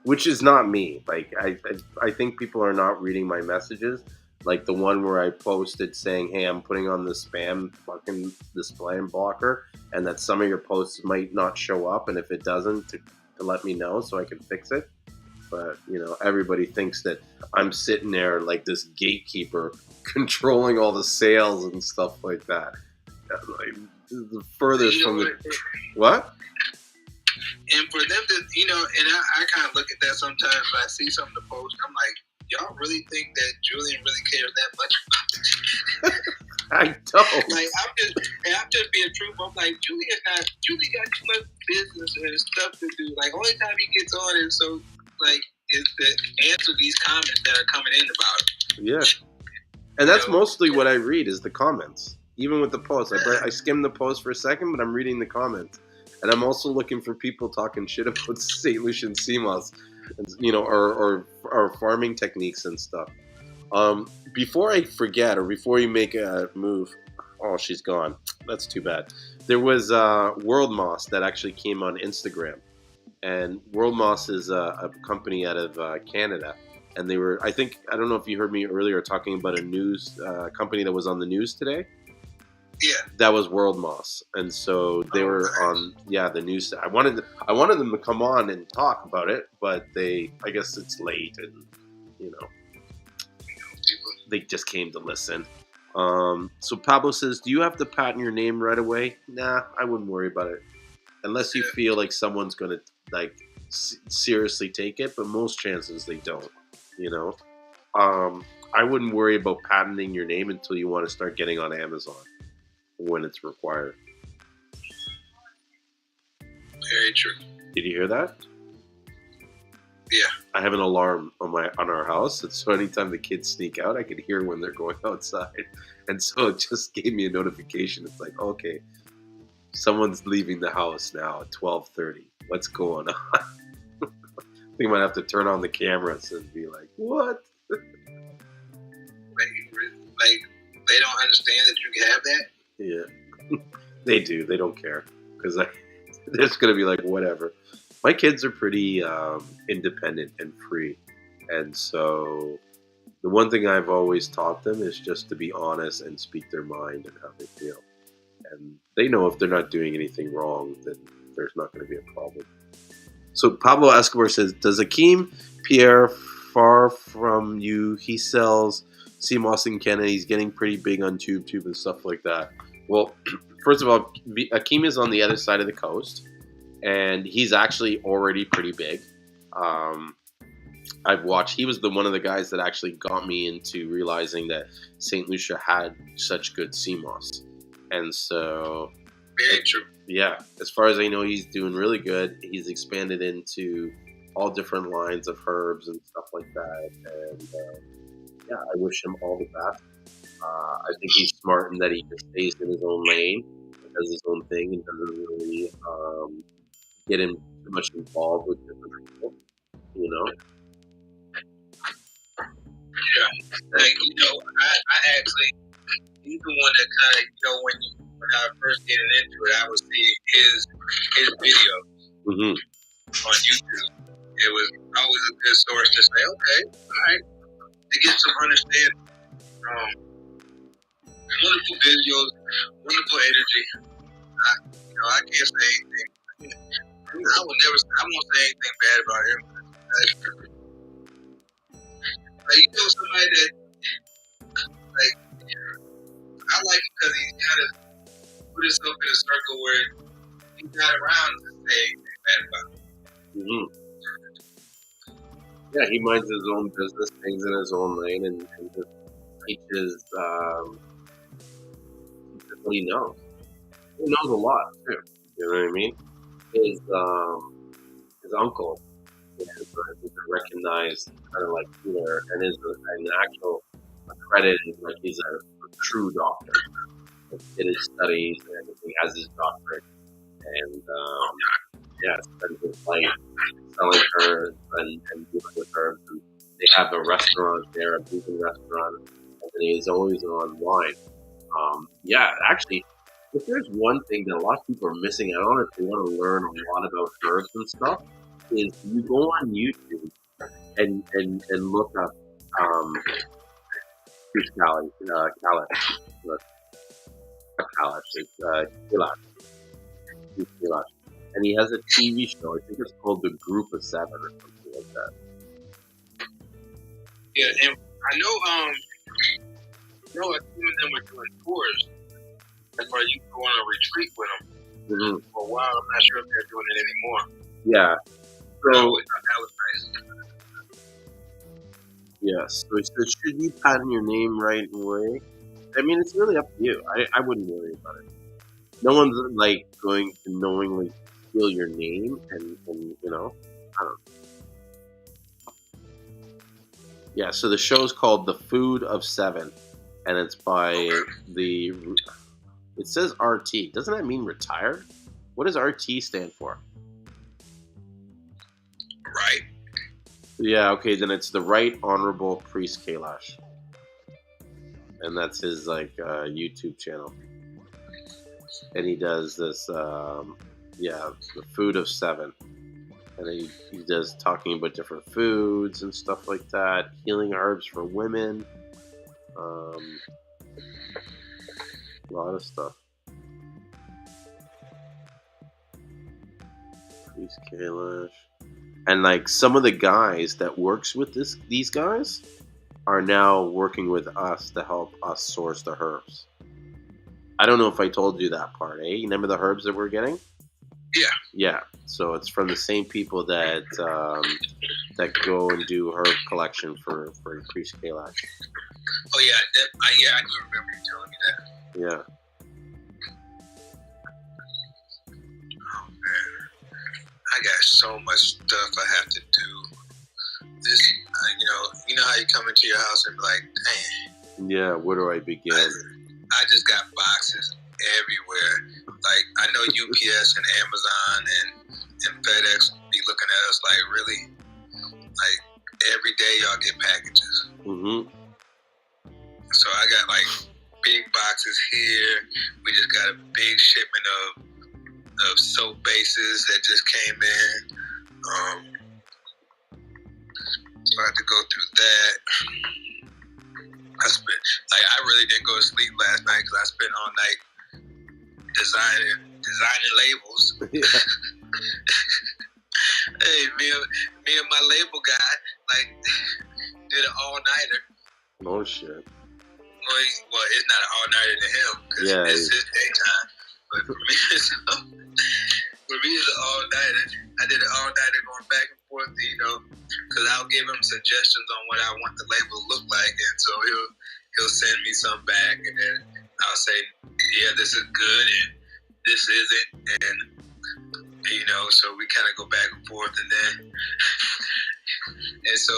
which is not me. Like I think people are not reading my messages. Like the one where I posted saying, hey, I'm putting on the spam fucking spam blocker, and that some of your posts might not show up, and if it doesn't, to let me know so I can fix it. But, you know, everybody thinks that I'm sitting there like this gatekeeper controlling all the sales and stuff like that. Like, the furthest from the... What? And for them to, you know, and I kind of look at that sometimes when I see something to post, I'm like, y'all really think that Julien really cares that much about this? I don't. Like, I'm just being truthful. I'm like, Julien got too much business and stuff to do. Like, only time he gets on is so, like, is to answer these comments that are coming in about him. Yeah. And that's mostly what I read is the comments. Even with the posts. I skim the post for a second, but I'm reading the comments. And I'm also looking for people talking shit about St.Lucian Seamoss, you know, or farming techniques and stuff. Before I forget, or before you make a move, oh, she's gone. That's too bad. There was World Moss that actually came on Instagram, and World Moss is a company out of Canada, and they were, I don't know if you heard me earlier talking about a news company that was on the news today. Yeah, that was World Moss, and so they were on the news. I wanted them to come on and talk about it, but I guess it's late, and you know, they just came to listen. So Pablo says, do you have to patent your name right away? Nah, I wouldn't worry about it. Unless you feel like someone's going to like seriously take it, but most chances they don't, you know? I wouldn't worry about patenting your name until you want to start getting on Amazon when it's required. Very true. Did you hear that? Yeah. I have an alarm on our house, and so anytime the kids sneak out, I can hear when they're going outside. And so it just gave me a notification. It's like, okay, someone's leaving the house now at 12:30. What's going on? I think I might have to turn on the cameras and be like, what? Like they don't understand that you can have that? Yeah. They do. They don't care. Because they're just going to be like, whatever. My kids are pretty independent and free. And so the one thing I've always taught them is just to be honest and speak their mind and how they feel. And they know if they're not doing anything wrong, then there's not going to be a problem. So Pablo Escobar says, does Akeem Pierre far from you? He sells Seamoss in Canada. He's getting pretty big on TubeTube and stuff like that. Well, first of all, Akeem is on the other side of the coast, and he's actually already pretty big. I've watched. He was one of the guys that actually got me into realizing that St. Lucia had such good Seamoss, and so very true. Yeah, as far as I know, he's doing really good. He's expanded into all different lines of herbs and stuff like that, and yeah, I wish him all the best. I think he's smart in that he just stays in his own lane, does his own thing, and doesn't really get him too much involved with different people, you know? Yeah, like, you know, I actually, he's the one that kind of, you know, when I first getting into it, I was seeing his videos on YouTube. It was always a good source to say, okay, all right, to get some understanding. Wonderful videos, wonderful energy. I can't say anything. I won't say anything bad about him. Like, you know, somebody that, like, I like him because he kind of put himself in a circle where he's not around to say anything bad about him. Mm-hmm. Yeah, he minds his own business, things in his own lane, and just teaches what he knows. He knows a lot too. You know what I mean? His uncle is a recognized kind of like healer, and is an actual accredited, like he's a true doctor. He did his studies and everything, has his doctorate, and spends his life selling herbs and dealing with herbs. And they have a restaurant there, a vegan restaurant, and then he's always on wine. Actually, if there's one thing that a lot of people are missing out on if they want to learn a lot about herbs and stuff, is you go on YouTube and look up Kailash. And he has a TV show. I think it's called The Group of Seven or something like that. Yeah, and I know a few of them were doing tours. That's why you go on a retreat with them for a while. I'm not sure if they're doing it anymore. Yeah. So I always thought that was nice. Yes. So should you patent your name right away? I mean, it's really up to you. I wouldn't worry about it. No one's like going to knowingly steal your name and you know, I don't know. Yeah, so the show's called The Food of Seven, and it's by it says RT. Doesn't that mean retired? What does RT stand for? Right. Yeah, okay, then it's the Right Honorable Priest Kailash. And that's his YouTube channel. And he does this The Food of Seven. And he does talking about different foods and stuff like that, healing herbs for women, a lot of stuff. Priest Kailash. And like some of the guys that works with these guys are now working with us to help us source the herbs. I don't know if I told you that part, eh? You remember the herbs that we're getting? Yeah. Yeah. So it's from the same people that go and do herb collection for Priest Kailash. Oh yeah, I do remember you telling me that. Yeah. Oh man, I got so much stuff I have to do. This, you know how you come into your house and be like, dang. Yeah. Where do I begin? I just got boxes everywhere. Like, I know UPS and Amazon and FedEx be looking at us like, really? Like, every day y'all get packages. Mm-hmm. So I got, like, big boxes here. We just got a big shipment of soap bases that just came in. So I had to go through that. I really didn't go to sleep last night because I spent all night designing labels. Yeah. Hey, me and my label guy did an all-nighter. Oh shit. Well, it's not an all-nighter to him because it's his daytime. But for me, it's an all-nighter. I did an all-nighter going back and forth, because I'll give him suggestions on what I want the label to look like, and so he'll send me some back, and then I'll say, yeah, this is good, and this isn't, and so we kind of go back and forth, and then, and so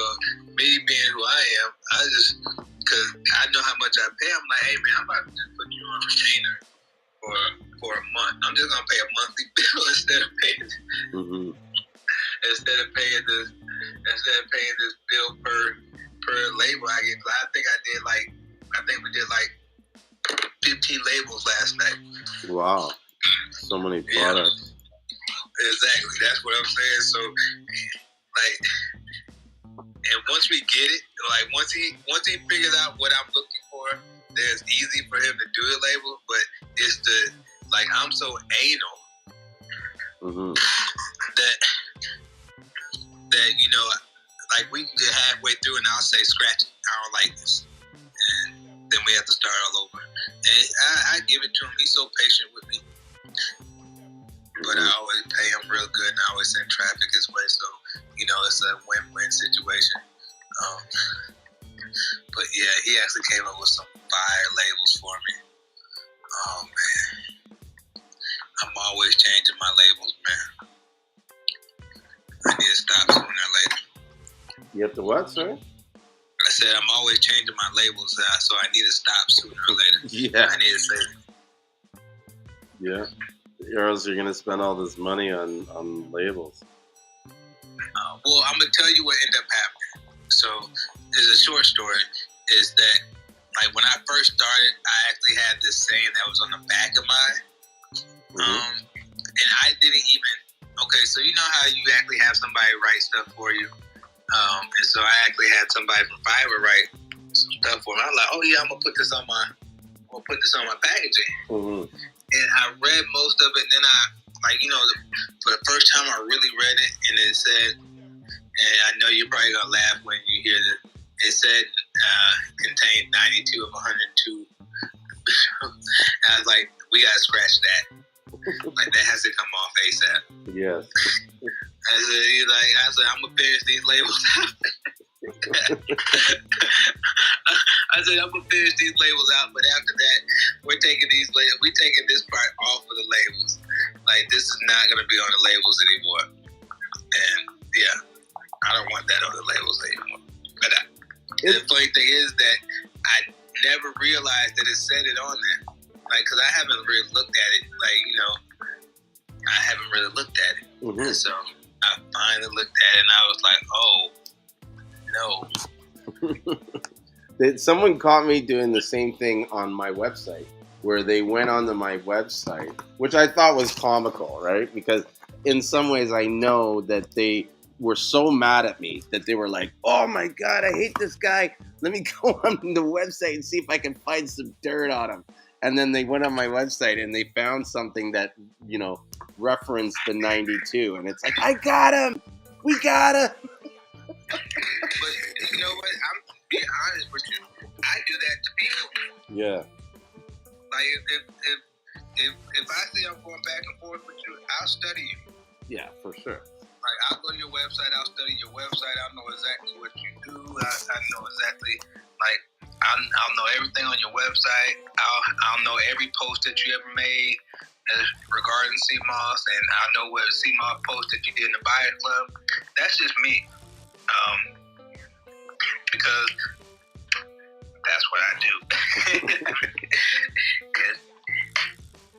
me being who I am, because I know how much I pay, I'm like, hey man, I'm about to just put you on retainer for a month. I'm just gonna pay a monthly bill instead of paying this bill per label I get. I think we did like 15 labels last night. Wow, so many products. Yeah, exactly, that's what I'm saying. So, and once we get it, once he figures out what I'm looking for, then it's easy for him to do the label. But it's I'm so anal that like we can get halfway through and I'll say, scratch it, I don't like this. And then we have to start all over. And I give it to him. He's so patient with me. But I always pay him real good, and I always send traffic his way. So, it's a win-win situation. But yeah, he actually came up with some fire labels for me. Oh man, I'm always changing my labels, man. I need to stop sooner or later. You have to what, sir? I said I'm always changing my labels, so I need to stop sooner or later. Yeah. I need to say. Yeah. Or else you're gonna spend all this money on labels. Well, I'm gonna tell you what ended up happening. So, there's a short story. Is that like when I first started, I actually had this saying that was on the back of mine, and I didn't even. Okay, so you know how you actually have somebody write stuff for you, and so I actually had somebody from Fiverr write some stuff for me. I was like, oh yeah, I'm gonna put this on my packaging. And I read most of it, and then for the first time I really read it, and it said, and I know you're probably gonna laugh when you hear this. It said contained 92 of 102. I was like, we gotta scratch that. Like that has to come off ASAP. Yes. I said, I'm gonna finish these labels out. I said, I'm gonna finish these labels out, but after that, we're taking this part off of the labels. Like this is not gonna be on the labels anymore. And yeah, I don't want that on the labels anymore. But the funny thing is that I never realized that it said it on there. Like, cause I haven't really looked at it. I haven't really looked at it. And so I finally looked at it, and I was like, oh no. Someone caught me doing the same thing on my website, where they went onto my website, which I thought was comical, right? Because in some ways I know that they were so mad at me that they were like, oh my God, I hate this guy. Let me go on the website and see if I can find some dirt on him. And then they went on my website and they found something that, referenced the 92. And it's like, I got him. We got him. But you know what? I'm being honest with you. I do that to people. Yeah. Like if I see I'm going back and forth with you, I'll study you. Yeah, for sure. Like I'll go to your website, I'll study your website, I'll know exactly what you do. I know exactly I'll know everything on your website. I'll know every post that you ever made regarding Seamoss, and I'll know what Seamoss post that you did in the Buyer Club. That's just me. Because that's what I do.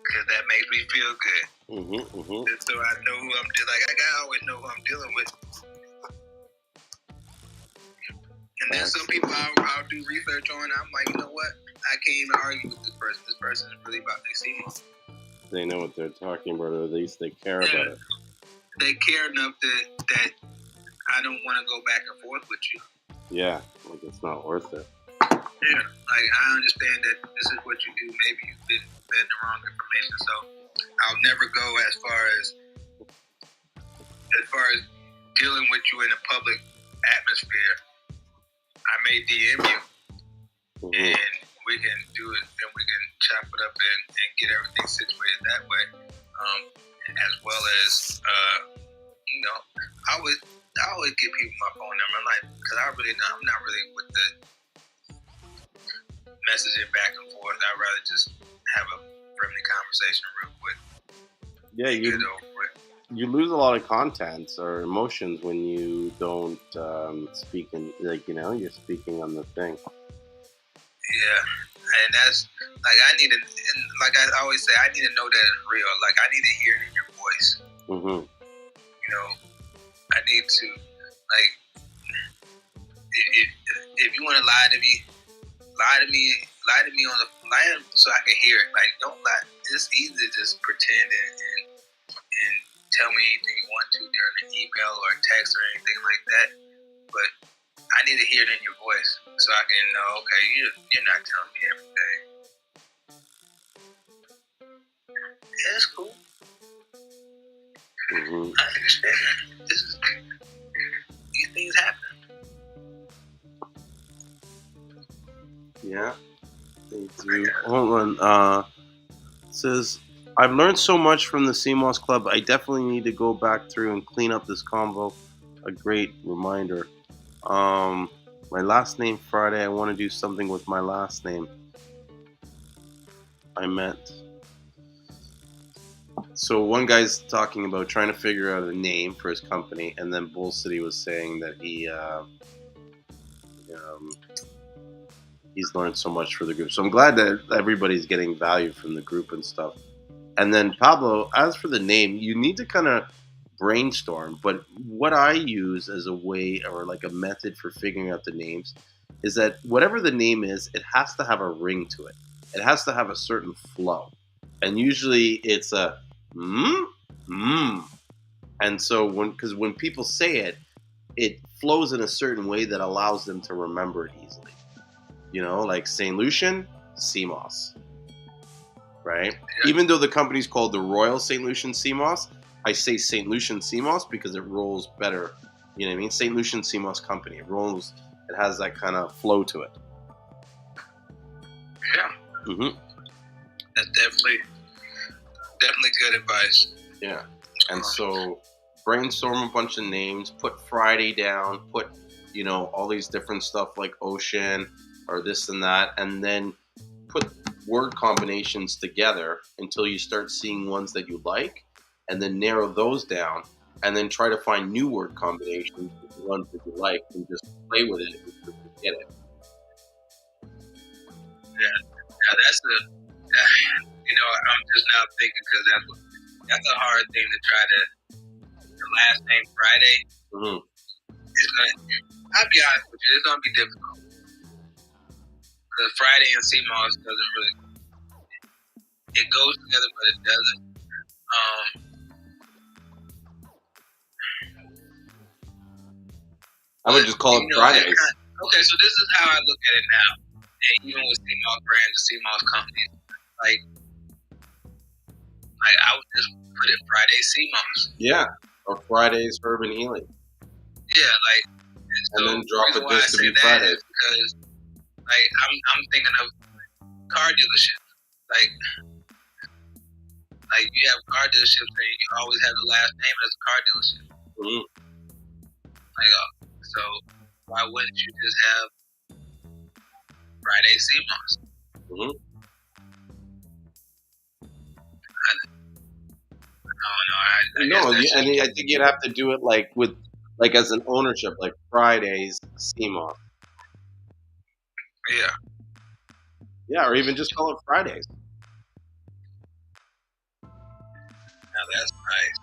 Because that makes me feel good. So I know who I'm dealing with. I always know who I'm dealing with. And then some people I'll do research on. I'm like, you know what? I can't even argue with this person. This person is really about their Seamoss. They know what they're talking about, or at least they care about it. They care enough that I don't want to go back and forth with you. Yeah, like it's not worth it. Yeah, like I understand that this is what you do. Maybe you've been fed the wrong information, so I'll never go as far as dealing with you in a public atmosphere. I may DM you, and we can do it, and we can chop it up and get everything situated that way. As well as I always give people my phone number, like, because I'm not really with the messaging back and forth. I'd rather just have a friendly conversation real quick. Yeah, you lose a lot of contents or emotions when you don't speak in, you're speaking on the thing. Yeah, and that's like I always say, I need to know that it's real. Like I need to hear it in your voice. I need to, like, if you want to lie to me on the line so I can hear it. Like, don't lie. It's easy to just pretend and tell me anything you want to during an email or a text or anything like that. But I need to hear it in your voice so I can know, okay, you're not telling me everything. Yeah, that's cool. I understand. These things happen. Yeah, they do. Hold on. It says, I've learned so much from the Steamos Club. I definitely need to go back through and clean up this convo. A great reminder. My last name Friday. I want to do something with my last name. I meant. So one guy's talking about trying to figure out a name for his company, and then Bull City was saying that he's learned so much for the group. So I'm glad that everybody's getting value from the group and stuff. And then Pablo, as for the name, you need to kind of brainstorm. But what I use as a way or like a method for figuring out the names is that whatever the name is, it has to have a ring to it. It has to have a certain flow. And usually it's a And so when people say it, it flows in a certain way that allows them to remember it easily. You know, like St.Lucian, Seamoss. Right? Yeah. Even though the company's called the Royal St.Lucian Seamoss, I say St.Lucian Seamoss because it rolls better. You know what I mean? St.Lucian Seamoss Company. It rolls. It has that kind of flow to it. Yeah. Mm-hmm. That's definitely good advice. Yeah. And so brainstorm a bunch of names. Put Friday down. Put, all these different stuff like ocean or this and that, and then put word combinations together until you start seeing ones that you like, and then narrow those down, and then try to find new word combinations with the ones that you like, and just play with it until you get it. Yeah, that's I'm just now thinking because that's a hard thing to try to. The last name Friday. Mm-hmm. I'll be honest with you, it's gonna be difficult. Because Friday and Seamoss doesn't really. It goes together, but it doesn't. I would just call it Fridays. Okay, so this is how I look at it now. And even with Seamoss brands and Seamoss companies, like I would just put it Friday Seamoss. Yeah, or Fridays Urban Healing. Yeah, and then drop it just to be Fridays. Because I'm thinking of car dealerships. Like you have car dealerships and you always have the last name as a car dealership. Mm-hmm. So why wouldn't you just have Friday Seamoss? Mm-hmm. I think you'd have to do it like as an ownership, like Fridays Seamoss. Yeah. Yeah, or even just call it Fridays. Now that's nice.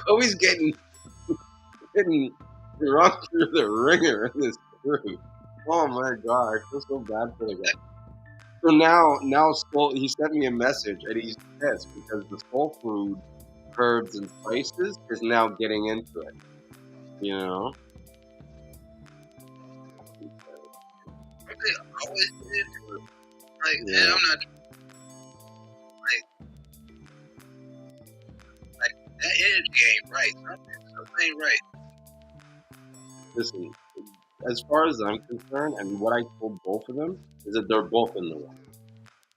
Always getting run through the ringer in this group. Oh my god, I feel so bad for the guy. So now Skull, he sent me a message and he's pissed because the Soul Food Herbs and Spices is now getting into it. You know? They always get into it. And I'm not that energy ain't right. Something ain't right. Listen, as far as I'm concerned, and what I told both of them is that they're both in the wrong.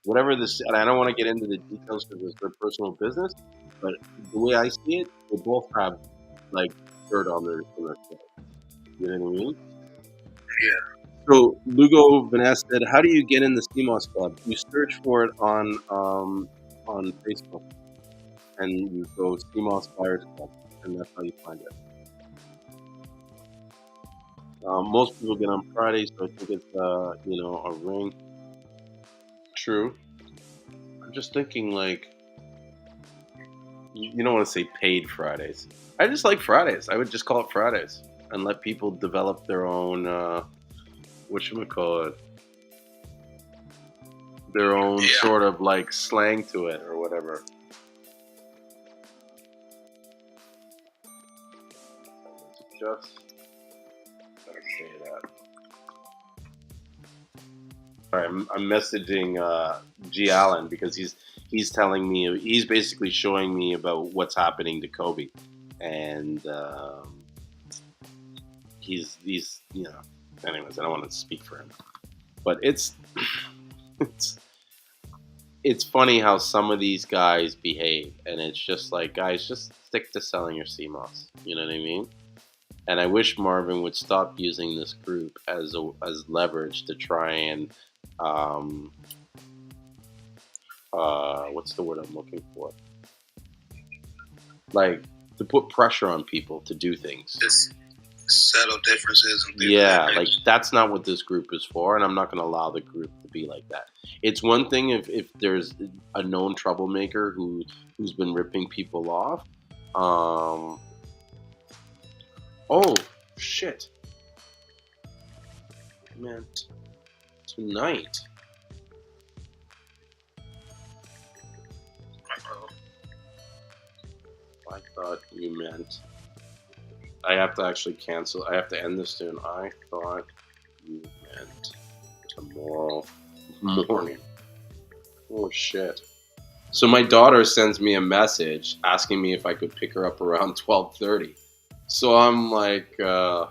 Whatever this, and I don't want to get into the details because it's their personal business, but the way I see it, they both have dirt on their stuff. You know what I mean? Yeah. So Lugo Vanessa said, "How do you get in the Steamos Club? You search for it on Facebook, and you go Steamos Buyers Club, and that's how you find it." Most people get on Fridays, so I think it's a ring. True. I'm just thinking you don't want to say paid Fridays. I just like Fridays. I would just call it Fridays and let people develop their own whatchamacallit, their own sort of slang to it or whatever. Just gotta say that. All right, I'm messaging G. Allen because he's telling me, he's basically showing me about what's happening to Kobe, and he's you know. Anyways, I don't want to speak for him, but it's it's funny how some of these guys behave, and it's just like, guys, just stick to selling your Seamoss. You know what I mean? And I wish Marvin would stop using this group as leverage to try and what's the word I'm looking for? Like, to put pressure on people to do things. Just settle differences and things. Yeah, like that's not what this group is for, and I'm not going to allow the group to be like that. It's one thing if there's a known troublemaker who's been ripping people off. Oh shit, man! Tonight. I thought you meant. I have to actually cancel. I have to end this soon. I thought you meant tomorrow morning. Oh shit. So my daughter sends me a message asking me if I could pick her up around 12:30. So I'm like, yeah,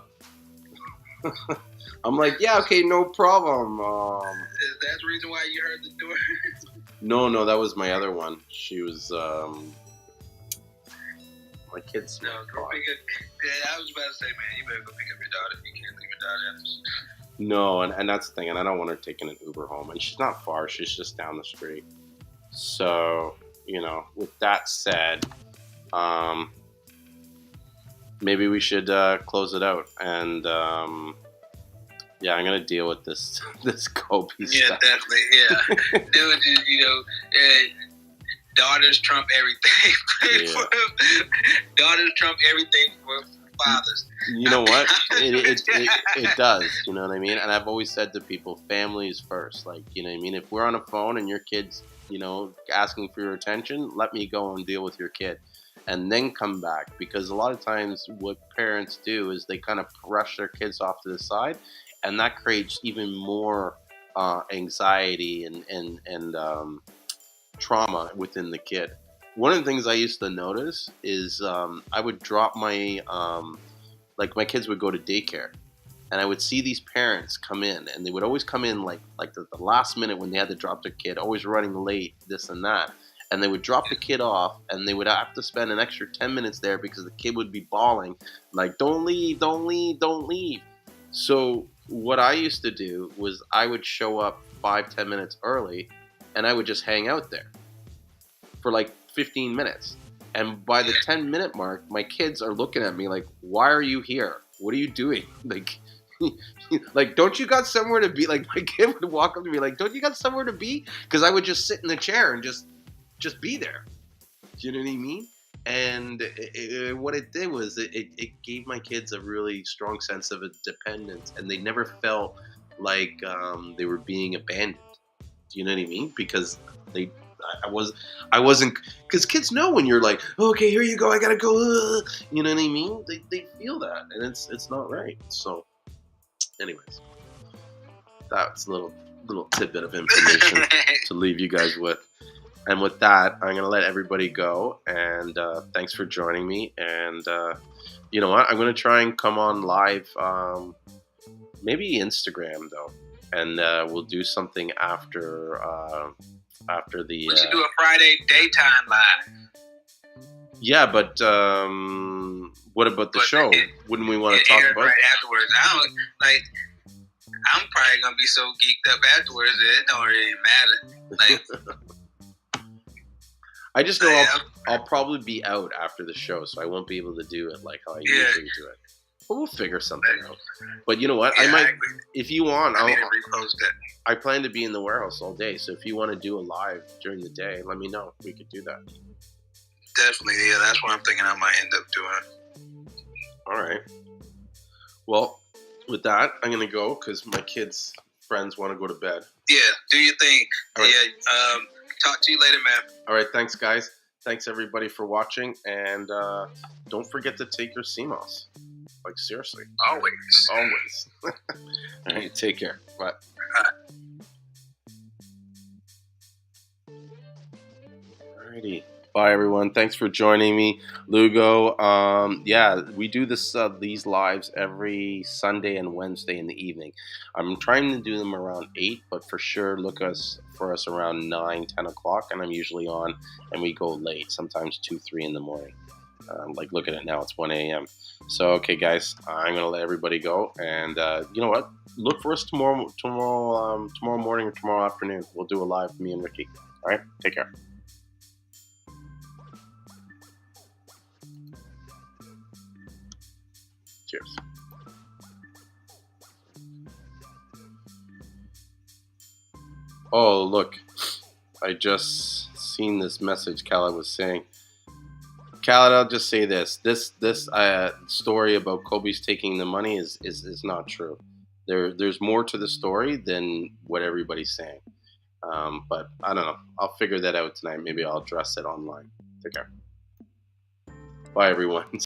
okay, no problem. Is that the reason why you heard the door? No, that was my other one. She was, my kids. No, go pick up. Yeah, I was about to say, man, you better go pick up your daughter. You can't leave your daughter after. No, and that's the thing, and I don't want her taking an Uber home. And she's not far; she's just down the street. So, with that said, maybe we should close it out. And yeah, I'm gonna deal with this Kobe stuff. Yeah, definitely. Yeah, dude, daughters trump everything. Yeah. Daughters trump everything for fathers. You know what? It does. You know what I mean? And I've always said to people, family is first. Like, you know what I mean? If we're on a phone and your kid's, asking for your attention, let me go and deal with your kid. And then come back. Because a lot of times what parents do is they kind of brush their kids off to the side. And that creates even more anxiety and trauma within the kid. One of the things I used to notice is I would drop my my kids would go to daycare, and I would see these parents come in, and they would always come in like the last minute when they had to drop their kid, always running late, this and that, and they would drop the kid off, and they would have to spend an extra 10 minutes there because the kid would be bawling like, don't leave, don't leave, don't leave. So what I used to do was I would show up 5-10 minutes early, and I would just hang out there for like 15 minutes. And by the 10-minute mark, my kids are looking at me like, why are you here? What are you doing? Like, don't you got somewhere to be? Like, my kid would walk up to me like, don't you got somewhere to be? Because I would just sit in the chair and just be there. Do you know what I mean? And what it did was it gave my kids a really strong sense of independence, and they never felt like they were being abandoned. Do you know what I mean? Because I wasn't, because kids know when you're like, okay, here you go, I gotta go, you know what I mean? They feel that, and it's not right. So, anyways, that's a little tidbit of information to leave you guys with. And with that, I'm gonna let everybody go. And thanks for joining me. And you know what? I'm gonna try and come on live, maybe Instagram though, and we'll do something after the. We should do a Friday daytime live. Yeah, but what about the show? Wouldn't we want to talk about it? Right afterwards. I'm probably gonna be so geeked up afterwards that it don't really matter. I just know I'll probably be out after the show, so I won't be able to do it like how I usually do it. But we'll figure something out. But you know what? I might, if you want, I plan to be in the warehouse all day. So if you want to do a live during the day, let me know. We could do that. Definitely, yeah. That's what I'm thinking I might end up doing. All right. Well, with that, I'm gonna go because my kids' friends want to go to bed. Yeah, do your thing. Right. Yeah. Talk to you later, man. All right. Thanks, guys. Thanks everybody for watching, and don't forget to take your Seamoss. Like, seriously. Always. All right, take care. Bye. Alrighty. Bye, everyone. Thanks for joining me, Lugo. Yeah, we do these lives every Sunday and Wednesday in the evening. I'm trying to do them around 8, but for sure look for us around 9, 10 o'clock, and I'm usually on, and we go late, sometimes 2, 3 in the morning. Like, look at it now, it's 1 a.m. So, okay, guys, I'm going to let everybody go, and you know what? Look for us tomorrow morning or tomorrow afternoon. We'll do a live, me and Ricky. All right, take care. Cheers. Oh, look. I just seen this message Khaled was saying. Khaled, I'll just say this. This story about Kobe's taking the money is not true. There's more to the story than what everybody's saying. But I don't know. I'll figure that out tonight. Maybe I'll address it online. Take care. Bye, everyone.